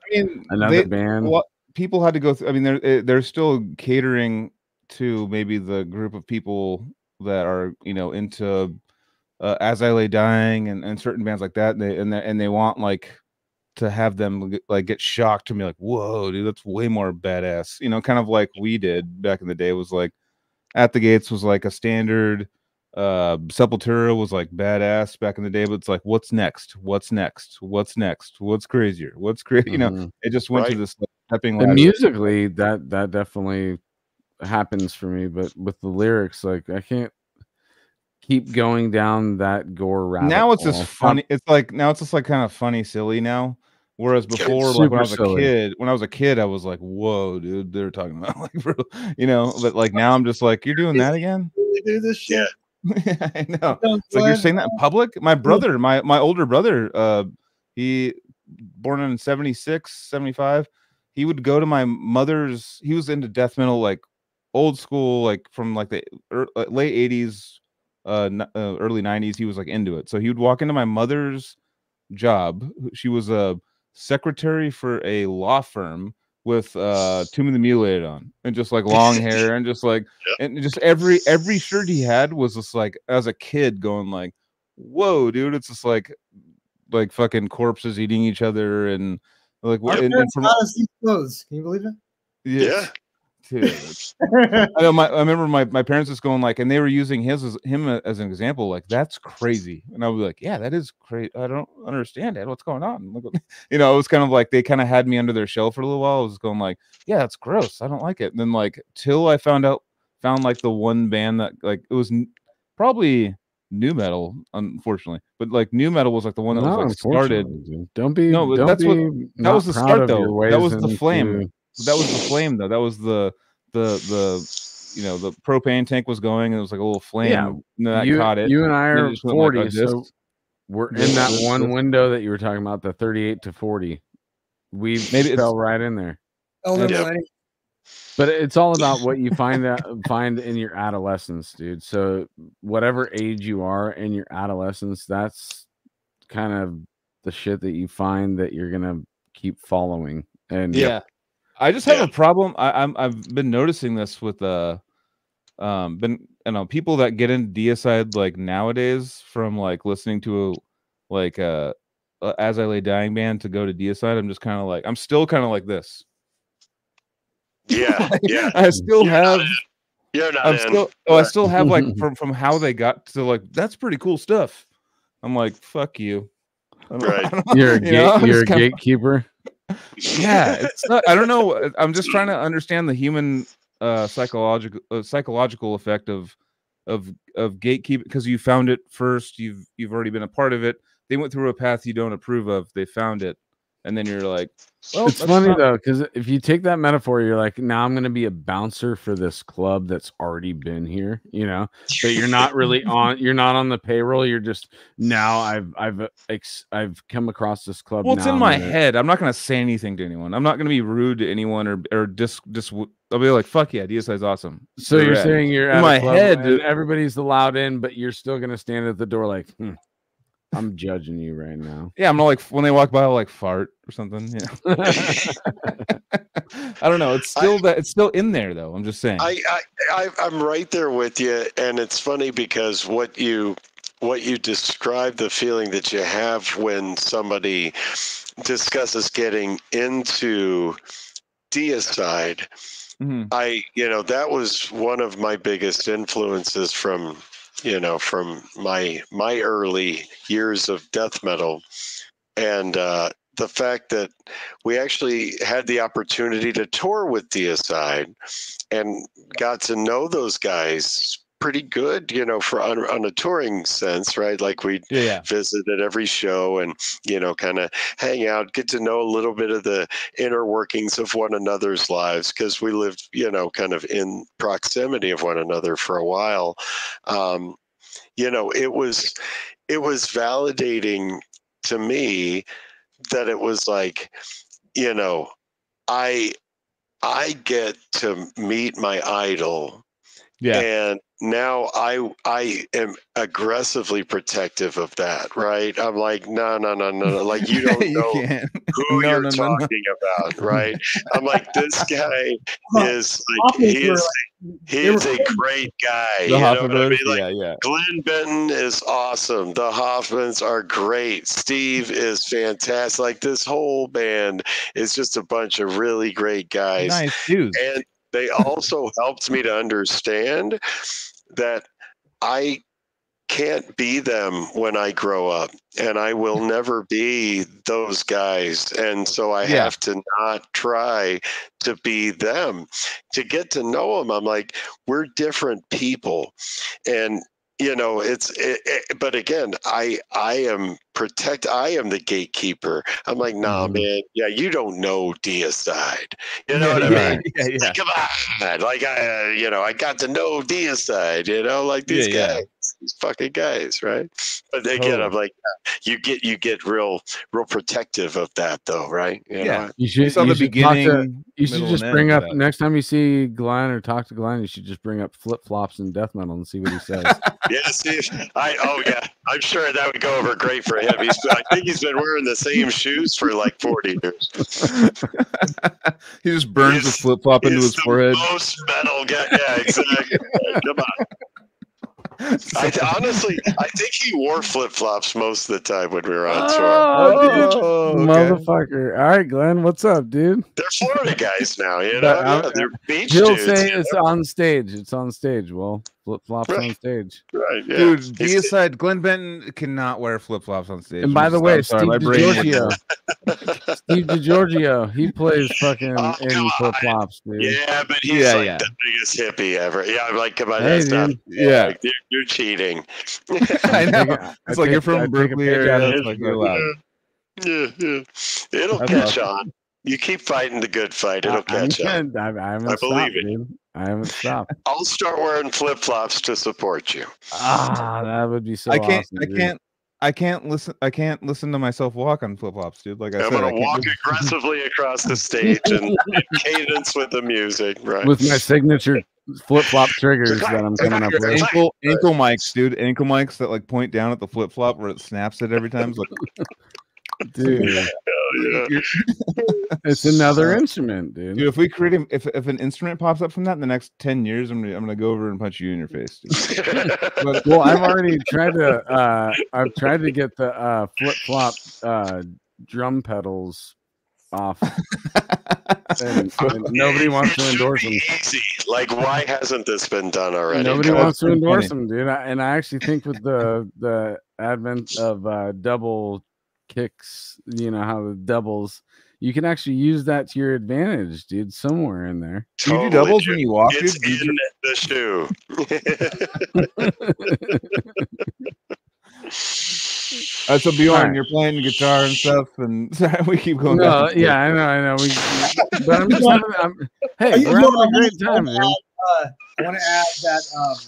A: band.
D: Well, people had to go through. I mean, they're still catering to maybe the group of people that are into As I Lay Dying and certain bands like that, and they want like to have them like get shocked to be like, whoa, dude, that's way more badass. Kind of like we did back in the day. Was like At the Gates was like a standard. Sepultura was like badass back in the day, but it's like, what's next? What's crazier? What's crazy? It just went to this like, stepping ladder.
A: And musically, that definitely happens for me, but with the lyrics, like I can't keep going down that gore rabbit
D: now. It's just funny. It's like now it's just like kind of funny, silly now. Whereas before, like when I was a kid, I was like, whoa, dude, they're talking about like, but like now I'm just like, you're doing that again?
B: They do this shit.
D: I know. It's like you're saying that in public. My brother, my older brother, he born in 76, 75. He would go to my mother's. He was into death metal, like old school, like from like the late 80s, early 90s. He was like into it. So he would walk into my mother's job. She was a secretary for a law firm with Tomb of the Mutilated on, and just like long hair, and just like, and just every shirt he had was just like, as a kid going like, whoa, dude, it's just like fucking corpses eating each other, and like
B: our parents got us these clothes. Can you believe it?
D: Yeah. Dude. I remember my parents just going like, and they were using him as an example, like, that's crazy. And I was like, yeah, that is crazy. I don't understand it. What's going on? You know, it was kind of like they kind of had me under their shell for a little while. I was going like, yeah, that's gross. I don't like it. And then like till I found like the one band that like, it was probably new metal, unfortunately, but like new metal was like the one that was like started.
A: Dude.
D: That was the start though. That was the flame. That was the flame though. That was the you know, the propane tank was going, and it was like a little flame.
A: Yeah,
D: and that caught it.
A: You and I are 40,
D: like,
A: so we're in that one window that you were talking about, the 38 to 40. We fell right in there. But it's all about what you find in your adolescence, dude. So whatever age you are in your adolescence, that's kind of the shit that you find that you're gonna keep following. And
D: I just have a problem. I've been noticing this with people that get into deicide like nowadays, from like listening to a As I Lay Dying band to go to deicide. I'm just kind of like, I'm still kind of like this.
E: Yeah, yeah.
D: I still have.
E: You're not.
D: I still have like from how they got to like, that's pretty cool stuff. I'm like, fuck you.
E: Right.
A: You're a gatekeeper.
D: Yeah, it's not. I don't know. I'm just trying to understand the human psychological effect of gatekeeping, because you found it first. You've already been a part of it. They went through a path you don't approve of. They found it, and then you're like, well,
A: it's funny though, because if you take that metaphor, you're like, now I'm going to be a bouncer for this club that's already been here, you know, but you're not really you're not on the payroll. You're just, now I've come across this club.
D: Well, it's in my head. I'm not going to say anything to anyone. I'm not going to be rude to anyone or I'll be like, fuck yeah, DSI's awesome.
A: So you're saying you're in my head, and everybody's allowed in, but you're still going to stand at the door like, I'm judging you right now.
D: Yeah, I'm not like, when they walk by, I'll like fart or something. Yeah. I don't know. It's still it's still in there though. I'm just saying.
E: I'm right there with you, and it's funny because what you describe, the feeling that you have when somebody discusses getting into deicide. Mm-hmm. That was one of my biggest influences from my early years of death metal, and the fact that we actually had the opportunity to tour with deicide and got to know those guys pretty good, for on a touring sense, right? Like we visit at every show and, kind of hang out, get to know a little bit of the inner workings of one another's lives, because we lived, kind of in proximity of one another for a while. It was validating to me that it was like, I get to meet my idol. Yeah. And now I am aggressively protective of that, right? I'm like, no. Like, you don't know who you're talking about, right? I'm like, this guy is like, he is a great guy. You know what I mean? Like, Glenn Benton is awesome. The Hoffmans are great. Steve is fantastic. Like, this whole band is just a bunch of really great guys.
D: Nice dudes.
E: And they also helped me to understand that I can't be them when I grow up, and I will never be those guys. And so I have to not try to be them. To get to know them, I'm like, we're different people. And but again, I am the gatekeeper. I'm like, nah, man, you don't know deicide. You know what I mean? Yeah. Like, come on, like I got to know deicide. Like these guys. these fucking guys, right? But again, I'm like, you get real protective of that, though, right? You know?
A: You should.
D: The beginning.
A: You should just bring up next time you see Glenn or talk to Glenn. You should just bring up flip flops and death metal and see what he says.
E: Yeah, see, I'm sure that would go over great for him. I think he's been wearing the same shoes for like 40 years.
D: He just burns the flip flop into his forehead.
E: Most metal guy. Yeah, exactly. Come on. Honestly, I think he wore flip flops most of the time when we were on tour.
A: Motherfucker! All right, Glenn, what's up, dude?
E: They're Florida guys now, you know. They're beach
A: He'll
E: dudes.
A: say it's on stage. It's on stage. Well, flip flops on stage.
E: Right, yeah.
D: Dude, be aside, Glenn Benton cannot wear flip flops on stage.
A: And by the way, Steve DiGiorgio, he plays fucking in flip flops, dude.
E: Yeah, but he's the biggest hippie ever. Yeah, I'm like, come on, that's not.
D: Yeah,
E: like, you're cheating.
D: I know. It's like you're from Berkeley area. It's like you're allowed.
E: Yeah. It'll catch on. You keep fighting the good fight. It'll catch on.
A: I haven't stopped, dude. I haven't stopped.
E: I'll start wearing flip flops to support you.
A: That would be so.
D: I can't listen to myself walk on flip flops, dude. Like
E: I'm gonna walk aggressively across the stage and cadence with the music, right?
A: With my signature flip flop triggers that I'm coming up with.
D: Ankle mics, dude. Ankle mics that like point down at the flip flop where it snaps it every time. It's like,
A: dude. It's another instrument, dude.
D: Dude, if we create if an instrument pops up from that in the next 10 years, I'm gonna go over and punch you in your face, dude.
A: Well, I've already tried to get the flip flop drum pedals off. and nobody wants to endorse them.
E: Easy. Like, why hasn't this been done already?
A: Nobody wants to endorse them, dude. I actually think with the advent of double kicks, you know how the doubles, you can actually use that to your advantage, dude. Somewhere in there.
D: Totally. You do doubles when you walk,
E: it's
D: dude?
E: in the shoe.
D: So Bjorn, you're playing guitar and stuff, and we keep going.
A: No, yeah, I know. But I'm just hey, we're having a great time, man.
B: I want to add that.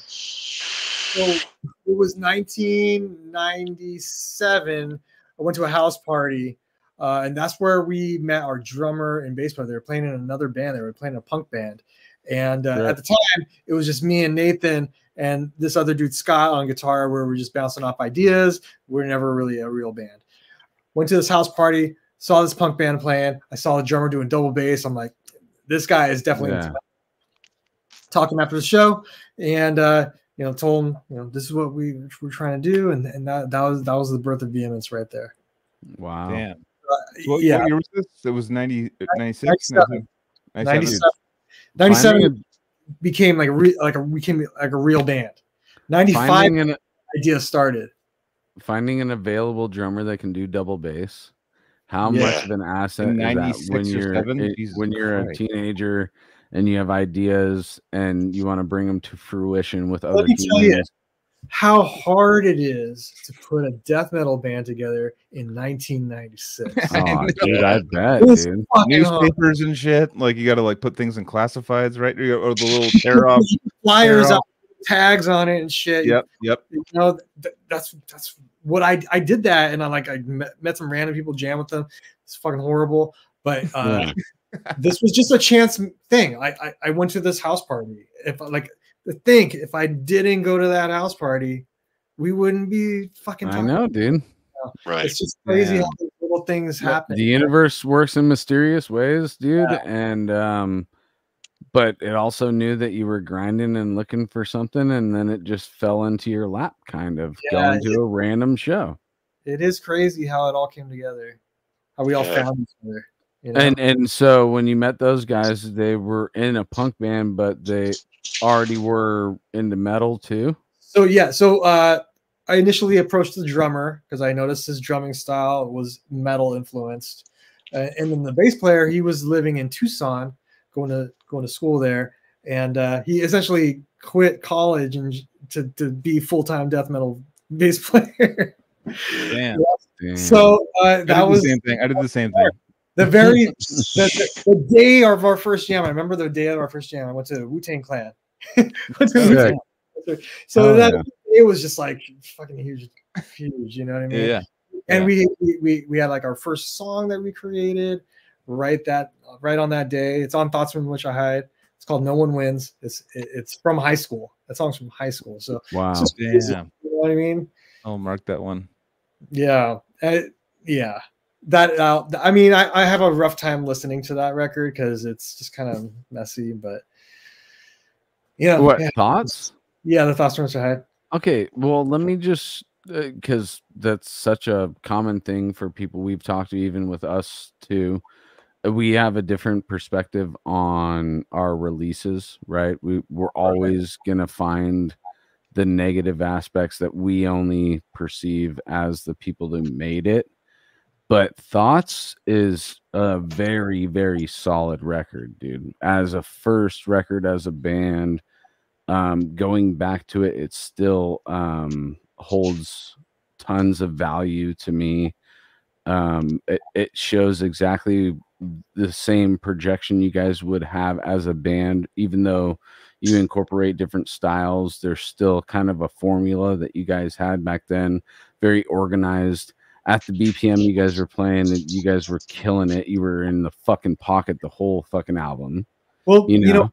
B: So it was 1997. I went to a house party, and that's where we met our drummer and bass player. They were playing in another band. They were playing in a punk band. And at the time, it was just me and Nathan and this other dude, Scott, on guitar, where we're just bouncing off ideas. We're never really a real band. Went to this house party, saw this punk band playing. I saw the drummer doing double bass. I'm like, this guy is definitely talking after the show. And, told him, this is what we're trying to do. And that was the birth of Vehemence right there.
A: Wow.
D: Damn. What year was this? It was 96?
B: 97 became like a real band. 95 idea started.
A: Finding an available drummer that can do double bass. How much of an asset is that when you're a teenager and you have ideas and you want to bring them to fruition with other people? Let me tell you
B: how hard it is to put a death metal band together in 1996.
A: Oh, dude, I bet, dude.
D: Newspapers and shit. Like, you got to like put things in classifieds, right? Or the little tear off
B: flyers out, tags on it and shit.
D: Yep.
B: That's what I did that, and I met some random people, jam with them. It's fucking horrible, but this was just a chance thing. I went to this house party. If I didn't go to that house party, we wouldn't be fucking talking.
A: I know, dude.
E: Right.
B: It's just crazy how these little things happen.
A: The universe works in mysterious ways, dude. Yeah. And but it also knew that you were grinding and looking for something, and then it just fell into your lap, kind of going to a random show.
B: It is crazy how it all came together. How we all found each other.
A: And so when you met those guys, they were in a punk band, but they already were into metal too. So
B: I initially approached the drummer because I noticed his drumming style was metal influenced, and then the bass player, he was living in Tucson, going to school there, and he essentially quit college and to be full-time death metal bass player.
D: Damn.
B: So that was
D: the same thing. I did the same thing.
B: The day of our first jam, I remember the day of our first jam. I went to Wu-Tang Clan. So that it was just like fucking huge, you know what I mean?
D: Yeah.
B: And we had like our first song that we created right on that day. It's on Thoughts from Which I Hide. It's called No One Wins. It's from high school. That song's from high school. So
A: wow,
B: you know what I mean?
D: I'll mark that one.
B: Yeah, yeah. That I mean, I have a rough time listening to that record because it's just kind of messy. But yeah,
A: what thoughts?
B: Yeah, the Thoughts from Which I Hide.
A: Okay, well, let me just because that's such a common thing for people we've talked to, even with us too. We have a different perspective on our releases, right? We're always gonna find the negative aspects that we only perceive as the people that made it. But Thoughts is a very, very solid record, dude. As a first record, as a band, going back to it, it still holds tons of value to me. It shows exactly the same projection you guys would have as a band, even though you incorporate different styles. There's still kind of a formula that you guys had back then, very organized. At the BPM you guys were playing, you guys were killing it. You were in the fucking pocket the whole fucking album.
B: Well, you know,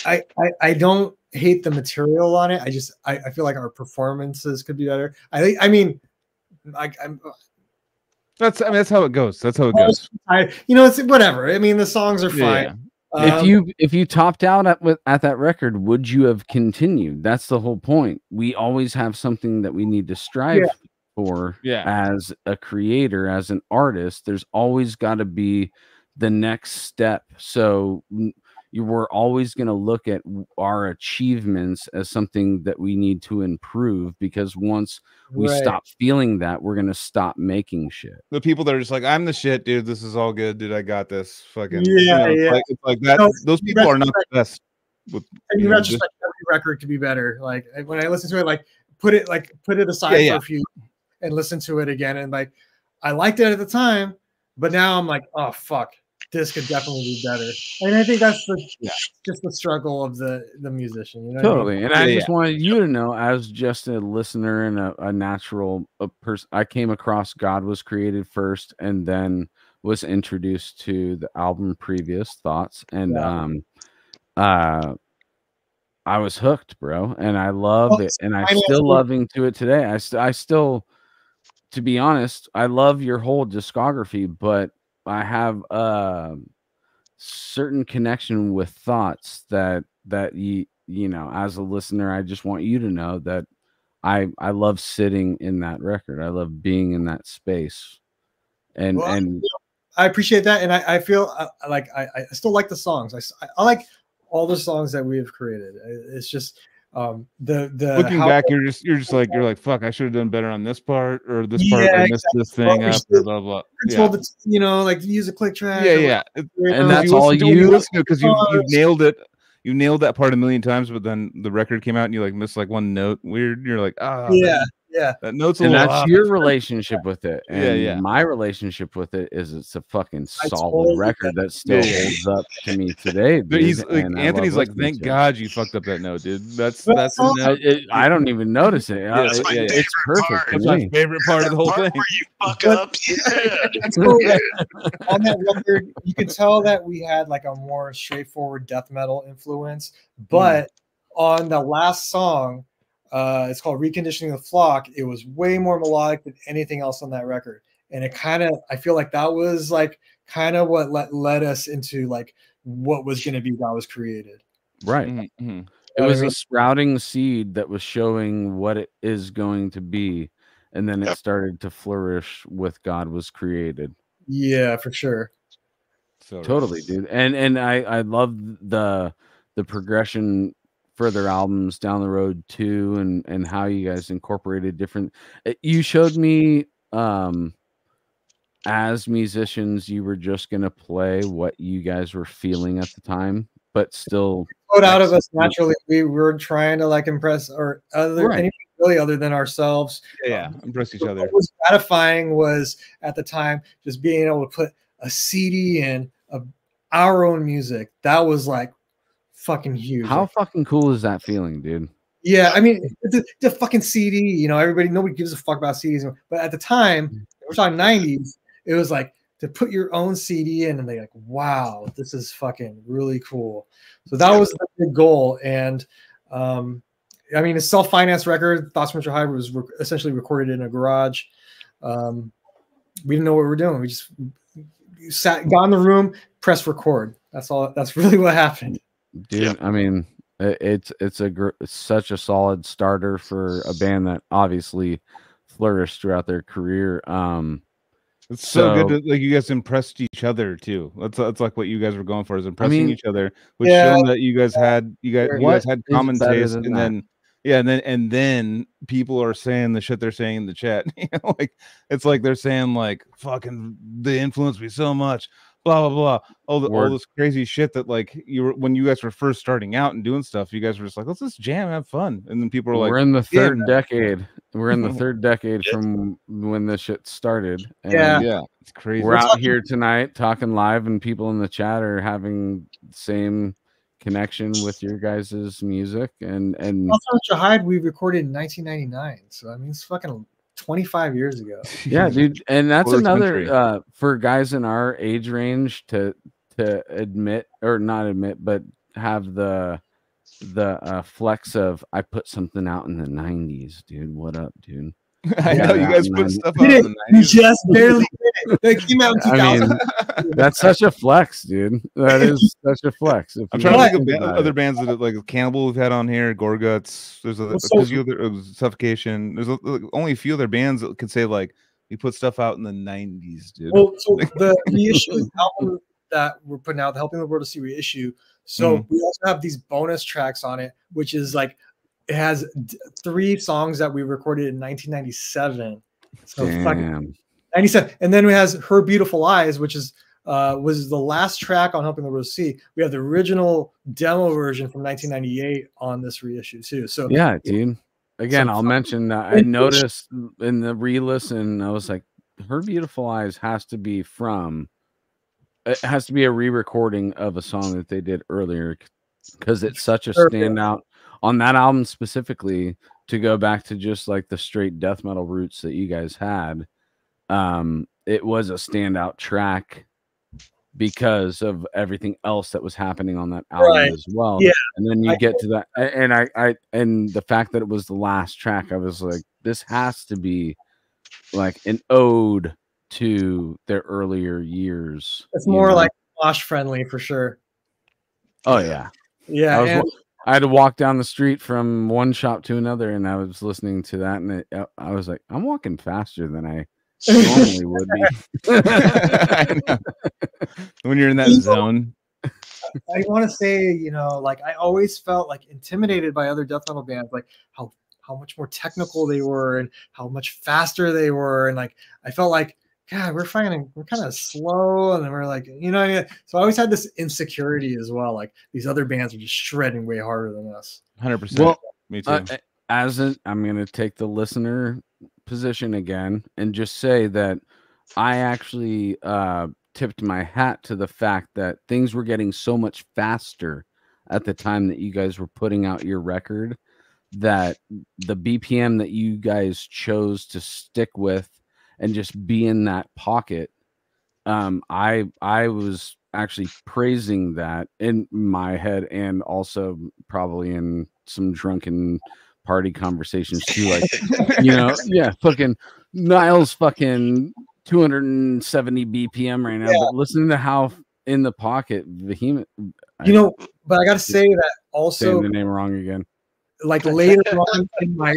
B: I don't hate the material on it. I feel like our performances could be better. I mean,
D: that's how it goes. That's how it goes.
B: It's whatever. I mean, the songs are fine.
A: If you topped out at that record, would you have continued? That's the whole point. We always have something that we need to strive for. As a creator, as an artist, there's always got to be the next step. So we're always going to look at our achievements as something that we need to improve, because once we stop feeling that, we're going to stop making shit.
D: The people that are just like, I'm the shit, dude. This is all good, dude. I got this. Fucking It's like that. Those people are not the best.
B: In retrospect, every record could be better. Like when I listen to it, like put it aside for a few and listen to it again, and like I liked it at the time, but now I'm like, oh fuck, this could definitely be better. And I think that's just the struggle of the musician. You know
A: totally.
B: what I mean?
A: And I just wanted you to know, as just a listener and a natural person, I came across God Was Created first, and then was introduced to the album Previous Thoughts, and I was hooked, bro, and I love it, and I'm still loving to it today. I still, to be honest, I love your whole discography, but I have a certain connection with Thoughts that you know, as a listener, I just want you to know that I love sitting in that record. I love being in that space, and
B: I appreciate that, and I feel like I still like the songs. I like all the songs that we have created. It's just the
D: looking back, you're like fuck, I should have done better on this part, or this part I missed this thing up, blah blah.
B: You know, like use a click track.
A: And that's all you
D: listen to, because you've nailed it. You nailed that part a million times, but then the record came out and you like missed like one note. Weird. You're like, that note's a
A: and
D: little
A: that's
D: off.
A: your relationship with it. And my relationship with it is it's a fucking solid record that still holds up to me today. Dude.
D: He's like, Anthony's like, thank God you fucked up that note, dude. That's
A: I don't even notice it. It's perfect.
D: That's my favorite part of the whole thing.
E: Where you fuck up.
B: On that record, you can tell that we had like a more straightforward death metal influence, but on the last song, it's called Reconditioning the Flock. It was way more melodic than anything else on that record. And it I feel like that was like kind of what led us into like what was going to be God Was Created.
A: Right. Mm-hmm. It was a sprouting seed that was showing what it is going to be. And then it started to flourish with God Was Created.
B: Yeah, for sure.
A: So totally, dude. And I love the progression further albums down the road too, and how you guys incorporated different. You showed me as musicians, you were just gonna play what you guys were feeling at the time, but still
B: out of us naturally. We were trying to like impress or anything really other than ourselves.
D: Impress each other.
B: What was gratifying was at the time just being able to put a CD in of our own music. That was like fucking huge.
A: How fucking cool is that feeling, dude?
B: Yeah, I mean, the fucking CD, you know, nobody gives a fuck about CDs. But at the time, we're talking 90s, it was like to put your own CD in, and they're like, wow, this is fucking really cool. So that was the big goal. And I mean, a self-financed record, Thoughts from Mr. Hyde was essentially recorded in a garage. We didn't know what we were doing. We just got in the room, press record. That's all. That's really what happened.
A: Dude, I mean, it's such a solid starter for a band that obviously flourished throughout their career.
D: It's so good that like you guys impressed each other too. That's like what you guys were going for, is impressing each other, which showed that you guys had common taste, and then and then people are saying the shit they're saying in the chat. You know, like it's like they're saying like fucking they influenced me so much. Blah blah blah, all this crazy shit that like when you guys were first starting out and doing stuff, you guys were just like, let's just jam, have fun, and then people are like,
A: we're in the third decade. We're in the third decade from when this shit started. And
D: yeah, it's crazy.
A: We're out here tonight talking live, and people in the chat are having the same connection with your guys' music. And
B: Also, Hyde, we recorded in 1999, so I mean, it's fucking 25 years ago.
A: Yeah, dude, and that's another for guys in our age range to admit, or not admit, but have the flex of, I put something out in the 90s, dude. What up, dude?
D: I know you guys put stuff out in the 90s.
B: You just barely did it. They came out in 2000.
A: I mean, that's such a flex, dude. That is such a flex.
D: I'm trying to think of other bands that like Cannibal we've had on here, Gorguts. There's a few other, Suffocation. There's only a few other bands that could say like we put stuff out in the 90s, dude.
B: Well, so the reissue album that we're putting out, the Helping the World to See reissue. So we also have these bonus tracks on it, which is like it has 3 songs that we recorded in 1997. So fucking 97, and then it has Her Beautiful Eyes, which is was the last track on Helping the World to See. We have the original demo version from 1998 on this reissue too. So
A: yeah, dude. Again, I'll mention that I noticed in the re-listen, I was like, Her Beautiful Eyes has to be it has to be a re-recording of a song that they did earlier, because it's such a standout on that album specifically. To go back to just like the straight death metal roots that you guys had, it was a standout track because of everything else that was happening on that album as well.
B: Yeah.
A: And then you get to that, and and the fact that it was the last track, I was like, this has to be like an ode to their earlier years.
B: It's more like Mosh friendly for sure.
A: Oh yeah.
B: Yeah.
A: I had to walk down the street from one shop to another, and I was listening to that, and I was like, I'm walking faster than I normally would be.
D: When you're in that zone.
B: I want to say, you know, like I always felt like intimidated by other death metal bands, like how much more technical they were and how much faster they were, and like I felt like, God, we're kind of slow, and then we're like, you know, so I always had this insecurity as well. Like these other bands are just shredding way harder than us.
D: 100%.
A: Well,
D: me too.
A: I'm going to take the listener position again and just say that I actually tipped my hat to the fact that things were getting so much faster at the time that you guys were putting out your record, that the BPM that you guys chose to stick with and just be in that pocket, I was actually praising that in my head, and also probably in some drunken party conversations too, like, you know, fucking Niall's fucking 270 BPM right now, but listening to how in the pocket Vehemence,
B: you know, but I gotta say that also,
A: saying the name wrong again, like
B: later on in my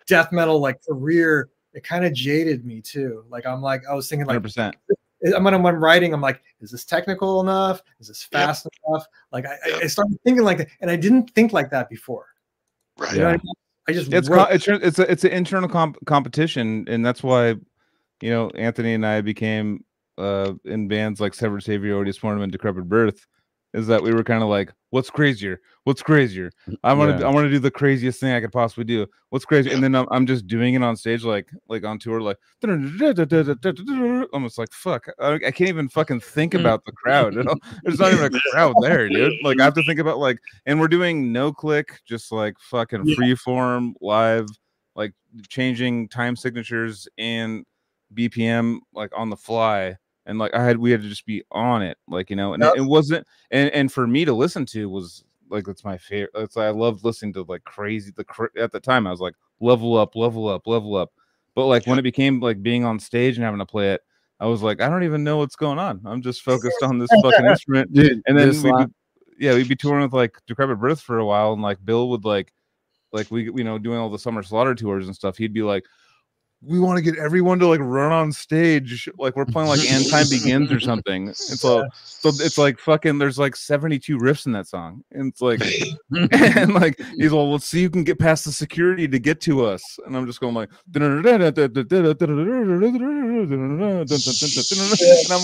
B: death metal like career, it kind of jaded me too. Like I was thinking like
D: 100%.
B: when I'm writing, I'm like, is this technical enough? Is this fast enough? Like I started thinking like that, and I didn't think like that before.
E: Right.
B: You know what I mean? I just
D: it's an internal competition, and that's why, you know, Anthony and I became in bands like Severed Savior, Odious Mournement, Decrepit Birth, is that we were kind of like, what's crazier? What's crazier? I want to do the craziest thing I could possibly do. What's crazy? And then I'm just doing it on stage, like on tour, like almost like fuck. I can't even fucking think about the crowd. There's not even a crowd there, dude. Like I have to think about like, and we're doing no click, just like fucking freeform live, like changing time signatures and BPM like on the fly. And like we had to just be on it, like, you know, and it wasn't, and for me to listen to was like, that's my favorite. I loved listening to like crazy. At the time I was like, level up. But like when it became like being on stage and having to play it, I was like, I don't even know what's going on. I'm just focused on this fucking instrument. Dude, and then we'd be touring with like Decrepit Birth for a while, and like Bill would like we, you know, doing all the Summer Slaughter tours and stuff. He'd be like, we want to get everyone to like run on stage like we're playing like And Time Begins or something. And so it's like fucking there's like 72 riffs in that song. And it's like and like he's all, let's see who can get past the security to get to us. And I'm just going like and I'm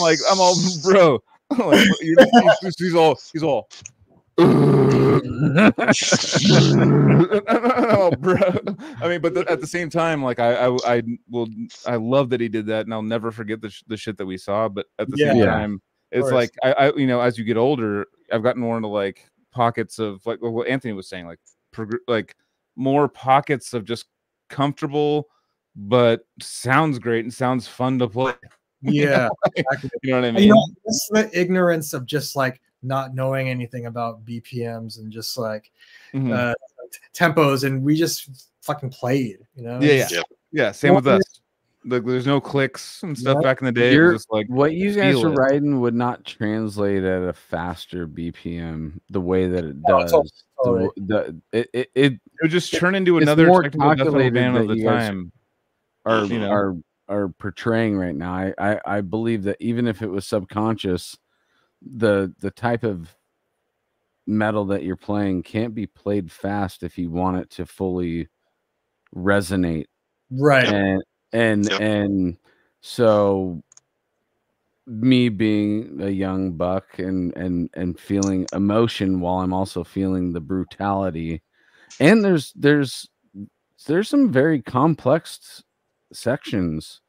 D: like, I'm all, bro. Like, he's all oh, bro. I mean, but at the same time, like I love that he did that, and I'll never forget the shit that we saw. But at the same time, it's like I you know, as you get older, I've gotten more into like pockets of like what Anthony was saying, like more pockets of just comfortable, but sounds great and sounds fun to play.
B: Yeah,
D: exactly. You know what I mean?
B: You know, it's the ignorance of just like not knowing anything about BPMs and just like tempos, and we just fucking played, you know.
D: Yeah. Same with us. Like, there's no clicks and stuff back in the day. It was just like
A: what you guys were writing would not translate at a faster BPM the way that it does. It
D: would just turn into another
A: more
D: technical
A: calculated
D: band of
A: that
D: the
A: you guys
D: time.
A: Are portraying right now. I believe that even if it was subconscious, the type of metal that you're playing can't be played fast if you want it to fully resonate,
B: right?
A: And so me being a young buck and feeling emotion while I'm also feeling the brutality, and there's some very complex sections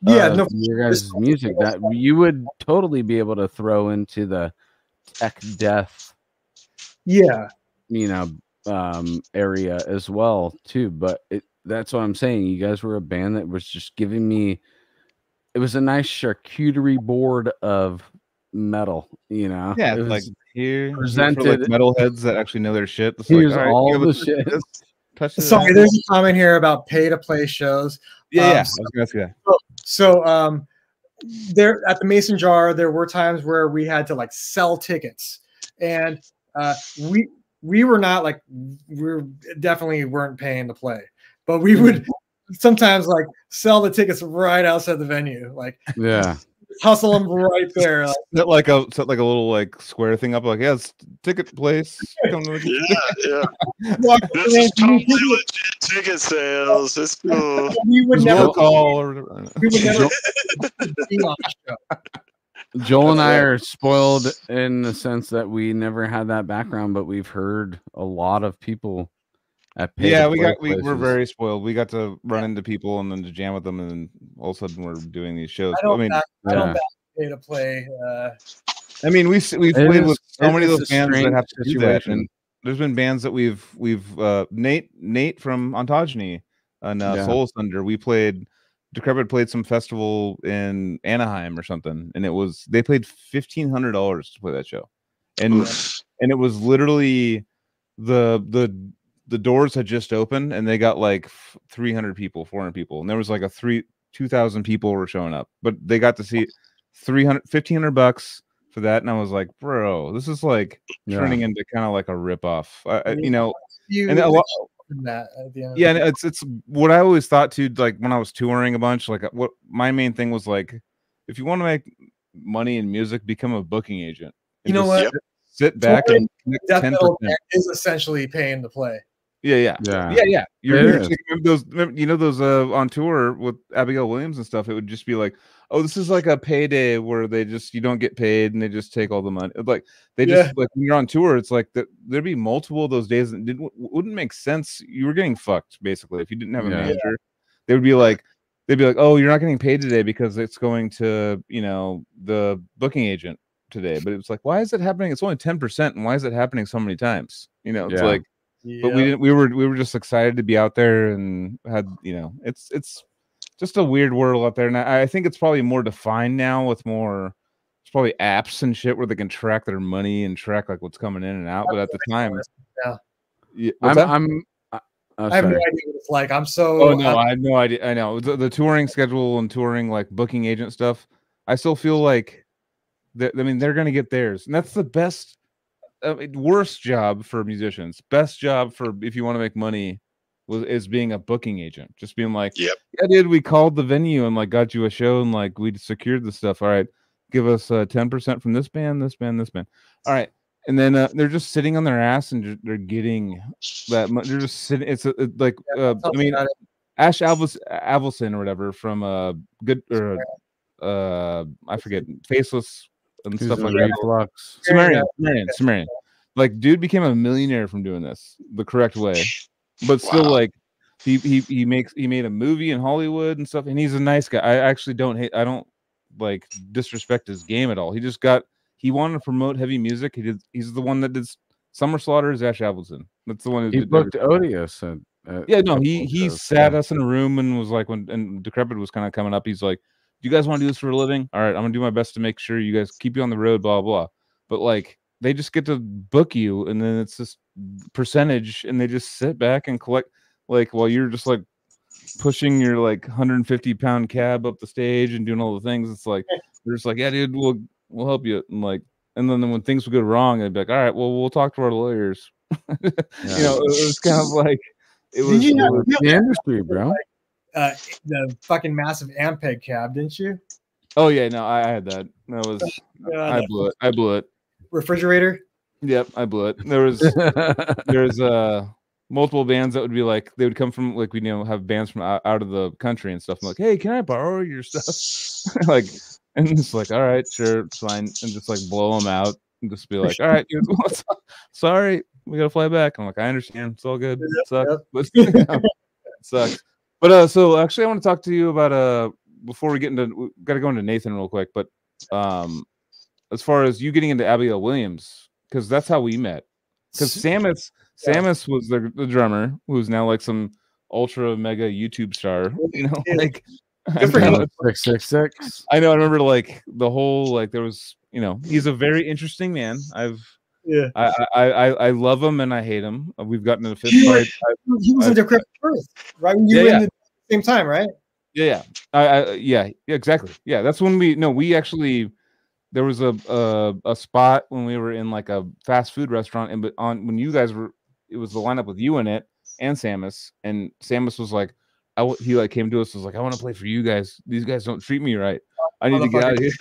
A: your guys' music that you would totally be able to throw into the tech death area as well too. But that's what I'm saying, you guys were a band that was just giving me, it was a nice charcuterie board of metal, you know.
D: It was like here presented for like metalheads that actually know their shit. It's
A: here's
D: like,
A: all the shit.
B: Sorry, there's a comment here about pay to play shows.
D: I was gonna say that.
B: So there at the Mason Jar, there were times where we had to like sell tickets, and we were not like, we definitely weren't paying to play, but we would sometimes like sell the tickets right outside the venue, like hustle them right there.
D: Like a little like square thing up, like it's ticket place.
E: This is totally legit ticket sales. It's cool.
B: We would never
D: call or
B: we would never
A: Joel and I are spoiled in the sense that we never had that background, but we've heard a lot of people at
D: we're very spoiled. We got to run into people and then to jam with them, and then all of a sudden we're doing these shows.
B: I don't pay to play.
D: I mean, we've played with so many of those bands that have to do that, and there's been bands that we've Nate from Ontogeny and Soul Thunder. Decrepit played some festival in Anaheim or something, and they played $1,500 to play that show, and it was literally the doors had just opened, and they got like 300 people, 400 people, and there was like 2,000 people were showing up, but they got to see $1,500 for that, and I was like, bro, this is like turning into kind of like a ripoff, you know. And a lot,
B: that at the end
D: and it's what I always thought too, like when I was touring a bunch, like what my main thing was, like, if you want to make money in music, become a booking agent.
B: You know what?
D: Sit back and
B: death metal is essentially paying to play.
D: You're those, you know, those on tour with Abigail Williams and stuff. It would just be like, oh, this is like a payday where you don't get paid and they just take all the money. Like they just like when you're on tour, it's like there'd be multiple of those days and it wouldn't make sense. You were getting fucked basically if you didn't have a manager. They would be like, oh, you're not getting paid today because it's going to, you know, the booking agent today. But it's like, why is it happening? It's only 10%, and why is it happening so many times? You know, it's like, but we were just excited to be out there and had, you know, it's just a weird world out there. And I think it's probably more defined now with more, it's probably apps and shit where they can track their money and track like what's coming in and out. But at the time,
B: I have no idea what it's like. I'm so.
D: Oh no, I have no idea. I know the touring schedule and touring like booking agent stuff. I still feel like that. I mean, they're gonna get theirs, and that's the best. Worst job for musicians. Best job for if you want to make money is being a booking agent. Just being like, yeah, dude, we called the venue and like got you a show and like we secured the stuff. All right, give us 10% from this band, this band, this band. All right. And then they're just sitting on their ass and they're getting that much. They're just sitting. It's like I mean, Ash Avildsen or whatever from good or I forget, Faceless and stuff like that. Sumerian. Like, dude became a millionaire from doing this the correct way, but still like he made a movie in Hollywood and stuff. And he's a nice guy. I actually I don't like disrespect his game at all. He wanted to promote heavy music. He's the one that did Summer Slaughter is Ash Avildsen. That's the one who
A: did booked Odious.
D: He sat us in a room and was like, and Decrepit was kind of coming up. He's like, "Do you guys want to do this for a living? All right, I'm gonna do my best to make sure you guys keep you on the road." Blah blah. But like, they just get to book you, and then it's this percentage, and they just sit back and collect. Like while you're just like pushing your like 150-pound cab up the stage and doing all the things. It's like they're just like, "Yeah, dude, we'll help you," and then when things would go wrong, they'd be like, "All right, well, we'll talk to our lawyers." You know, it was kind of like it was
A: the industry, bro.
B: The fucking massive Ampeg cab, didn't you?
D: Oh yeah, no, I had that. That was I blew it.
B: Refrigerator.
D: Yep, I blew it. There's multiple bands that would be like they would come from like we have bands from out of the country and stuff. I'm like, "Hey, can I borrow your stuff?" Like. And it's like, all right, sure, it's fine, and just like blow them out and just be like, all right, dude, sorry, we gotta fly back. I'm like, I understand, it's all good. It sucks, but it sucks. But so actually, I want to talk to you about before we get into, got to go into Nathan real quick. But as far as you getting into Abigail Williams, because that's how we met. Because Samus was the drummer, who's now like some ultra mega YouTube star, you know, like.
A: 666.
D: I know. I remember like the whole like there was, you know, he's a very interesting man. I love him and I hate him. We've gotten in a fist fight.
B: He was in Decrepit first, right? When you were in the same time, right?
D: Yeah, exactly. Yeah, that's when we actually there was a spot when we were in like a fast food restaurant, and when you guys were, it was the lineup with you in it and Samus was like. He like came to us and was like, "I want to play for you guys. These guys don't treat me right. I need to get out of here."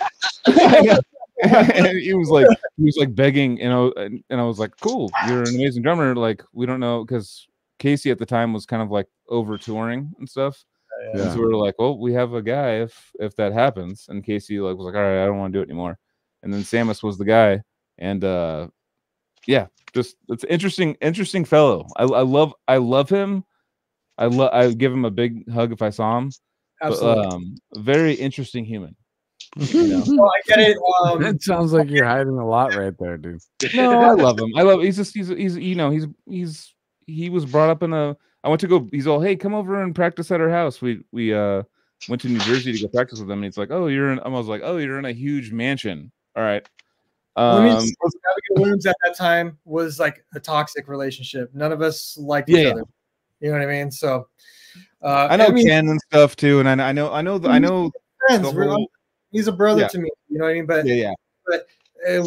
D: And he was like begging, you know, and I was like, "Cool, you're an amazing drummer." Like we don't know because Casey at the time was kind of like over touring and stuff. Yeah. And so we were like, "Well, we have a guy if that happens." And Casey like was like, "All right, I don't want to do it anymore." And then Samus was the guy, and just it's interesting fellow. I love him. I give him a big hug if I saw him. Absolutely. But, very interesting human.
B: You know? Oh, I get it.
A: It sounds like you're hiding a lot right there, dude.
D: No, I love him. He's you know, he was brought up in I went to go. He's all, "Hey, come over and practice at our house." We went to New Jersey to go practice with him, and he's like, "Oh, I was like, "Oh, you're in a huge mansion." All right.
B: Abigail Williams at that time was like a toxic relationship. None of us liked each other. You know what I mean? So
D: I know Ken and stuff too, and I know
B: friends. He's a brother to me. You know what I mean? But But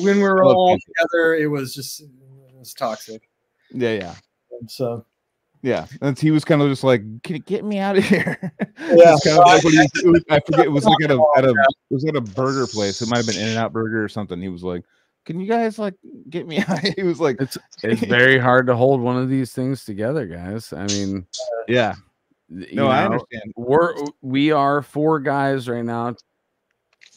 B: when we were all together, it was toxic.
D: Yeah.
B: And so.
D: Yeah, and he was kind of just like, "Can you get me out of here?" Yeah, kind of like I forget. It was like at a burger place. It might have been In-N-Out Burger or something. He was like, "Can you guys like get me out?" He was like,
A: "It's very hard to hold one of these things together, guys." I mean,
D: yeah. No, I understand.
A: We are 4 guys right now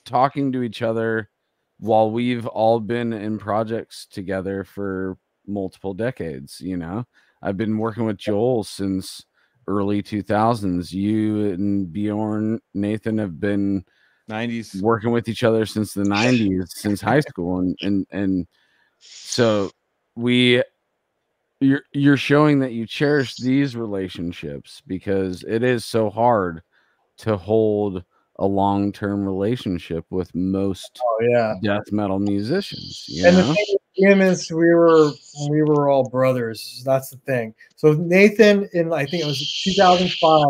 A: talking to each other while we've all been in projects together for multiple decades. You know, I've been working with Joel since early 2000s. You and Bjorn, Nathan have been
D: 90s
A: working with each other since the 90s, since high school, and so you're showing that you cherish these relationships, because it is so hard to hold a long-term relationship with most death metal musicians, you know?
B: The thing with Vehemence, we were all brothers. That's the thing. So Nathan, in I think it was 2005,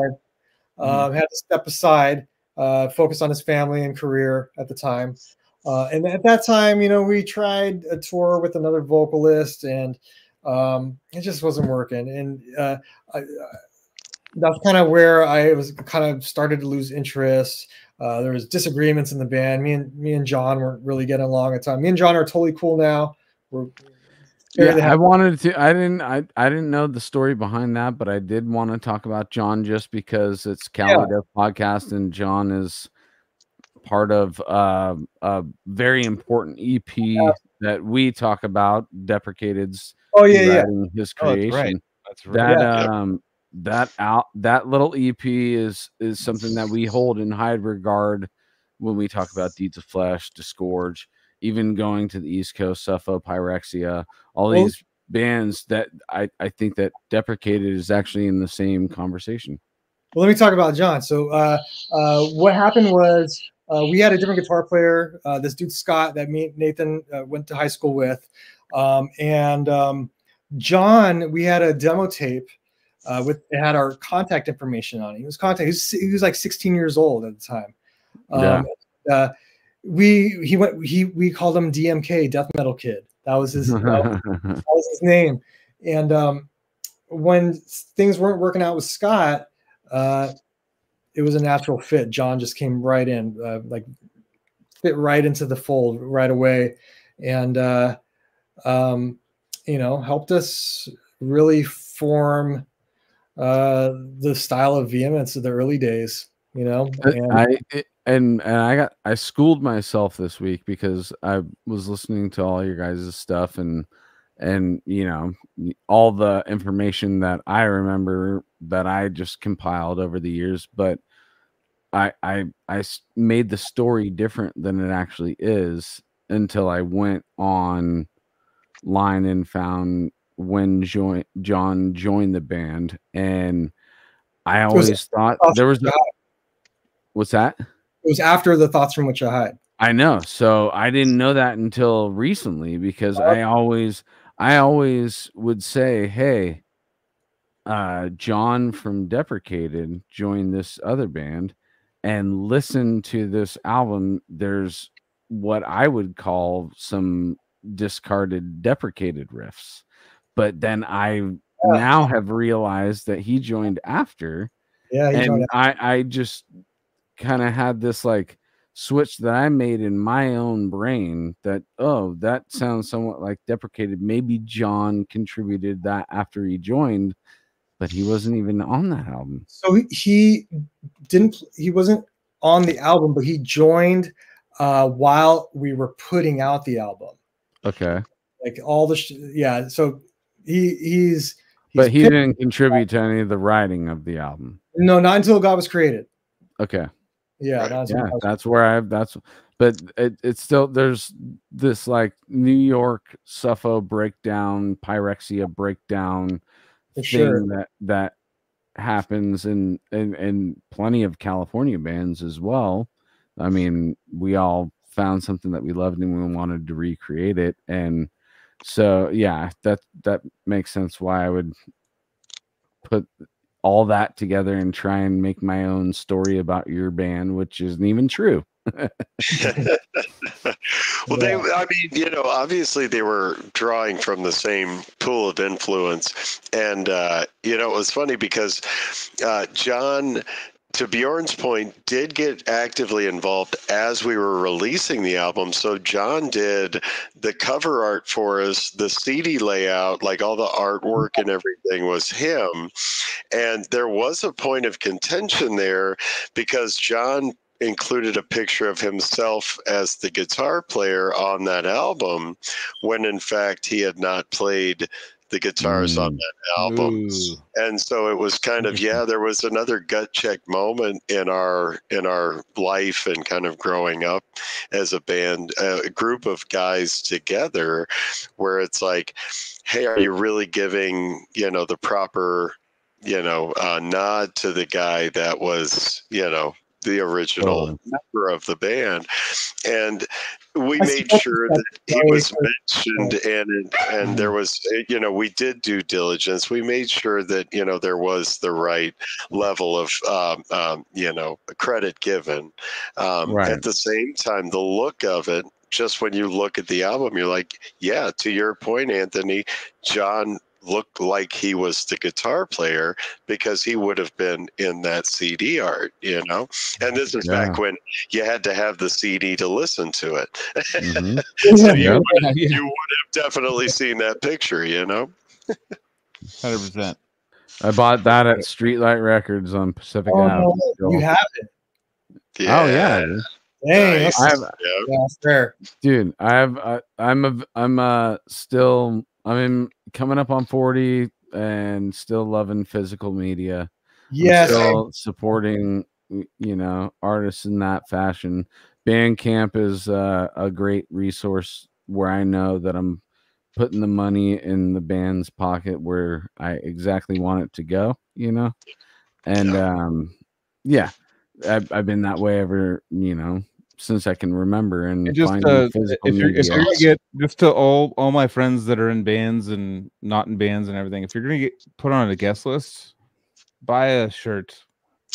B: had to step aside, focus on his family and career at the time. And at that time, you know, we tried a tour with another vocalist, and it just wasn't working. And that's kind of where I was kind of started to lose interest. There was disagreements in the band. Me and John weren't really getting along at the time. Me and John are totally cool now.
A: I wanted to. I didn't know the story behind that, but I did want to talk about John just because it's Cali Death Podcast, and John is part of a very important EP that we talk about. Deprecated's his creation.
D: That's right.
A: That little EP is something that we hold in high regard when we talk about Deeds of Flesh, Disgorge, even going to the East Coast, Suffolk, Pyrexia, all these bands that I think that Deprecated is actually in the same conversation.
B: Well, let me talk about John. So what happened was we had a different guitar player, this dude Scott, that me and Nathan went to high school with. John, we had a demo tape it had our contact information on it. He was like 16 years old at the time. We called him DMK, Death Metal Kid. That was his name. And when things weren't working out with Scott, it was a natural fit. John just came right in, like fit right into the fold right away, and you know, helped us really form the style of Vehemence of the early days, you know.
A: I schooled myself this week because I was listening to all your guys' stuff and you know, all the information that I remember that I just compiled over the years, but I made the story different than it actually is until I went online and found when John joined the band, and I always thought there was what's that?
B: It was after the Thoughts from Which I Hide.
A: I know. So I didn't know that until recently, because I always would say, hey, John from Deprecated joined this other band, and listen to this album. There's what I would call some discarded Deprecated riffs. But then I now have realized that he joined after.
B: Yeah,
A: I just kind of had this like switch that I made in my own brain that, oh, that sounds somewhat like Deprecated. Maybe John contributed that after he joined, but he wasn't even on that album.
B: So he wasn't on the album, but he joined while we were putting out the album.
A: Okay.
B: Like all the so he's
A: but he didn't contribute to any of the writing of the album.
B: No, not until God Was Created.
A: Okay.
B: Yeah,
A: that's where but it's still, there's this like New York Suffolk breakdown, Pyrexia breakdown thing that happens in plenty of California bands as well. I mean, we all found something that we loved and we wanted to recreate it, and so yeah, that makes sense why I would put all that together and try and make my own story about your band, which isn't even true.
E: Well, I mean, you know, obviously they were drawing from the same pool of influence. And, you know, it was funny because John, to Bjorn's point, did get actively involved as we were releasing the album. So John did the cover art for us, the CD layout, like all the artwork and everything was him. And there was a point of contention there because John included a picture of himself as the guitar player on that album, when in fact he had not played the guitars on that album.
D: Ooh.
E: And so it was kind of, there was another gut check moment in our life and kind of growing up as a band, a group of guys together, where it's like, hey, are you really giving, the proper, nod to the guy that was, the original member of the band? And we made sure that he was mentioned, and there was, we did due diligence. We made sure that, there was the right level of, credit given. At the same time, the look of it, just when you look at the album, you're like, yeah, to your point, Anthony, John looked like he was the guitar player because he would have been in that CD art, and this is back when you had to have the CD to listen to it. So you would have definitely seen that picture,
D: 100%.
A: I bought that at Streetlight Records on Pacific Ave.
B: You have it.
E: Yeah.
A: Oh yeah.
B: Dang,
E: Nice.
A: I have,
B: fair.
A: Dude, I'm coming up on 40 and still loving physical media.
B: Yes.
A: I'm still supporting, artists in that fashion. Bandcamp is a great resource where I know that I'm putting the money in the band's pocket where I exactly want it to go, And I've been that way ever, since I can remember, and
D: just
A: finding physical media.
D: If you're gonna get, just to all my friends that are in bands and not in bands and everything, if you're gonna get put on a guest list, buy a shirt.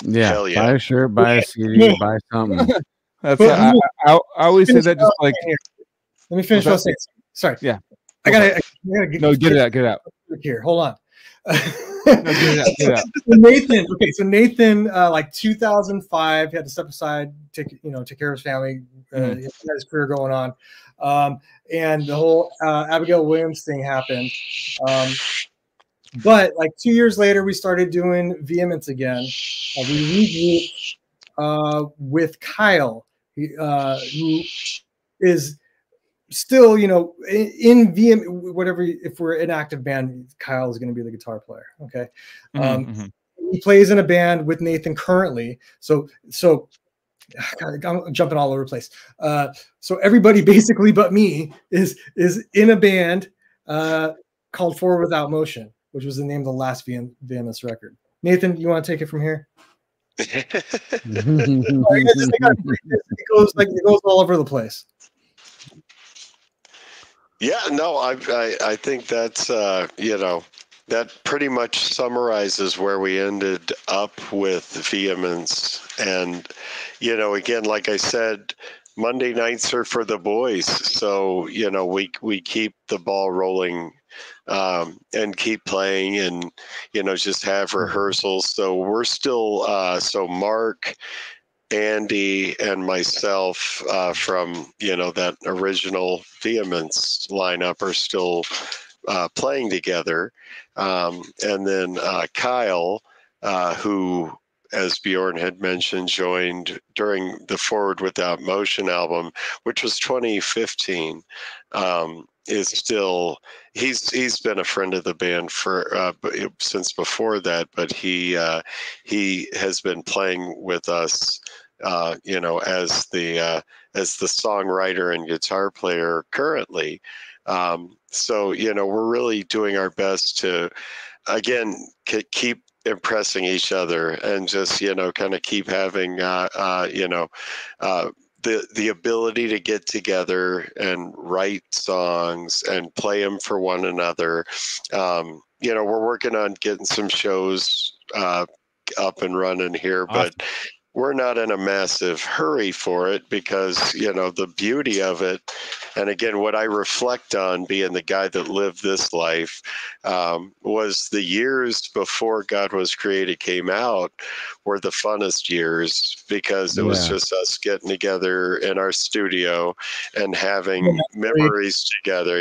A: Yeah, buy a shirt, buy a CD, buy something.
D: That's I always say that, just like,
B: let me finish what I was saying. Sorry.
D: Yeah.
B: I gotta
D: get it out.
B: Here, hold on.
D: Get it out.
B: Nathan, so Nathan, like 2005, he had to step aside, take care of his family, he had his career going on, and the whole Abigail Williams thing happened. But like 2 years later, we started doing Vehemence again. We regrouped with Kyle, who is still, in VM, whatever, if we're an active band, Kyle is going to be the guitar player. Okay. He plays in a band with Nathan currently. So God, I'm jumping all over the place. So everybody basically but me is in a band called Forward Without Motion, which was the name of the last Vehemence record. Nathan, you want to take it from here? It goes all over the place.
E: Yeah, no, I think that's that pretty much summarizes where we ended up with Vehemence. And again, like I said, Monday nights are for the boys, so we keep the ball rolling and keep playing, and just have rehearsals. So we're still so Mark, Andy, and myself from that original Vehemence lineup are still playing together, and then Kyle, who, as Bjorn had mentioned, joined during the Forward Without Motion album, which was 2015. Is still, he's been a friend of the band for since before that, but he has been playing with us as the songwriter and guitar player currently. So we're really doing our best to, again, keep impressing each other, and just kind of keep having the ability to get together and write songs and play them for one another. We're working on getting some shows up and running here, but we're not in a massive hurry for it, because the beauty of it, and again, what I reflect on being the guy that lived this life, was the years before God Was Created came out were the funnest years, because it was just us getting together in our studio and having memories together,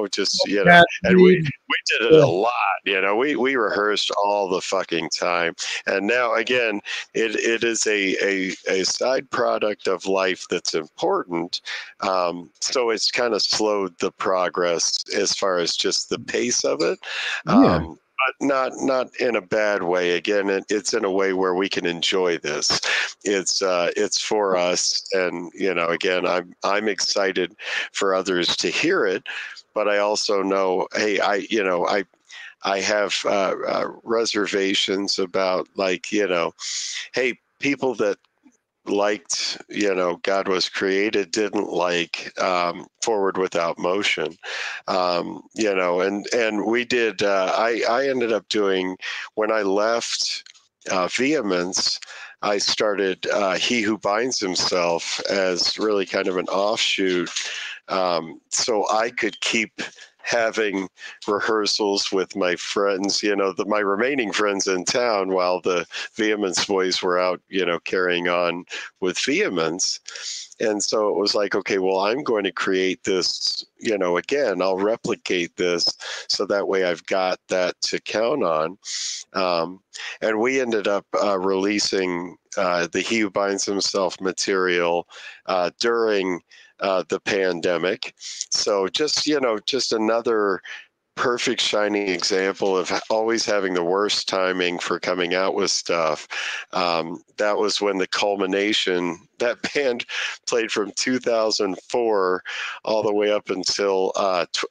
E: just and we did it a lot, we rehearsed all the fucking time. And now again, it is a a side product of life that's important. So it's kind of slowed the progress as far as just the pace of it. But not in a bad way. Again, it's in a way where we can enjoy this. It's for us, and again, I'm excited for others to hear it. But I also know, hey, I have reservations about, like, hey, people that liked, God Was Created didn't like Forward Without Motion, and we did. I ended up doing, when I left Vehemence, I started He Who Binds Himself as really kind of an offshoot, so I could keep having rehearsals with my friends, my remaining friends in town, while the Vehemence boys were out, carrying on with Vehemence. And so it was like, okay, well, I'm going to create this, again, I'll replicate this, so that way I've got that to count on. And we ended up releasing the He Who Binds Himself material during the pandemic. So just another perfect shining example of always having the worst timing for coming out with stuff. That was when the culmination, that band played from 2004 all the way up until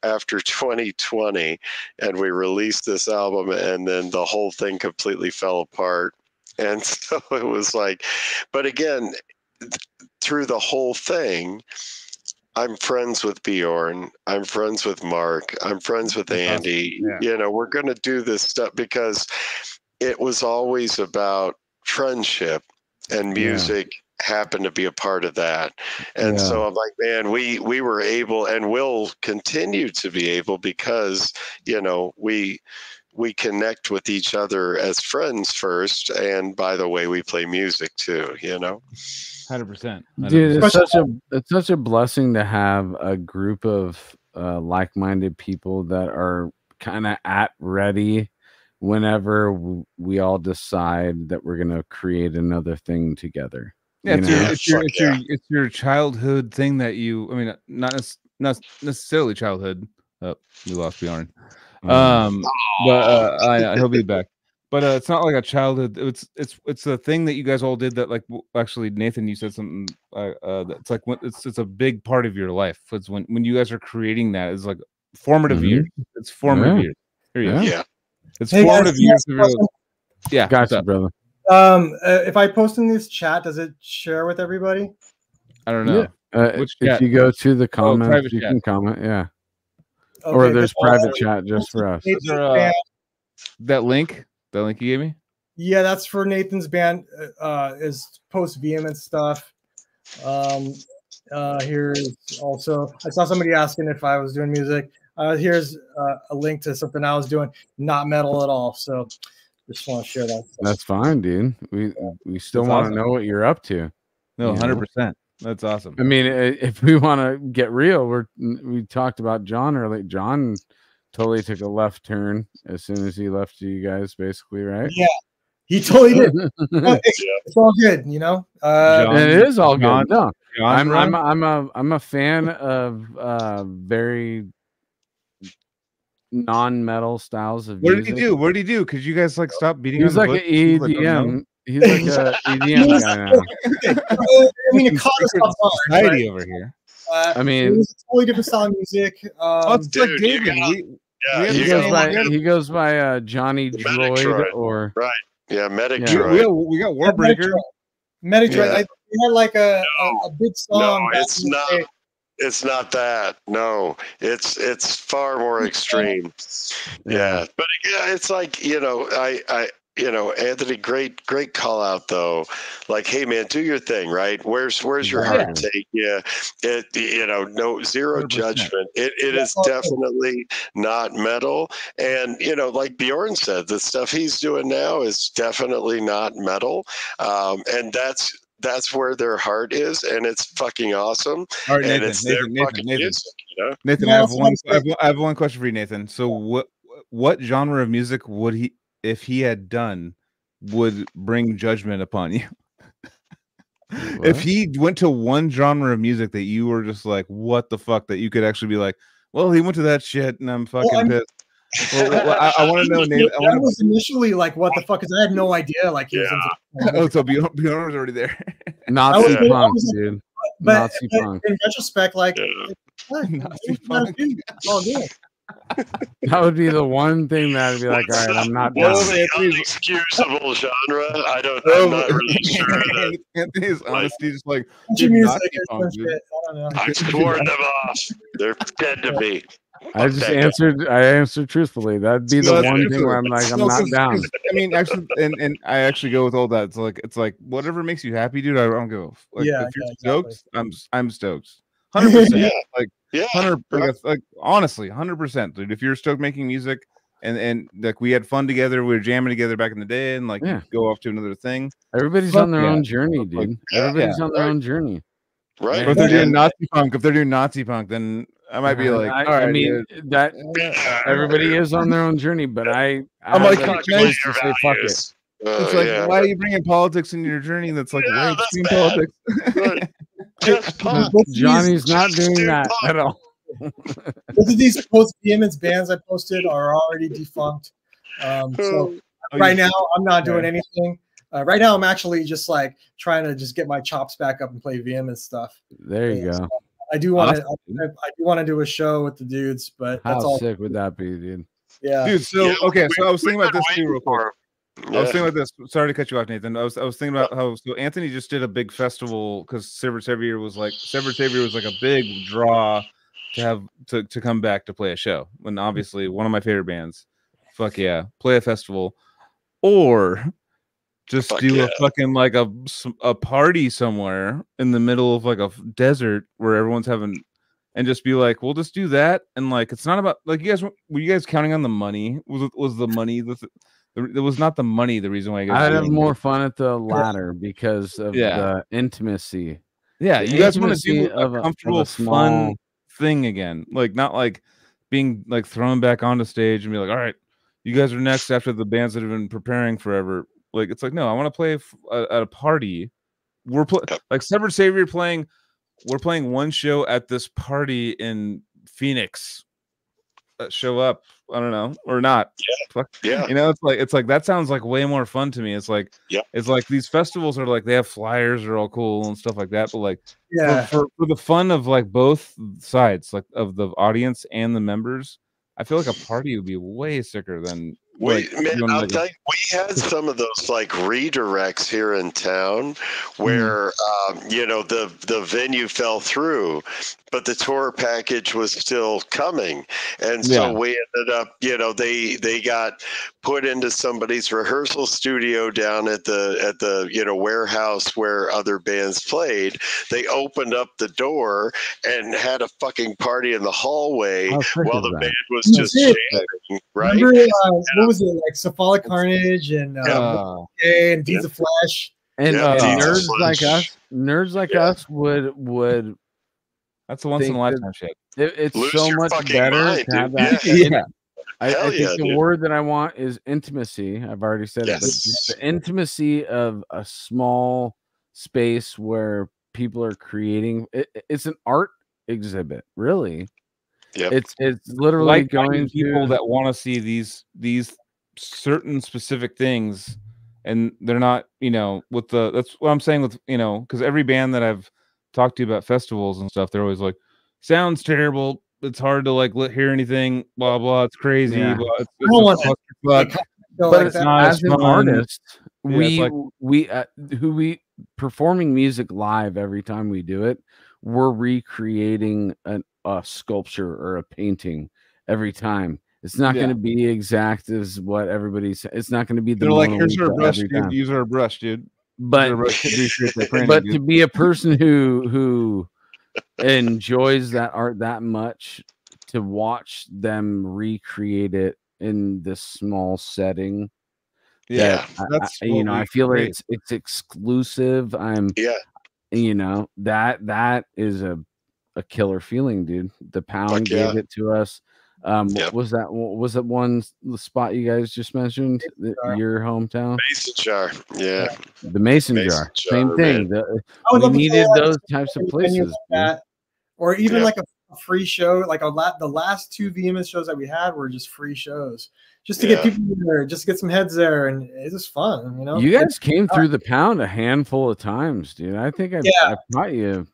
E: after 2020, and we released this album, and then the whole thing completely fell apart. And so it was like, but again, through the whole thing, I'm friends with Bjorn. I'm friends with Mark. I'm friends with Andy. Yeah. We're going to do this stuff because it was always about friendship, and music happened to be a part of that. And so I'm like, man, we were able, and will continue to be able, because, we connect with each other as friends first. And by the way, we play music too,
D: 100%.
A: Dude, it's such a blessing to have a group of like-minded people that are kind of at ready whenever we all decide that we're gonna create another thing together.
D: Yeah, it's your childhood thing that you. I mean, not necessarily childhood. Oh, we lost Bjorn. But he'll be back. But it's not like a childhood. It's a thing that you guys all did. That, like, actually, Nathan, you said something. That's like it's a big part of your life. It's when you guys are creating that. It's like formative years. It's formative years. Here you go.
E: Yeah.
D: It's formative years.
A: Yeah, gotcha, brother.
B: If I post in this chat, does it share with everybody?
D: I don't know.
A: If you go to the comments, you can comment. Yeah. Okay, or there's private chat just for us.
D: That link you gave me?
B: Yeah, that's for Nathan's band. Is post Vehemence stuff. Here's also, I saw somebody asking if I was doing music. Here's a link to something I was doing, not metal at all. So just want to share that stuff.
A: That's fine, dude. We still want to know what you're up to.
D: No, 100%. That's awesome.
A: I mean, if we want to get real, we talked about John earlier. John totally took a left turn as soon as he left you guys, basically, right?
B: Yeah, he totally did. It's all good, John,
A: it is all good. No, I'm a fan of very non-metal styles of music.
D: What did he do? Because you guys like stop beating.
A: He's like an EDM. He's like a EDM guy now.
B: I mean, it caught us off guard,
D: society over here.
A: I mean,
B: it was a totally different style of music.
D: It's like David.
A: He goes by Johnny Droid, or
E: right? Yeah, Medic Droid.
D: We got Warbreaker.
B: Medic Droid. We had like a big song.
E: No, it's not. It's not that. No, it's far more extreme. Yeah, but it's like, Anthony, great call out though. Like, hey man, do your thing, right? Where's your heart take you? Zero 100%. Judgment. It is definitely not metal. And like Bjorn said, the stuff he's doing now is definitely not metal. And that's where their heart is, and it's fucking awesome.
D: All right, Nathan,
E: it's their fucking music,
D: Nathan, I have one question for you, Nathan. So what genre of music would he, if he had done, would bring judgment upon you? If he went to one genre of music that you were just like, what the fuck, that you could actually be like, well, he went to that shit, and I'm fucking pissed. Well, I want to know, Nathan.
B: I was initially like, what the fuck? Because I had no idea. Like, he was into.
D: Oh, so Bjorn was already there.
A: Nazi punk, dude.
B: But
A: Nazi punk.
B: In retrospect, like,
D: Nazi punk.
B: Oh, good.
A: That would be the one thing that would be like, all right, I'm not down.
E: What's the unexcusable genre? I'm not really sure. That,
D: Anthony's honesty just like,
B: music
D: punk,
B: I don't know.
E: I've sworn them off. They're dead to me.
A: I answered truthfully. That'd be the one thing where I'm like, I'm not down.
D: I mean, actually, and I actually go with all that. It's like whatever makes you happy, dude. I don't go. Like, if you're stoked, I'm stoked. 100%. Like, yeah, 100. Like honestly, 100%, dude. If you're stoked making music, and like we had fun together, we were jamming together back in the day, and like go off to another thing.
A: Everybody's on their own journey, dude. Everybody's on their own journey.
E: Right.
D: But if they're doing Nazi punk, then I might be like, all right,
A: I mean, that everybody is on their own journey, but I'm
D: like,
A: to say fuck it.
D: It's like, why are you bringing politics in your journey? That's like way extreme politics.
A: Johnny's not doing that at all.
B: Both of these Vehemence bands I posted are already defunct. So right now I'm not doing anything. Right now I'm actually just like trying to just get my chops back up and play Vehemence stuff.
A: There you go.
B: So I do want to. I do want to do a show with the dudes, but
A: how
B: that's all.
A: sick would that be, dude?
B: Yeah,
D: dude. So okay, so I was thinking about this too, real quick. I was thinking about this. Sorry to cut you off, Nathan. I was thinking about how Anthony just did a big festival because Severed Savior was like a big draw to have to come back to play a show. And obviously one of my favorite bands. Fuck yeah, play a festival, or just do a fucking like a party somewhere in the middle of like a desert where everyone's having, and just be like, we'll just do that. And like, it's not about like, were you guys counting on the money? Was the money it was not the money the reason why
A: I'd have more fun at the latter because of the intimacy.
D: Yeah, you guys want to do a comfortable, fun thing again, like not like being like thrown back onto stage and be like, all right, you guys are next after the bands that have been preparing forever. Like, it's like, no, I want to play at a party. We're like Severed Savior playing. We're playing one show at this party in Phoenix. Show up, I don't know, or not.
E: Yeah.
D: You know, it's like that sounds like way more fun to me. It's like, it's like these festivals are like they have flyers, are all cool and stuff like that. But like, for the fun of like both sides, like of the audience and the members, I feel like a party would be way sicker than.
E: I'll tell you, we had some of those like redirects here in town where the venue fell through, but the tour package was still coming, and so we ended up, they got put into somebody's rehearsal studio down at the warehouse where other bands played. They opened up the door and had a fucking party in the hallway while the band was just jamming, right?
B: Remember, what was it, like Cephalic Carnage and Deeds of Flesh?
A: And nerds like us would.
D: That's the once in a lifetime shit.
A: It's so much better to have that. I think the word that I want is intimacy. I've already said it, but the intimacy of a small space where people are creating. It's an art exhibit, really.
E: Yeah,
A: it's literally
D: like
A: going
D: people that want to see these certain specific things, and they're not, that's what I'm saying with, because every band that I've talked to about festivals and stuff, they're always like, sounds terrible, it's hard to like hear anything, blah blah, it's crazy, blah,
A: but it's not as an artist. We performing music live every time we do it, we're recreating a sculpture or a painting every time. It's not going to be exact as what everybody's. It's not going to be the.
D: They're like, here's our brush, dude. Use our brush, dude.
A: But to be a person who enjoys that art that much, to watch them recreate it in this small setting.
E: Yeah,
A: I feel it's exclusive. That is a killer feeling, dude. The Pound gave it to us. What was that? What was that one spot you guys just mentioned? Your hometown?
E: Mason jar. Yeah.
A: The Mason jar. Same thing. We needed those types of places.
B: Like or even like a free show. Like the last 2 Vehemence shows that we had were just free shows. Just to get people there, just to get some heads there, and it's just fun, you know.
A: You guys came through the pound a handful of times, dude. I think I brought you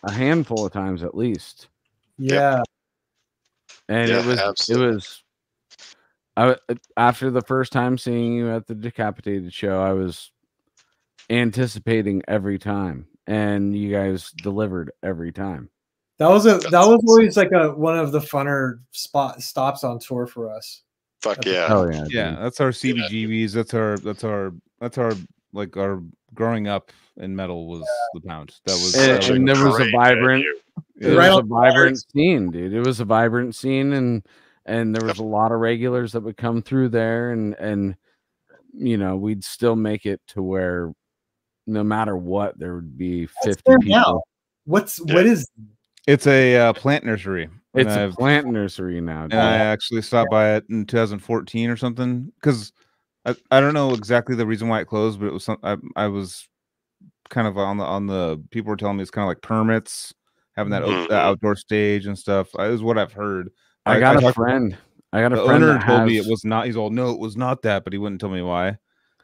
A: a handful of times at least.
B: Yeah.
A: And it was after the first time seeing you at the Decapitated show, I was anticipating every time, and you guys delivered every time.
B: That was always like one of the funner stops on tour for us.
E: Fuck yeah.
A: Oh yeah.
D: Yeah, that's our CBGBs. That's our like our growing up in metal was the pound. That was
A: and there was a vibrant scene, dude. It was a vibrant scene, and there was a lot of regulars that would come through there, and you know, we'd still make it to where no matter what, there would be 50 people.
B: Now. What is
D: it's a plant nursery.
A: It's a plant nursery now.
D: And I actually stopped by it in 2014 or something, because I don't know exactly the reason why it closed, but it was I was kind of on the people were telling me it's kind of like permits, having that outdoor stage and stuff. Is what I've heard.
A: I got a friend. The
D: owner told me it was not. He's all, no, it was not that, but he wouldn't tell me why.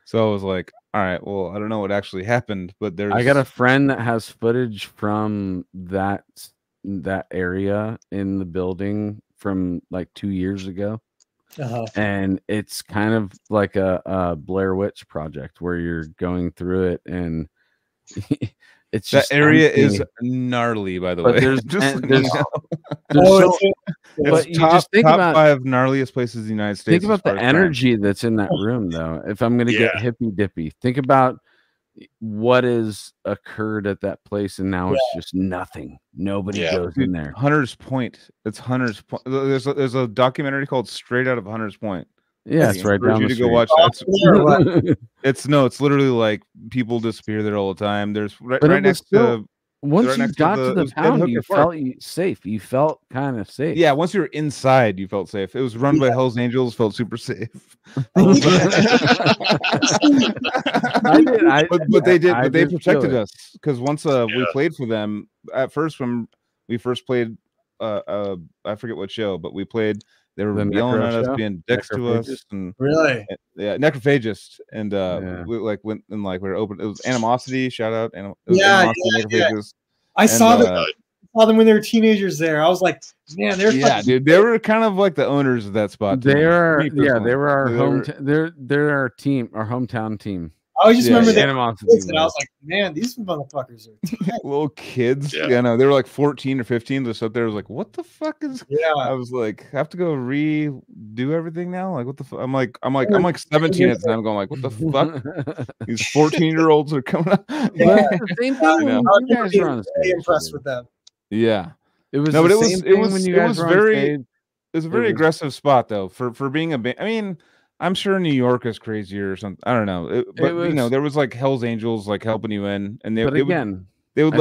D: So I was like, all right, well, I don't know what actually happened, but I
A: got a friend that has footage from that area in the building from like 2 years ago. And it's kind of like a Blair Witch project where you're going through it, and it's
D: that
A: just
D: area
A: empty.
D: is gnarly, by the
A: But
D: way.
A: there's
D: top 5 gnarliest places in the United States.
A: Think about the energy that's in that room, though. If I'm going to get hippy dippy, think about what has occurred at that place, and now it's just nothing. Nobody goes in there.
D: Hunter's Point. It's Hunter's Point. There's a documentary called Straight Out of Hunter's Point.
A: Yeah, it's right down the street.
D: Go watch that. It's literally like people disappear there all the time. There's right next to.
A: Once you got to the pound, you felt safe. You felt kind of safe.
D: Yeah, once you were inside, you felt safe. It was run by Hell's Angels. Felt super safe.
A: But
D: they protected us, because once we played for them at first, when we first played, I forget what show, but we played. They were yelling at us, being dicks to us, and Necrophagist, and we went and we were open. It was Animosity. Shout out, Necrophagist.
B: I saw them when they were teenagers there. I was like, man, they're
D: dude. They were kind of like the owners of that spot.
A: They were our they're our team, our hometown team.
B: I just remember the
A: Animosity,
B: and I was like, man, these motherfuckers are
D: little kids. Yeah, no, they were like 14 or 15. Just up there, I was like, what the fuck is?
B: Yeah,
D: I was like, I have to go redo everything now. Like, what the fuck? I'm like 17 at the time, going like, what the fuck? These 14-year-olds are coming up.
A: The same thing.
B: I was very impressed with them.
D: Yeah,
A: it was.
D: No, but it was a very aggressive spot though for being a band. I mean, I'm sure New York is crazier or something. I don't know. There was like Hell's Angels like helping you in, and they would let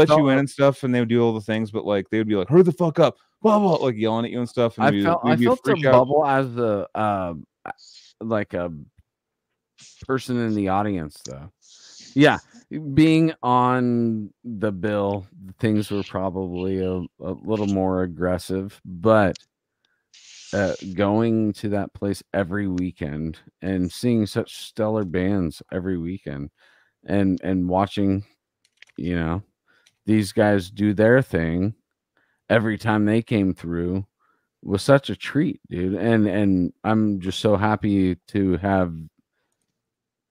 D: you in and stuff, and they would do all the things, but like they would be like, hurry the fuck up, blah blah, like yelling at you and stuff. And
A: I felt the bubble as the like a person in the audience though. Yeah, being on the bill, things were probably a little more aggressive, but going to that place every weekend and seeing such stellar bands every weekend, and watching, you know, these guys do their thing every time they came through was such a treat, dude. And I'm just so happy to have.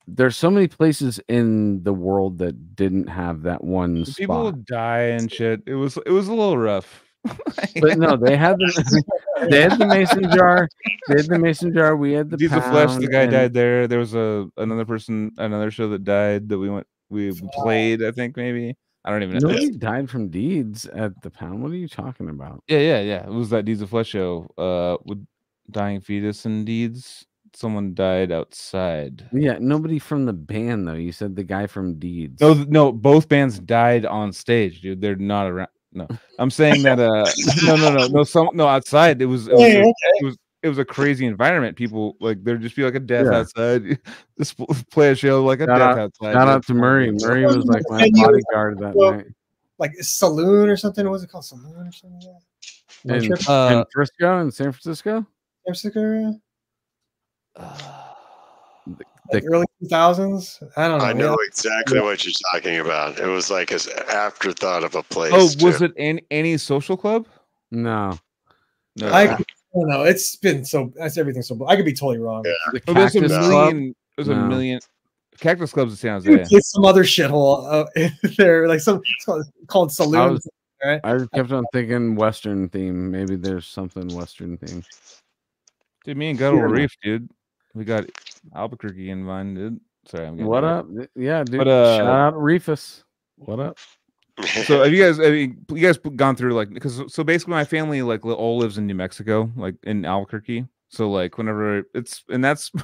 A: There's so many places in the world that didn't have that one spot.
D: People would die and shit. It was a little rough.
A: But no, they had the Mason jar. They had the Mason jar. We had the
D: Deeds of Flesh. The guy died there. There was another show that died that we played. I think maybe. I don't even know.
A: Nobody died from Deeds at the pound. What are you talking about?
D: Yeah. It was that Deeds of Flesh show. With Dying Fetus and Deeds. Someone died outside.
A: Yeah, nobody from the band though. You said the guy from Deeds.
D: No, both bands died on stage, dude. They're not around. No, I'm saying that no outside it was a crazy environment. People like there'd just be like a death outside. Just play a show like a death outside.
A: Shout out to Murray. Murray was like my bodyguard that night.
B: Like a saloon or something. What was it called? Saloon or something?
A: In Frisco, in San Francisco?
B: San Francisco area? Like early 2000s? I don't know.
E: I know exactly what you're talking about. It was like an afterthought of a place.
D: Oh, was it any social club?
A: No.
B: I don't know. It's been everything's so. I could be totally wrong.
E: Yeah.
D: There's a million Cactus Clubs in San Jose.
B: It's some other shithole there, like some called saloon. Right?
A: I kept on thinking Western theme. Maybe there's something Western theme.
D: Dude, me and Guttle Reef, dude. We got Albuquerque in mind, dude. Sorry, I'm getting
A: what up? Yeah, dude. Shout out Reefus. What up?
D: So have you guys gone through like so basically my family like all lives in New Mexico, like in Albuquerque. So like whenever that's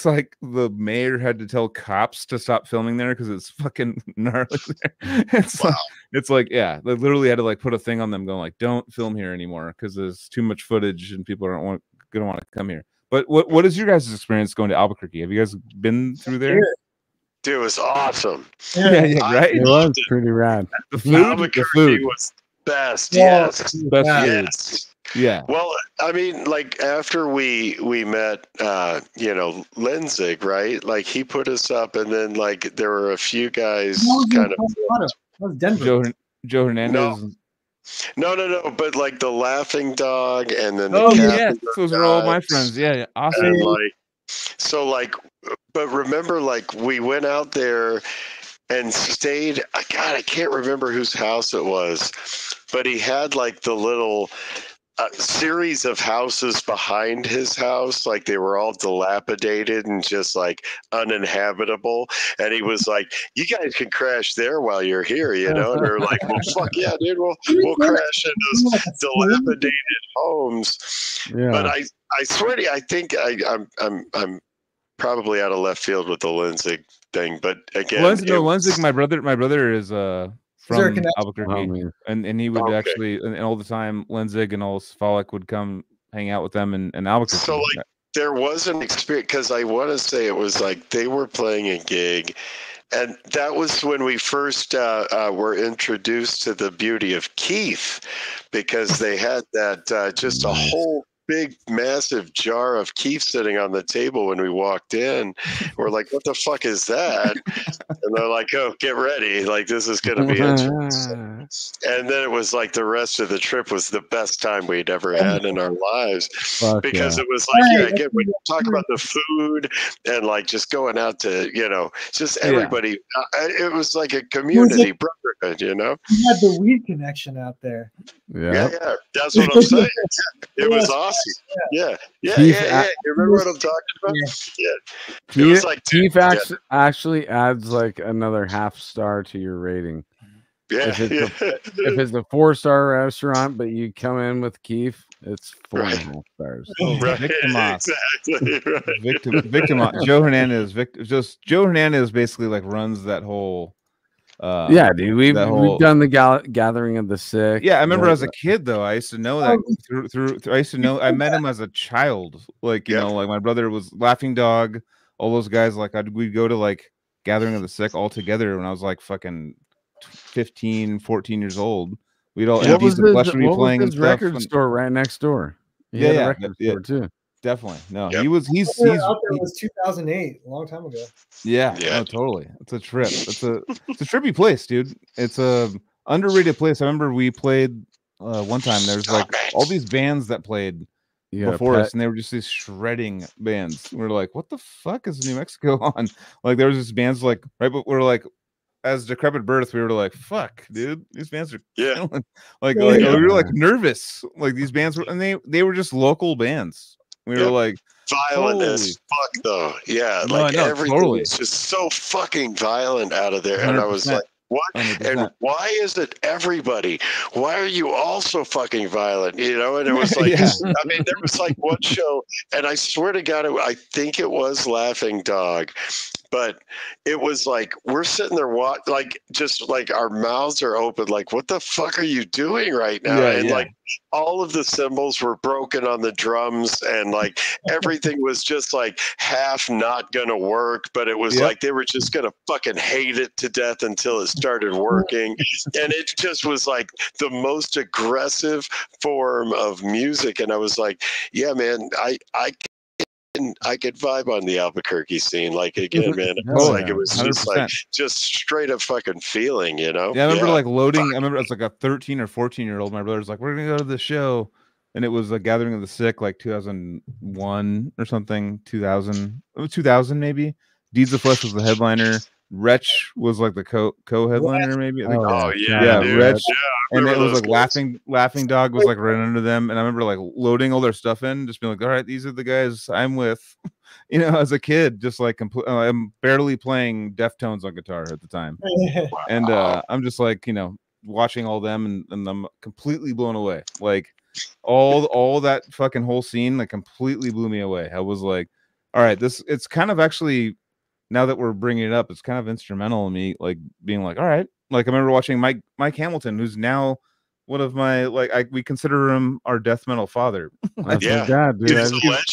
D: like the mayor had to tell cops to stop filming there because it's fucking gnarly there. It's like yeah, they literally had to like put a thing on them going like don't film here anymore because there's too much footage and people gonna want to come here. But what is your guys' experience going to Albuquerque? Have you guys been through there?
E: Dude, it was awesome.
D: Yeah, right.
A: It was pretty rad.
E: The food was best. Yes,
D: best
E: yes.
D: Yeah.
E: Well, I mean, like after we met, Lenzig, right? Like he put us up, and then like there were a few guys kind of.
B: That was Denver.
D: Joe Hernandez.
E: No. But like the Laughing Dog, and then
D: those are all my friends. Yeah, awesome.
E: And but remember, like we went out there and stayed. God, I can't remember whose house it was, but he had like the little series of houses behind his house, like they were all dilapidated and just like uninhabitable. And he was like, "You guys can crash there while you're here," And they're like, "Well, fuck yeah, dude, we'll crash in those dilapidated homes." Yeah. But I swear to you, I think I'm probably out of left field with the Lenzig thing, but again,
D: Lenzig, my brother is from Albuquerque, and he would actually, and all the time, Lenzig and all Svalek would come hang out with them in Albuquerque.
E: So like there was an experience because I want to say it was like they were playing a gig, and that was when we first were introduced to the beauty of Keith, because they had that just a whole big massive jar of Keith sitting on the table when we walked in. We're like, "What the fuck is that?" And they're like, "Oh, get ready, like this is gonna be interesting." And then it was like the rest of the trip was the best time we'd ever had in our lives, because it was like again, when you talk about the food and like just going out to just everybody, it was like a community brotherhood. You
B: had the weed connection out there.
E: Yeah, that's what I'm saying. It was awesome. Yeah. You remember what I'm talking about? Yeah. It was like
A: Keith actually adds like another half star to your rating.
E: Yeah.
A: If it's a 4-star restaurant, but you come in with Keith, it's 4.5 stars.
E: Right.
D: Exactly. Right. Victim. Joe Hernandez basically like runs that whole.
A: Dude, we've done the gathering of the sick.
D: Yeah, I remember as a kid though. I used to know that through I used to know. I met him as a child. Like like my brother was Laughing Dog. All those guys we'd go to like gathering of the sick all together when I was like fucking 15, 14 years old. We'd all
A: what was his record store right next door? He had a record store too.
D: Definitely. No,
E: yep.
D: he's
B: out there was 2008, a long time ago.
D: Yeah. No, totally. It's a trip. It's a trippy place, dude. It's a underrated place. I remember we played one time. There's like all these bands that played before us, and they were just these shredding bands. We were like, what the fuck is New Mexico on? Like there was this bands like right, but we're like, as Decrepit Birth, we were like, fuck, dude, these bands are killing. Like we were like nervous. Like these bands were, and they were just local bands. We were like
E: violent as fuck though. Yeah, like everything was just so fucking violent out of there. 100%. And I was like, what? 100%. And why is it everybody? Why are you all so fucking violent? And it was like, I mean, there was like one show, and I swear to God, I think it was Laughing Dog, but it was like we're sitting there like just like our mouths are open, like what the fuck are you doing right now? And like all of the cymbals were broken on the drums, and like everything was just like half not gonna work, but it was like they were just gonna fucking hate it to death until it started working. And it just was like the most aggressive form of music. And I was like, yeah, man, I could vibe on the Albuquerque scene. Like again, man, it was like it was just
D: 100%.
E: like just straight up fucking feeling, you know?
D: Yeah, I remember like loading. I remember I was like a 13 or 14-year-old. My brother's like, "We're gonna go to the show," and it was a Gathering of the Sick, like 2001 or something, 2000 maybe. Deeds of Flesh was the headliner. Wretch was like the co-headliner, maybe. I think. Wretch. Yeah, and it was like Laughing Dog was like right under them. And I remember like loading all their stuff in, just being like, all right, these are the guys I'm with. You know, as a kid, just like I'm barely playing Deftones on guitar at the time. And I'm just like, you know, watching all them and I'm completely blown away. Like all that fucking whole scene like completely blew me away. I was like, all right, it's kind of actually, now that we're bringing it up, it's kind of instrumental in me like being like, all right. Like I remember watching Mike Hamilton, who's now one of my we consider him our death metal father.
A: That's my dad, dude.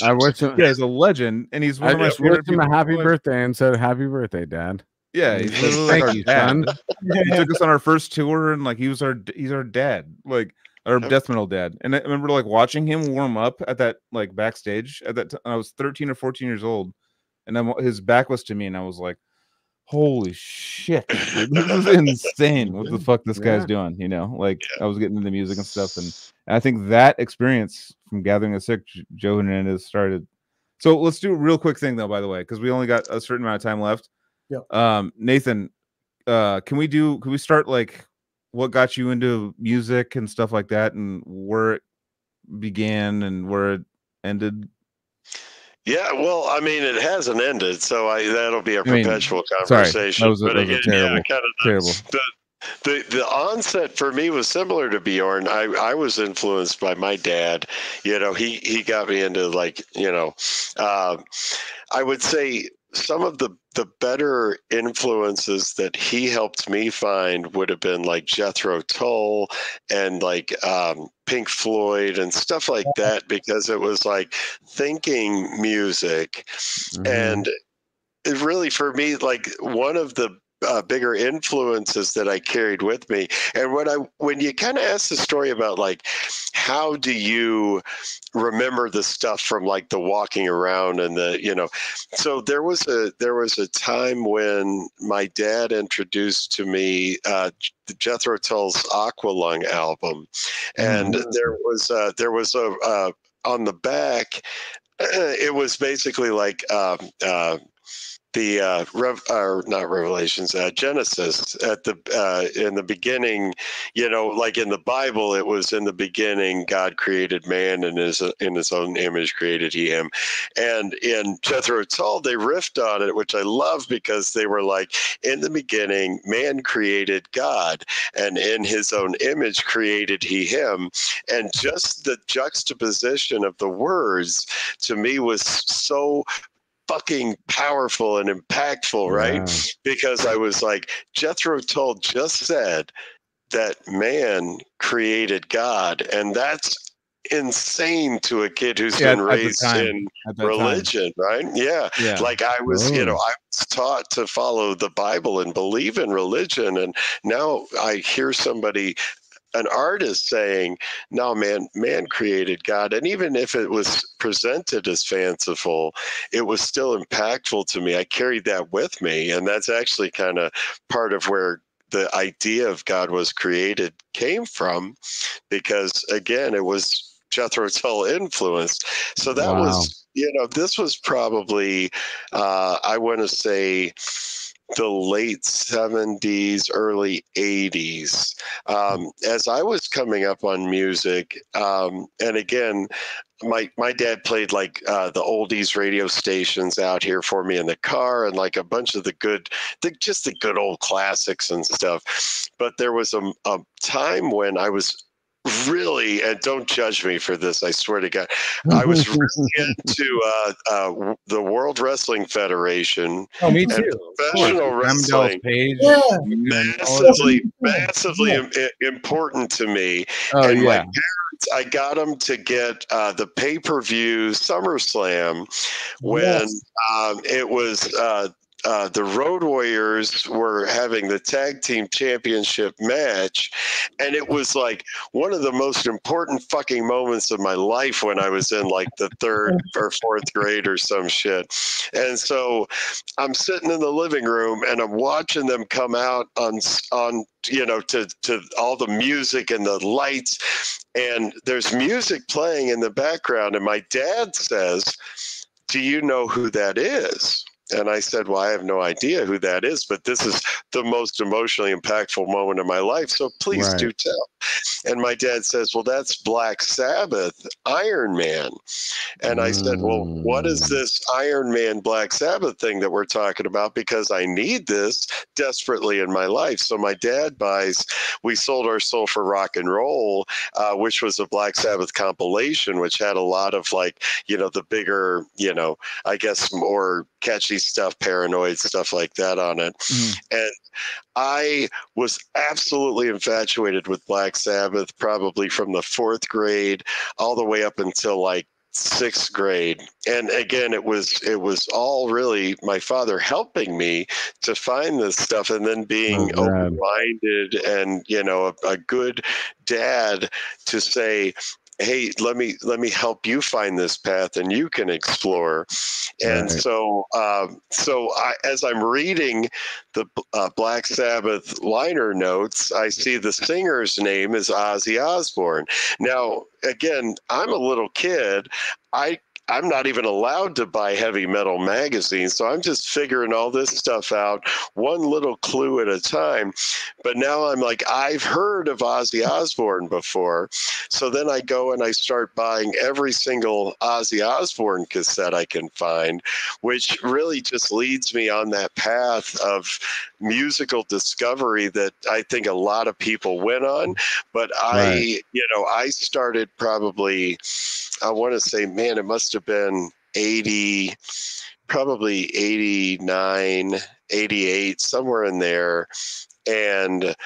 A: I wish him.
D: Yeah, he's a legend, and he's one of my
A: favorite people. A happy birthday and said, "Happy birthday, Dad."
D: Yeah, he's like our dad. He took us on our first tour, and like he's our dad, like our death metal dad. And I remember like watching him warm up at that like backstage at that time. I was 13 or 14 years old, and his back was to me, and I was like, holy shit, dude, this is insane. What the fuck this guy's doing, you know? Like I was getting into music and stuff, and I think that experience from Gathering the Sick, Joe Hernandez started. So let's do a real quick thing though, by the way, because we only got a certain amount of time left. Nathan, can we start like what got you into music and stuff like that, and where it began and where it ended?
E: Yeah, well, I mean, it hasn't ended, so that'll be a perpetual conversation.
D: Sorry, that was a terrible.
E: The onset for me was similar to Bjorn. I was influenced by my dad. You know, he got me into like, you know, I would say some of the better influences that he helped me find would have been like Jethro Tull and like Pink Floyd and stuff like that, because it was like thinking music. And it really, for me, like one of the bigger influences that I carried with me. And when you kind of ask the story about like, how do you remember the stuff from like the walking around and the, you know, so there was a time when my dad introduced to me Jethro Tull's Aqualung album, and there was a on the back, it was basically like not Revelations, Genesis at the in the beginning, you know, like in the Bible, it was in the beginning God created man, and in his own image created he him. And in Jethro Tull, they riffed on it, which I love, because they were like, in the beginning, man created God, and in his own image created he him. And just the juxtaposition of the words to me was so fucking powerful and impactful, right? Because I was like, Jethro Tull just said that man created God, and that's insane to a kid who's been raised in religion, right? Yeah. Like I was, you know, I was taught to follow the Bible and believe in religion, and now I hear an artist saying, no, man created God. And even if it was presented as fanciful, it was still impactful to me. I carried that with me. And that's actually kind of part of where the idea of God was created came from, because again, it was Jethro Tull influenced. So that was, you know, this was probably, I want to say, the late 70s, early 80s. As I was coming up on music, and again, my dad played like the oldies radio stations out here for me in the car, and like a bunch of the good old classics and stuff. But there was a time when I was really, and don't judge me for this, I swear to God, I was really into the World Wrestling Federation.
B: Oh, me
E: and
B: too.
E: professional wrestling.
D: Page.
B: Yeah.
E: Massively important to me.
D: Oh,
E: and
D: yeah.
E: my parents, I got them to get the pay-per-view SummerSlam when it was the Road Warriors were having the tag team championship match, and it was like one of the most important fucking moments of my life when I was in like the 3rd or 4th grade or some shit. And so I'm sitting in the living room and I'm watching them come out on you know, to all the music and the lights, and there's music playing in the background, and my dad says, "Do you know who that is?" And I said, "Well, I have no idea who that is, but this is the most emotionally impactful moment of my life, so please do tell." And my dad says, "Well, that's Black Sabbath, Iron Man." And I said, "Well, what is this Iron Man Black Sabbath thing that we're talking about? Because I need this desperately in my life." So my dad buys We Sold Our Soul for Rock and Roll, which was a Black Sabbath compilation, which had a lot of like, you know, the bigger, you know, I guess more catchy stuff, Paranoid, stuff like that on it. And I was absolutely infatuated with Black Sabbath, probably from the 4th grade all the way up until like 6th grade. And again, it was all really my father helping me to find this stuff, and then being open-minded and, you know, a good dad to say, "Hey, let me help you find this path, and you can explore." And so as I'm reading the Black Sabbath liner notes, I see the singer's name is Ozzy Osbourne. Now, again, I'm a little kid. I'm not even allowed to buy heavy metal magazines, so I'm just figuring all this stuff out, one little clue at a time. But now I'm like, I've heard of Ozzy Osbourne before. So then I go and I start buying every single Ozzy Osbourne cassette I can find, which really just leads me on that path of musical discovery that I think a lot of people went on. But I started probably, I want to say, man, it must have been 80, probably 89, 88, somewhere in there. And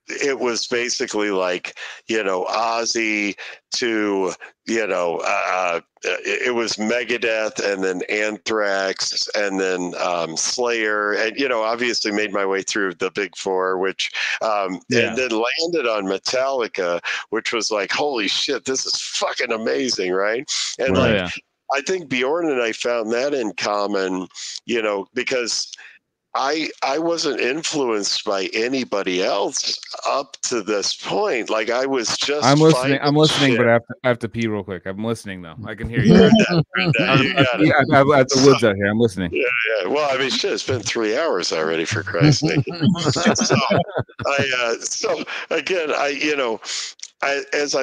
E: it was basically like, you know, Ozzy to, you know, it was Megadeth, and then Anthrax, and then Slayer, and, you know, obviously made my way through the big four, which and then landed on Metallica, which was like, holy shit, this is fucking amazing, right? And I think Bjorn and I found that in common, you know, because I wasn't influenced by anybody else up to this point. Like, I was just.
D: I'm listening, but I have to pee real quick. I'm listening though. I can hear you.
E: You got it.
D: I'm at the woods out here. I'm listening.
E: Yeah. Well, I mean, shit, it's been 3 hours already, for Christ's sake. So again, as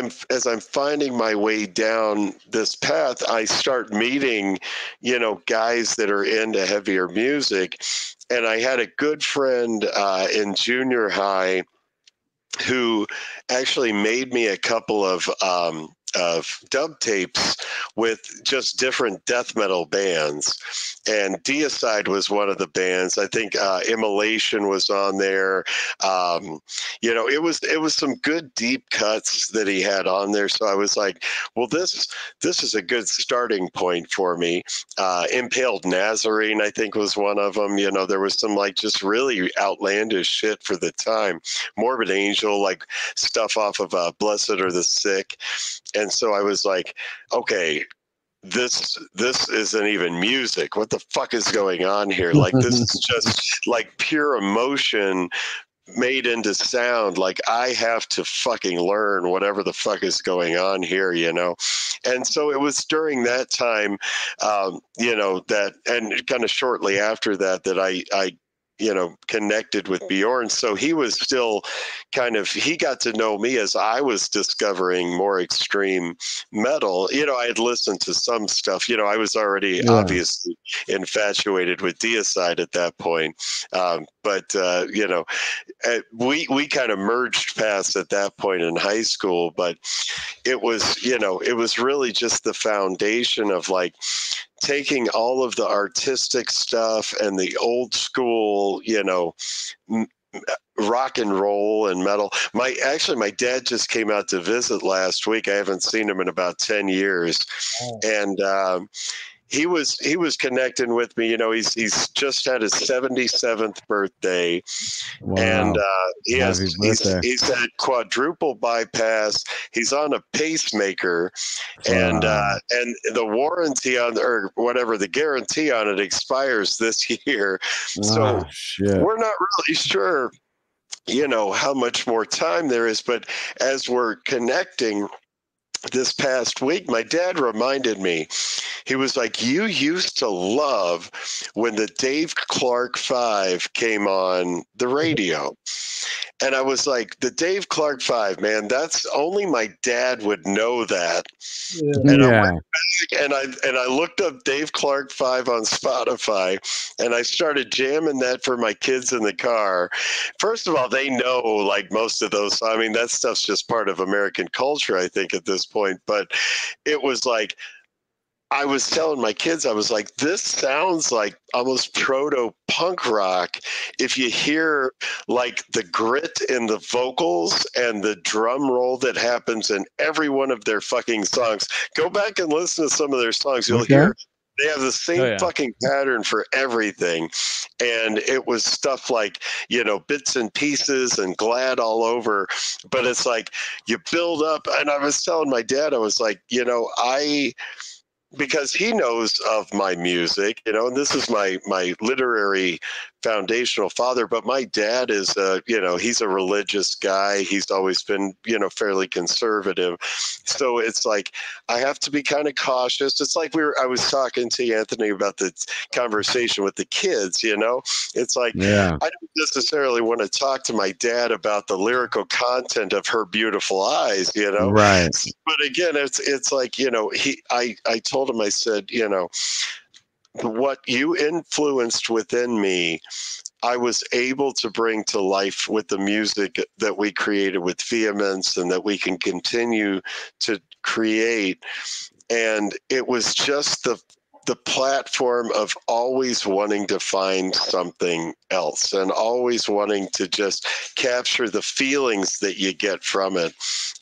E: I'm finding my way down this path, I start meeting, you know, guys that are into heavier music. And I had a good friend in junior high who actually made me a couple of dub tapes with just different death metal bands, and Deicide was one of the bands. I think Immolation was on there. You know, it was some good deep cuts that he had on there. So I was like, well, this is a good starting point for me. Impaled Nazarene, I think, was one of them. You know, there was some like just really outlandish shit for the time. Morbid Angel, like stuff off of Blessed Are the Sick. And so I was like, okay, this isn't even music. What the fuck is going on here? Like, this is just like pure emotion made into sound. Like, I have to fucking learn whatever the fuck is going on here, you know? And so it was during that time, you know, that, and kind of shortly after that, that I connected with Bjorn. So he was still he got to know me as I was discovering more extreme metal. I had listened to some stuff. I was already obviously infatuated with Deicide at that point. But we kind of merged paths at that point in high school. But it was really just the foundation of like taking all of the artistic stuff and the old school, rock and roll and metal. My dad just came out to visit last week. I haven't seen him in about 10 years. Oh. And he was connecting with me. He's just had his 77th birthday. Wow. And he's had quadruple bypass. He's on a pacemaker. Wow. And the warranty or whatever, the guarantee on it expires this year. So we're not really sure, how much more time there is. But as we're connecting this past week, my dad reminded me, he was like, you used to love when the Dave Clark 5 came on the radio. And I was like, the Dave Clark 5, man, that's only my dad would know that. Yeah. And I went back and I looked up Dave Clark 5 on Spotify, and I started jamming that for my kids in the car. First of all, they know like most of those. I mean, that stuff's just part of American culture, I think, at this point. But it was like, I was telling my kids, I was like, this sounds like almost proto-punk rock if you hear like the grit in the vocals and the drum roll that happens in every one of their fucking songs. Go back and listen to some of their songs. You'll hear they have the same fucking pattern for everything. And it was stuff like, Bits and Pieces and Glad all over. But it's like you build up. And I was telling my dad, I was like, because he knows of my music, and this is my literary foundational father, but my dad is he's a religious guy. He's always been, fairly conservative. So it's like, I have to be kind of cautious. It's like I was talking to Anthony about the conversation with the kids, it's like, I don't necessarily want to talk to my dad about the lyrical content of Her Beautiful Eyes,
A: Right.
E: But again, it's like, I told him, I said, what you influenced within me, I was able to bring to life with the music that we created with Vehemence and that we can continue to create. And it was just the platform of always wanting to find something else and always wanting to just capture the feelings that you get from it.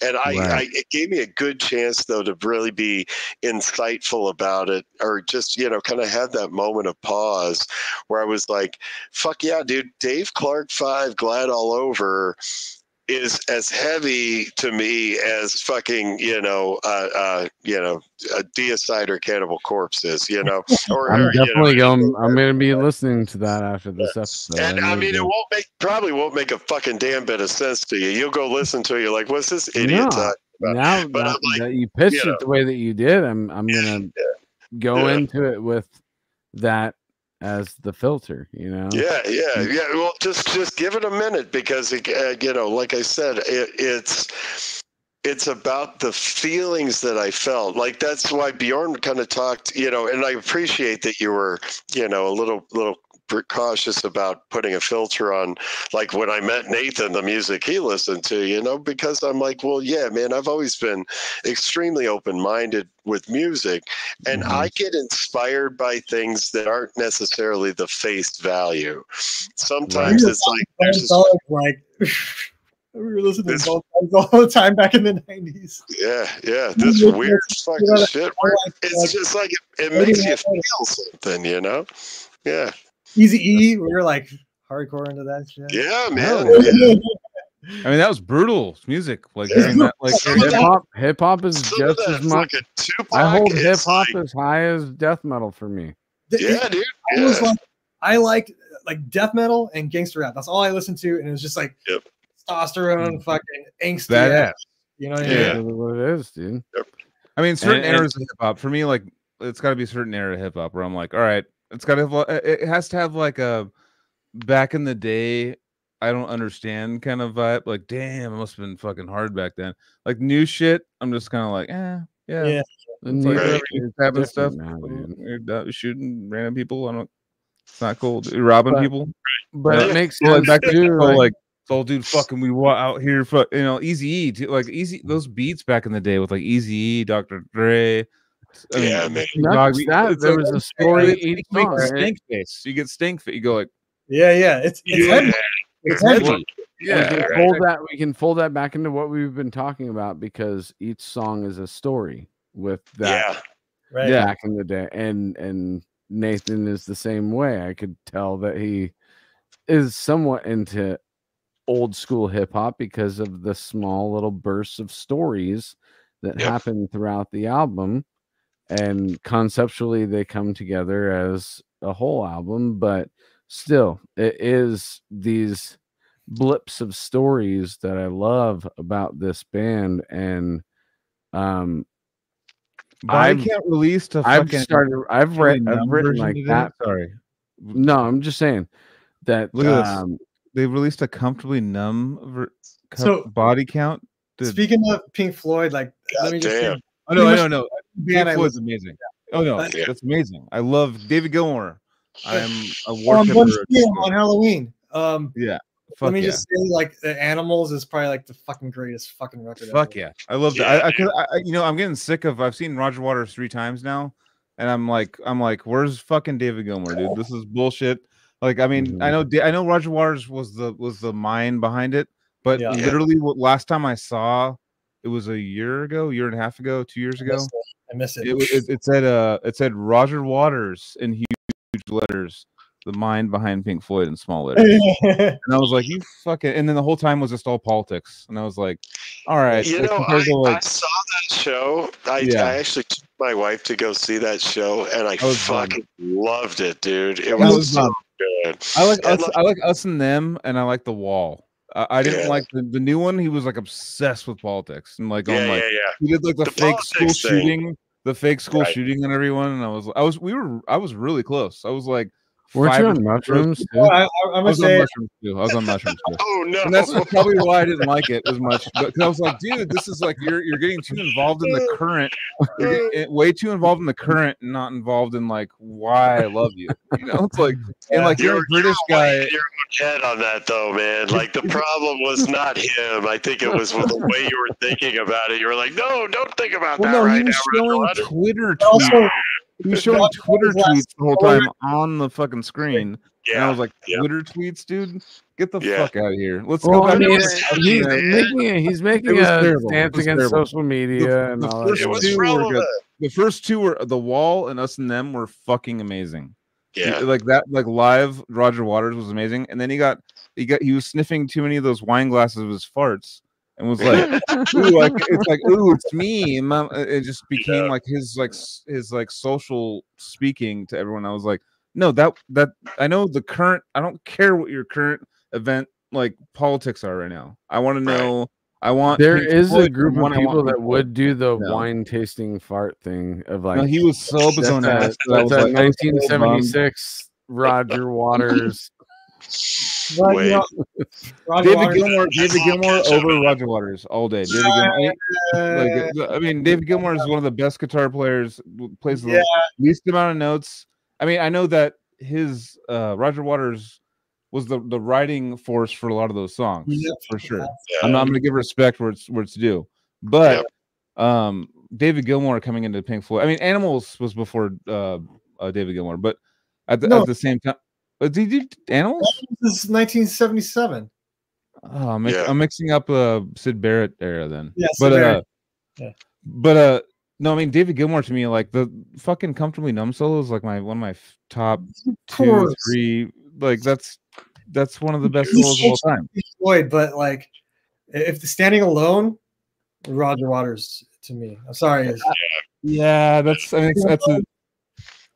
E: And it gave me a good chance, though, to really be insightful about it, or just, kind of have that moment of pause where I was like, fuck yeah, dude, Dave Clark 5, Glad all over is as heavy to me as fucking, a Deicide or Cannibal Corpse is, Or,
A: I'm definitely I'm going to be listening to that after this episode.
E: And I mean, it probably won't make a fucking damn bit of sense to you. You'll go listen to it. You're like, what's this idiot talking about?
A: Now that you pitched it the way that you did, I'm going to go into it with that as the filter,
E: Yeah. Well, just give it a minute, because like I said, it's about the feelings that I felt. Like, that's why Bjorn kind of talked, and I appreciate that you were, a little cautious about putting a filter on, like when I met Nathan, the music he listened to, because I'm like, well, yeah, man, I've always been extremely open-minded with music, and I get inspired by things that aren't necessarily the face value. Sometimes it's like,
B: we were listening to both all the time back in the 90s.
E: Yeah. This weird fucking shit. It's just like it makes you feel something, Yeah.
B: Easy-E, we were like hardcore into that shit.
E: Yeah, man.
D: I mean, that was brutal music. Like hearing that, like
A: hip hop is just as much. I hold hip hop as high as death metal for me.
E: Yeah, dude.
B: I liked like death metal and gangster rap. That's all I listened to, and it was just like testosterone, fucking angsty.
D: Badass.
B: You know what I mean?
A: Yeah, what it is, dude.
E: Yep.
D: I mean, certain eras of hip hop for me, like it's got to be a certain era of hip hop where I'm like, all right, it has to have like a back in the day, I don't understand kind of vibe. Like, damn, it must have been fucking hard back then. Like new shit, I'm just kind of like, yeah. It's like it's having stuff. You're shooting random people. I don't. It's not cool. You're robbing people.
A: But it makes sense
D: back
A: too.
D: Like, oh, dude, fucking, we out here, Easy E, like Easy. Those beats back in the day with like Easy E, Dr. Dre.
E: Man.
A: There was a story. Each song,
D: stink face. You get stink face. You go like,
B: it's heavy. It's heavy.
A: Yeah, we can fold that back into what we've been talking about because each song is a story with that. Back in the day, and Nathan is the same way. I could tell that he is somewhat into old school hip hop because of the small little bursts of stories that happen throughout the album. And conceptually, they come together as a whole album, but still, it is these blips of stories that I love about this band. And
D: Body Count released a
A: I've written like that.
D: Sorry,
A: no, I'm just saying that.
D: Look at this. They released a Comfortably Numb Body Count.
B: Speaking of Pink Floyd, like, let me just say.
D: Oh, no. Pink Floyd's amazing. Oh, no, that's amazing. I love David Gilmour. I'm a worshiper
B: on Halloween.
D: Let
B: me just say, like, the Animals is probably like the fucking greatest fucking record.
D: Fuck ever. I love that. I'm getting sick of. I've seen Roger Waters 3 times now, and I'm like, where's fucking David Gilmour, dude? This is bullshit. Like, I mean, I know Roger Waters was the mind behind it, but literally, last time I saw. It was a year and a half ago, 2 years ago.
B: I missed it.
D: It said Roger Waters in huge letters, the mind behind Pink Floyd in small letters. And I was like, you fucking. And then the whole time was just all politics. And I was like, all right.
E: I saw that show. I actually took my wife to go see that show, and I fucking loved it, dude. It was so good.
D: I like Us and Them, and I like The Wall. I didn't like the new one. He was like obsessed with politics and like he did like the fake school shooting, shooting on everyone. And I was really close. I was like,
A: weren't you on mushrooms?
D: I was on mushrooms too.
E: Oh no!
D: And that's probably why I didn't like it as much. Because I was like, dude, this is like you're getting too involved in the current. You're way too involved in the current, and not involved in like why I love you. You know, it's like and like you're a British guy.
E: You're head on that though, man. Like the problem was not him. I think it was the way you were thinking about it. You were like, no, don't think about that right now.
D: He was showing Twitter tweets the whole time on the fucking screen. Yeah. And I was like, Twitter tweets, dude? Get the fuck out of here. Let's go back.
A: He's making a stance against social media and all that.
D: The first two were The Wall and Us and Them were fucking amazing.
E: Yeah.
D: Like that, like live Roger Waters was amazing. And then he was sniffing too many of those wine glasses of his farts. And was like, ooh, it's me. And it just became like his social speaking to everyone. I was like, no, that I know the current. I don't care what your current event like politics are right now. I want to know.
A: There is a group of people that would do the wine tasting fart thing of like.
D: No, he was so up his own ass.
A: That's like 1976 Roger Waters.
D: David Gilmour over Roger Waters all day. David Gilmour is one of the best guitar players. Plays the least amount of notes. I mean, I know that his Roger Waters was the writing force for a lot of those songs for sure. I'm going to give respect where it's due, but David Gilmour coming into Pink Floyd. I mean, Animals was before David Gilmour, but at the same time. Did he do Animals?
B: This is 1977.
D: Oh, I'm mixing up Sid Barrett era then.
B: Yeah,
D: no, I mean David Gilmour to me, like the fucking Comfortably Numb solo is like one of my top 2, 3. Like that's one of the best solos of all time.
B: Floyd, but like if the standing alone, Roger Waters to me. I'm sorry.
D: Yeah, that's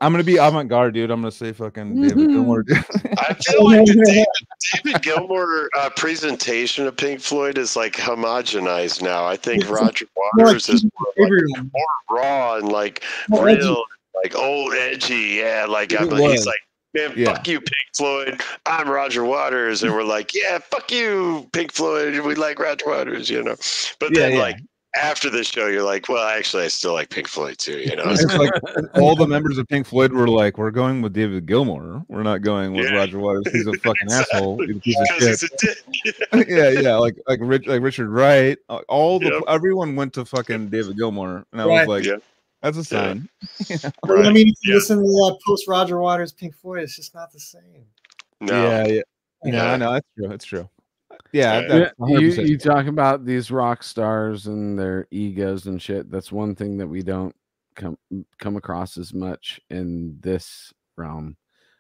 D: I'm gonna be avant-garde, dude. I'm gonna say fucking David Gilmour, dude.
E: I feel like the David Gilmour presentation of Pink Floyd is like homogenized now. I think Roger Waters is more raw and like real, like old edgy. Yeah, like he's like man, fuck you, Pink Floyd. I'm Roger Waters. And we're like, yeah, fuck you, Pink Floyd. We like Roger Waters, you know. But then, like, after the show, you're like, well, actually, I still like Pink Floyd too, you know.
D: It's like all the members of Pink Floyd were like, we're going with David Gilmour. We're not going with Roger Waters. He's a fucking asshole. He's a piece of shit. He's a dick. yeah. Like Richard Wright. Everyone went to fucking David Gilmour, and I was like, that's a sign.
B: I mean, if you listen to that post Roger Waters Pink Floyd, it's just not the same.
E: No.
D: Yeah, I know. That's true.
A: Yeah, you talk about these rock stars and their egos and shit. That's one thing that we don't come across as much in this realm.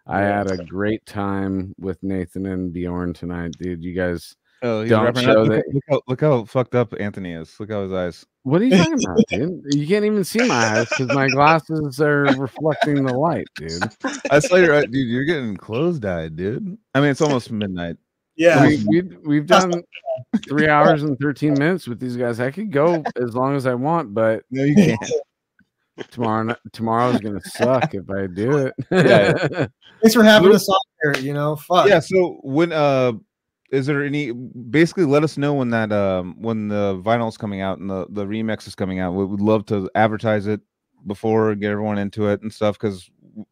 A: I had a great time with Nathan and Bjorn tonight, dude. You guys don't show that.
D: Look how fucked up Anthony is. Look how his eyes.
A: What are you talking about, dude? You can't even see my eyes because my glasses are reflecting the light, dude.
D: I saw your dude. You're getting closed-eyed, dude. I mean, it's almost midnight.
B: Yeah,
A: we've done 3 hours and 13 minutes with these guys. I could go as long as I want, but
D: no, you can't.
A: Tomorrow's gonna suck if I do it.
B: Thanks for having us on here. You know, fuck.
D: Yeah. So when is there any? Basically, let us know when that when the vinyl's coming out and the remix is coming out. We would love to advertise it before and get everyone into it and stuff because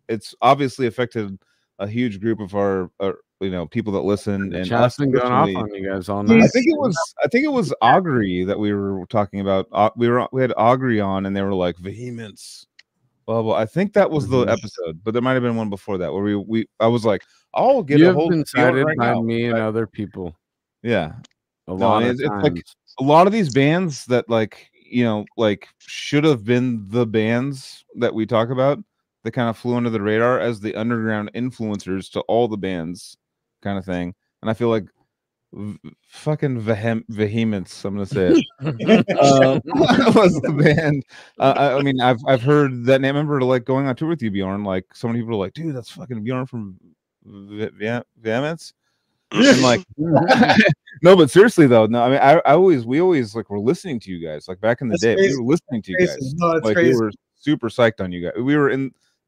D: it's obviously affected a huge group of our people that listen. And
A: chat's been going off on you guys all night.
D: I think it was Augury that we were talking about. We had Augury on, and they were like Vehemence. Well, I think that was the episode, but there might have been one before that where I was like, I'll get a hold of
A: cited by me and other people.
D: Yeah,
A: it's
D: like a lot of these bands that should have been the bands that we talk about. They kind of flew under the radar as the underground influencers to all the bands, kind of thing. And I feel like fucking Vehemence, I'm gonna say it, was the band. I mean, I've heard that name. I remember like going on tour with you, Bjorn. Like, so many people were like, "Dude, that's fucking Bjorn from Vehemence." And like, no, but seriously though, no. I mean, we always like were listening to you guys. Like back in the day, we were listening to you guys.
B: No,
D: like
B: crazy.
D: We were super psyched on you guys. We were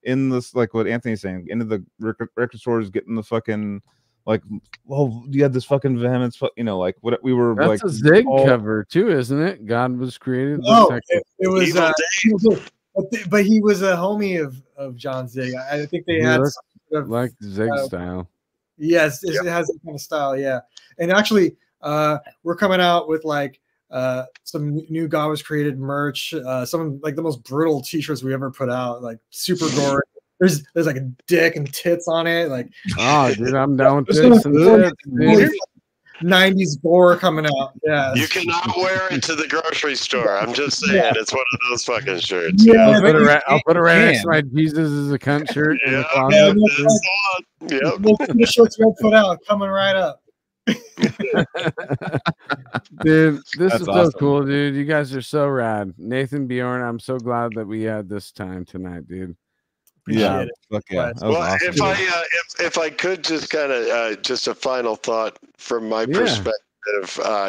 D: in this, like what Anthony's saying, into the record stores, getting the fucking like, well, you had this fucking Vehemence, like what we were.
A: That's
D: like
A: a Zig cover too, isn't it? God was created.
B: It was, but he was a homie of John Zig. I think they had sort of,
A: like Zig style.
B: Yes, it has that kind of style. Yeah, and actually, we're coming out with like some new God Was Created merch, some like the most brutal t-shirts we ever put out, like super gory. There's like a dick and tits on it. Like,
A: oh dude, I'm down with this and tits,
B: 90s gore coming out. Yeah,
E: you cannot wear it to the grocery store. I'm just saying, it's one of those fucking shirts.
B: Yeah,
A: I'll put it right next to my Jesus is a cunt shirt.
B: The shirts we put out coming right up.
A: Dude, this is awesome. So cool, dude. You guys are so rad. Nathan, Bjorn, I'm so glad that we had this time tonight, dude.
B: Appreciate it.
D: Look,
E: well, awesome. If I could just kind of just a final thought from my perspective.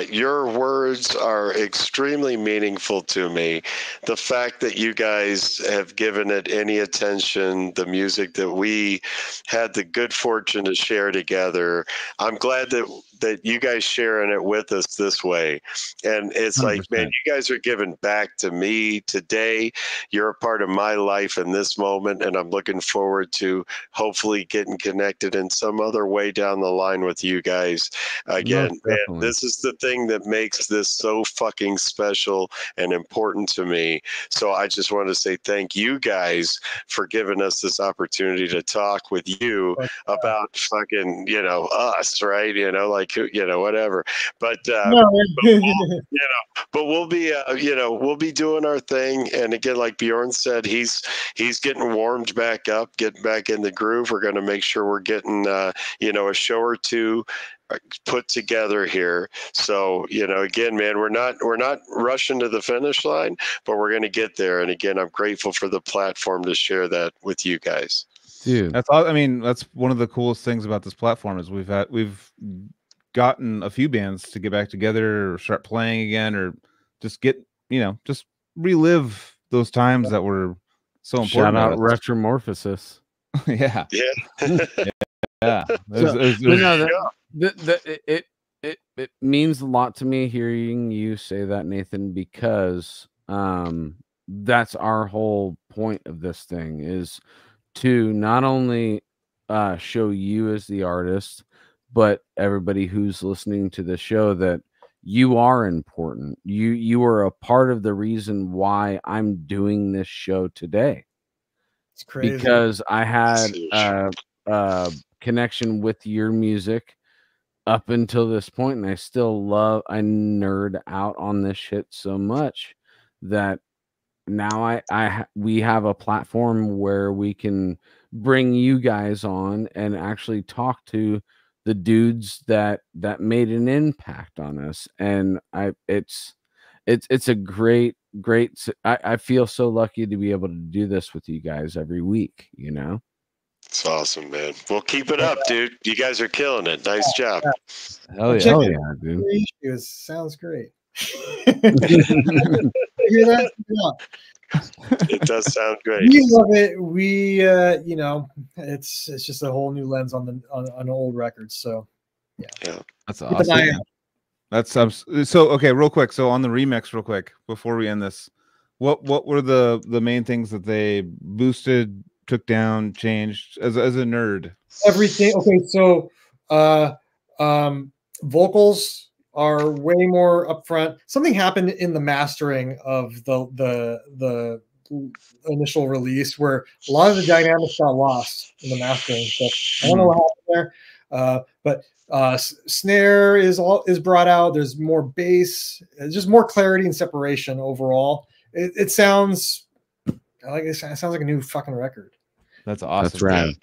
E: Your words are extremely meaningful to me. The fact that you guys have given it any attention, the music that we had the good fortune to share together, I'm glad that you guys sharing it with us this way. And it's 100%. Like, man, you guys are giving back to me today. You're a part of my life in this moment, and I'm looking forward to hopefully getting connected in some other way down the line with you guys again. Man, this is the thing that makes this so fucking special and important to me. So I just want to say thank you guys for giving us this opportunity to talk with you about fucking, us, right? Like, whatever. But, but we'll be, we'll be doing our thing. And again, like Bjorn said, he's getting warmed back up, getting back in the groove. We're going to make sure we're getting, a show or two put together here. So, again, man, we're not rushing to the finish line, but we're going to get there. And again, I'm grateful for the platform to share that with you guys.
A: Dude,
D: that's one of the coolest things about this platform is we've gotten a few bands to get back together or start playing again, or just get, just relive those times that were so important.
A: Shout out Retromorphosis.
D: Yeah.
E: Yeah.
A: It means a lot to me hearing you say that, Nathan, because that's our whole point of this thing, is to not only show you as the artist, but everybody who's listening to the show that you are important. You are a part of the reason why I'm doing this show today.
B: It's crazy
A: because I had a connection with your music up until this point, and I nerd out on this shit so much that now we have a platform where we can bring you guys on and actually talk to the dudes that made an impact on us. And it's a great I feel so lucky to be able to do this with you guys every week, you know.
E: It's awesome, man. Well, keep it up, dude. You guys are killing it. Nice job.
A: Hell yeah, dude.
B: Issues. Sounds great. Hear that? Yeah.
E: It does sound great.
B: We love it. We you know, it's just a whole new lens on old records. So
E: yeah.
D: That's awesome. That's so okay, real quick. So on the remix, real quick, before we end this, what were the main things that they boosted, took down, changed as a nerd?
B: Everything. Okay, so vocals are way more upfront. Something happened in the mastering of the initial release where a lot of the dynamics got lost in the mastering. So I don't know what happened there, but snare is brought out. There's more bass, just more clarity and separation overall. It sounds like it sounds like a new fucking record.
D: That's awesome.
A: That's rad.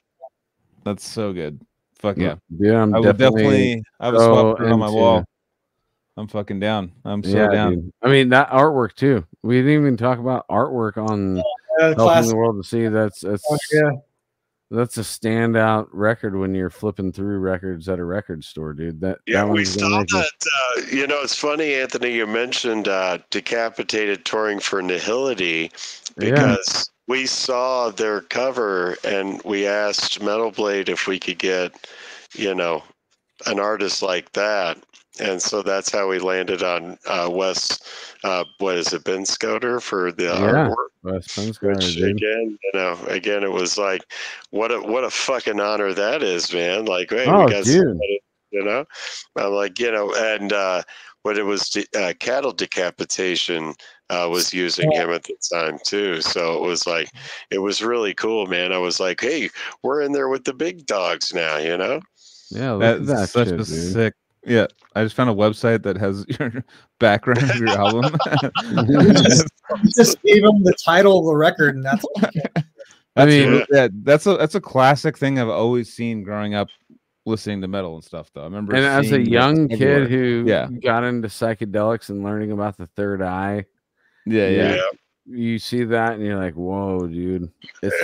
D: That's so good. Fuck yeah.
A: Yeah,
D: I would definitely swap it on my wall. I'm fucking down. I'm so down. Dude.
A: I mean, that artwork too. We didn't even talk about artwork on Helping the World to See. That's a standout record when you're flipping through records at a record store, dude.
E: We saw that. You know, it's funny, Anthony, you mentioned Decapitated touring for Nihility, because we saw their cover and we asked Metal Blade if we could get, you know, an artist like that. And so that's how we landed on Wes, what is it, Ben Scoter for the artwork.
A: Wes Ben Scoter, dude.
E: Again, it was like, what a fucking honor that is, man. Like, hey,
A: we
E: got somebody, you know. I'm like, you know, and what it was, Cattle Decapitation was using him at the time too. So it was like, it was really cool, man. I was like, hey, we're in there with the big dogs now, you know.
A: Yeah, look at that
D: such
A: shit,
D: a
A: dude.
D: sick. Yeah, I just found a website that has your background of your album.
B: just gave him the title of the record, and that's.
D: That's a classic thing I've always seen growing up, listening to metal and stuff. Though I remember,
A: and as a young kid who
D: yeah.
A: got into psychedelics and learning about the third eye, you see that and you're like, whoa, dude, it's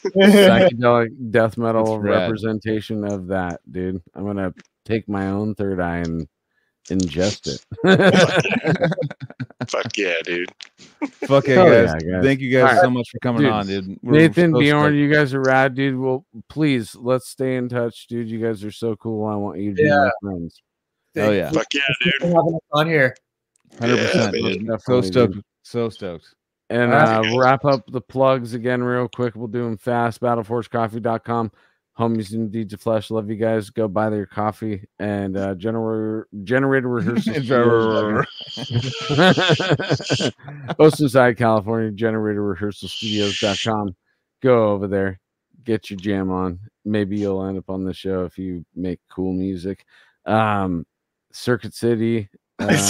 A: psychedelic death metal representation of that, dude. I'm gonna take my own third eye and ingest it.
E: Fuck yeah, dude.
D: Fuck yeah, guys. Thank you guys so much for coming on, dude.
A: Nathan, Bjorn, you guys are rad, dude. Well, please, let's stay in touch, dude. You guys are so cool. I want you to be my friends.
D: Oh yeah.
E: Fuck yeah, dude.
B: Having us on here.
D: 100%. So stoked. So stoked.
A: And wrap up the plugs again real quick. We'll do them fast. BattleForgeCoffee.com. Homies and Deeds of Flesh. Love you guys. Go buy their coffee. And Generator Rehearsal. Oceanside, California. Generator Rehearsal Studios.com. Go over there. Get your jam on. Maybe you'll end up on the show if you make cool music. Circuit City.
D: Sorry,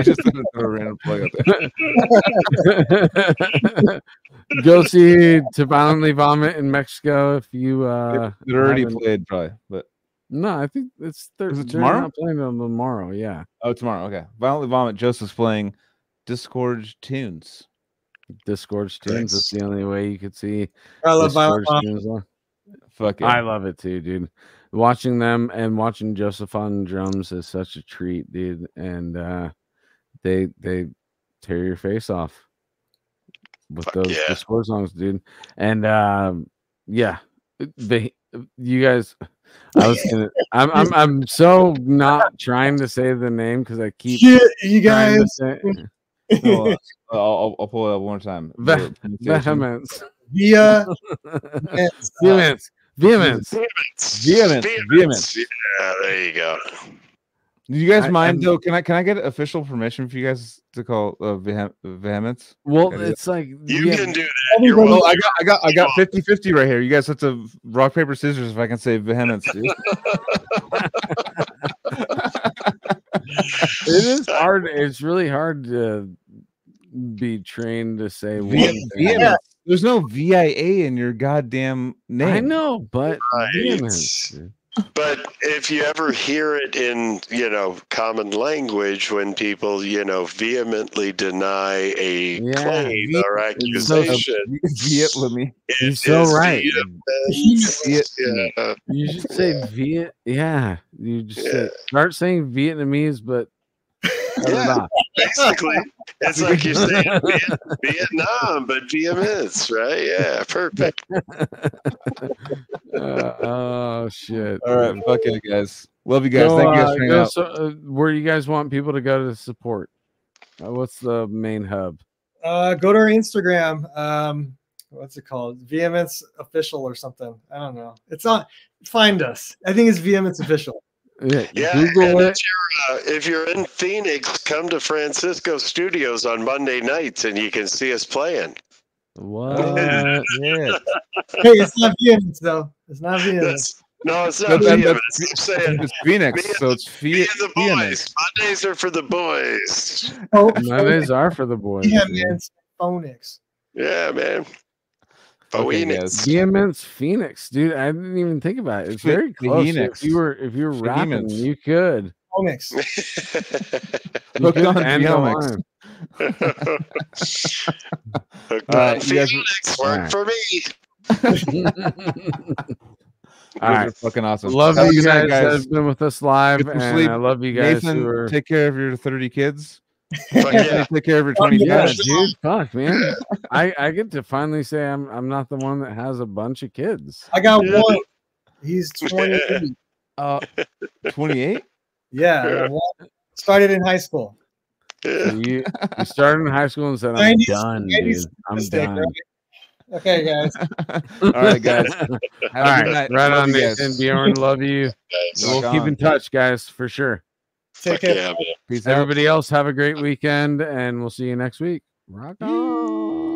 D: just throw a random plug up
A: there. Go see To Violently Vomit in Mexico if you
D: it already played, probably, but
A: no, I think it's
D: Is it tomorrow?
A: Not playing on tomorrow, yeah.
D: Oh, tomorrow, okay. Violently Vomit. Joseph's playing Disgorged Tunes.
A: Disgorged Tunes. That's the only way you could see.
B: I love Violent Vomit.
D: Fuck yeah.
A: I love it too, dude. Watching them and watching Joseph on drums is such a treat, dude. And they tear your face off. with those Discord songs, dude. And yeah, you guys. I'm so not trying to say the name because I keep
B: you guys.
D: No, I'll pull it up one more time.
A: Vehemence.
E: Vehemence. Yeah, there you go.
D: Do you guys mind though? Can I get official permission for you guys to call Vehemence?
A: Well, it's like
E: you can do that.
D: I got 50-50 right here. You guys have to rock paper scissors if I can say Vehemence, dude.
A: It is hard. It's really hard to be trained to say
D: Vehemence. There's no VIA in your goddamn name.
A: I know, but Vehemence.
E: But if you ever hear it in, common language, when people, vehemently deny a claim or accusation,
A: you're so right. You should say you just start saying Vietnamese, but
E: basically, it's like you're saying Vietnam, but Vehemence, right? Yeah, perfect.
A: Oh shit!
D: All right, fuck it, guys. Love you guys. Thank you guys for hanging out.
A: Where you guys want people to go to support? What's the main hub?
B: Go to our Instagram. What's it called? Vehemence Official or something. I don't know. It's not. Find us. I think it's Vehemence Official.
E: Yeah, Google it. If you're in Phoenix, come to Francisco Studios on Monday nights, and you can see us playing.
A: What?
B: Yeah. Hey, it's not Vehemence though. It's not Vehemence.
E: No, it's not Vehemence.
D: It's Phoenix, so it's
E: Vehemence. Mondays are for the boys.
A: Mondays are for the boys.
B: Yeah, man. Phoenix.
E: Yeah, man.
A: Vehemence Phoenix, dude. I didn't even think about it. It's very close. If you were rapping, you could.
B: Phoenix.
A: Hooked on Vehemence.
E: Hooked on Phoenix. Work for me.
A: All right,
D: fucking awesome.
A: Love you guys that have been with us live, and I love you guys.
D: Nathan, take care of your 30 kids.
E: Take
D: care of your 20 kids.
A: Dude, fuck, man. I get to finally say I'm not the one that has a bunch of kids.
B: I got one. He's 28.
D: 28?
B: Yeah. Started in high school.
A: So you started in high school and said, I'm done, dude. I'm done.
B: Right? Okay, guys.
D: All right, guys.
A: All right. Right on, Nathan. Bjorn, love you. We'll keep in touch, guys, for sure.
B: Take care.
A: Peace. Everybody else, have a great weekend, and we'll see you next week. Rock on.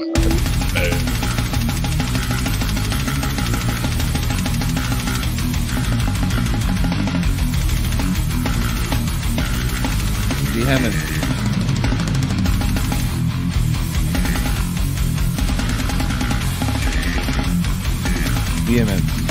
D: Vehemence. Vehemence.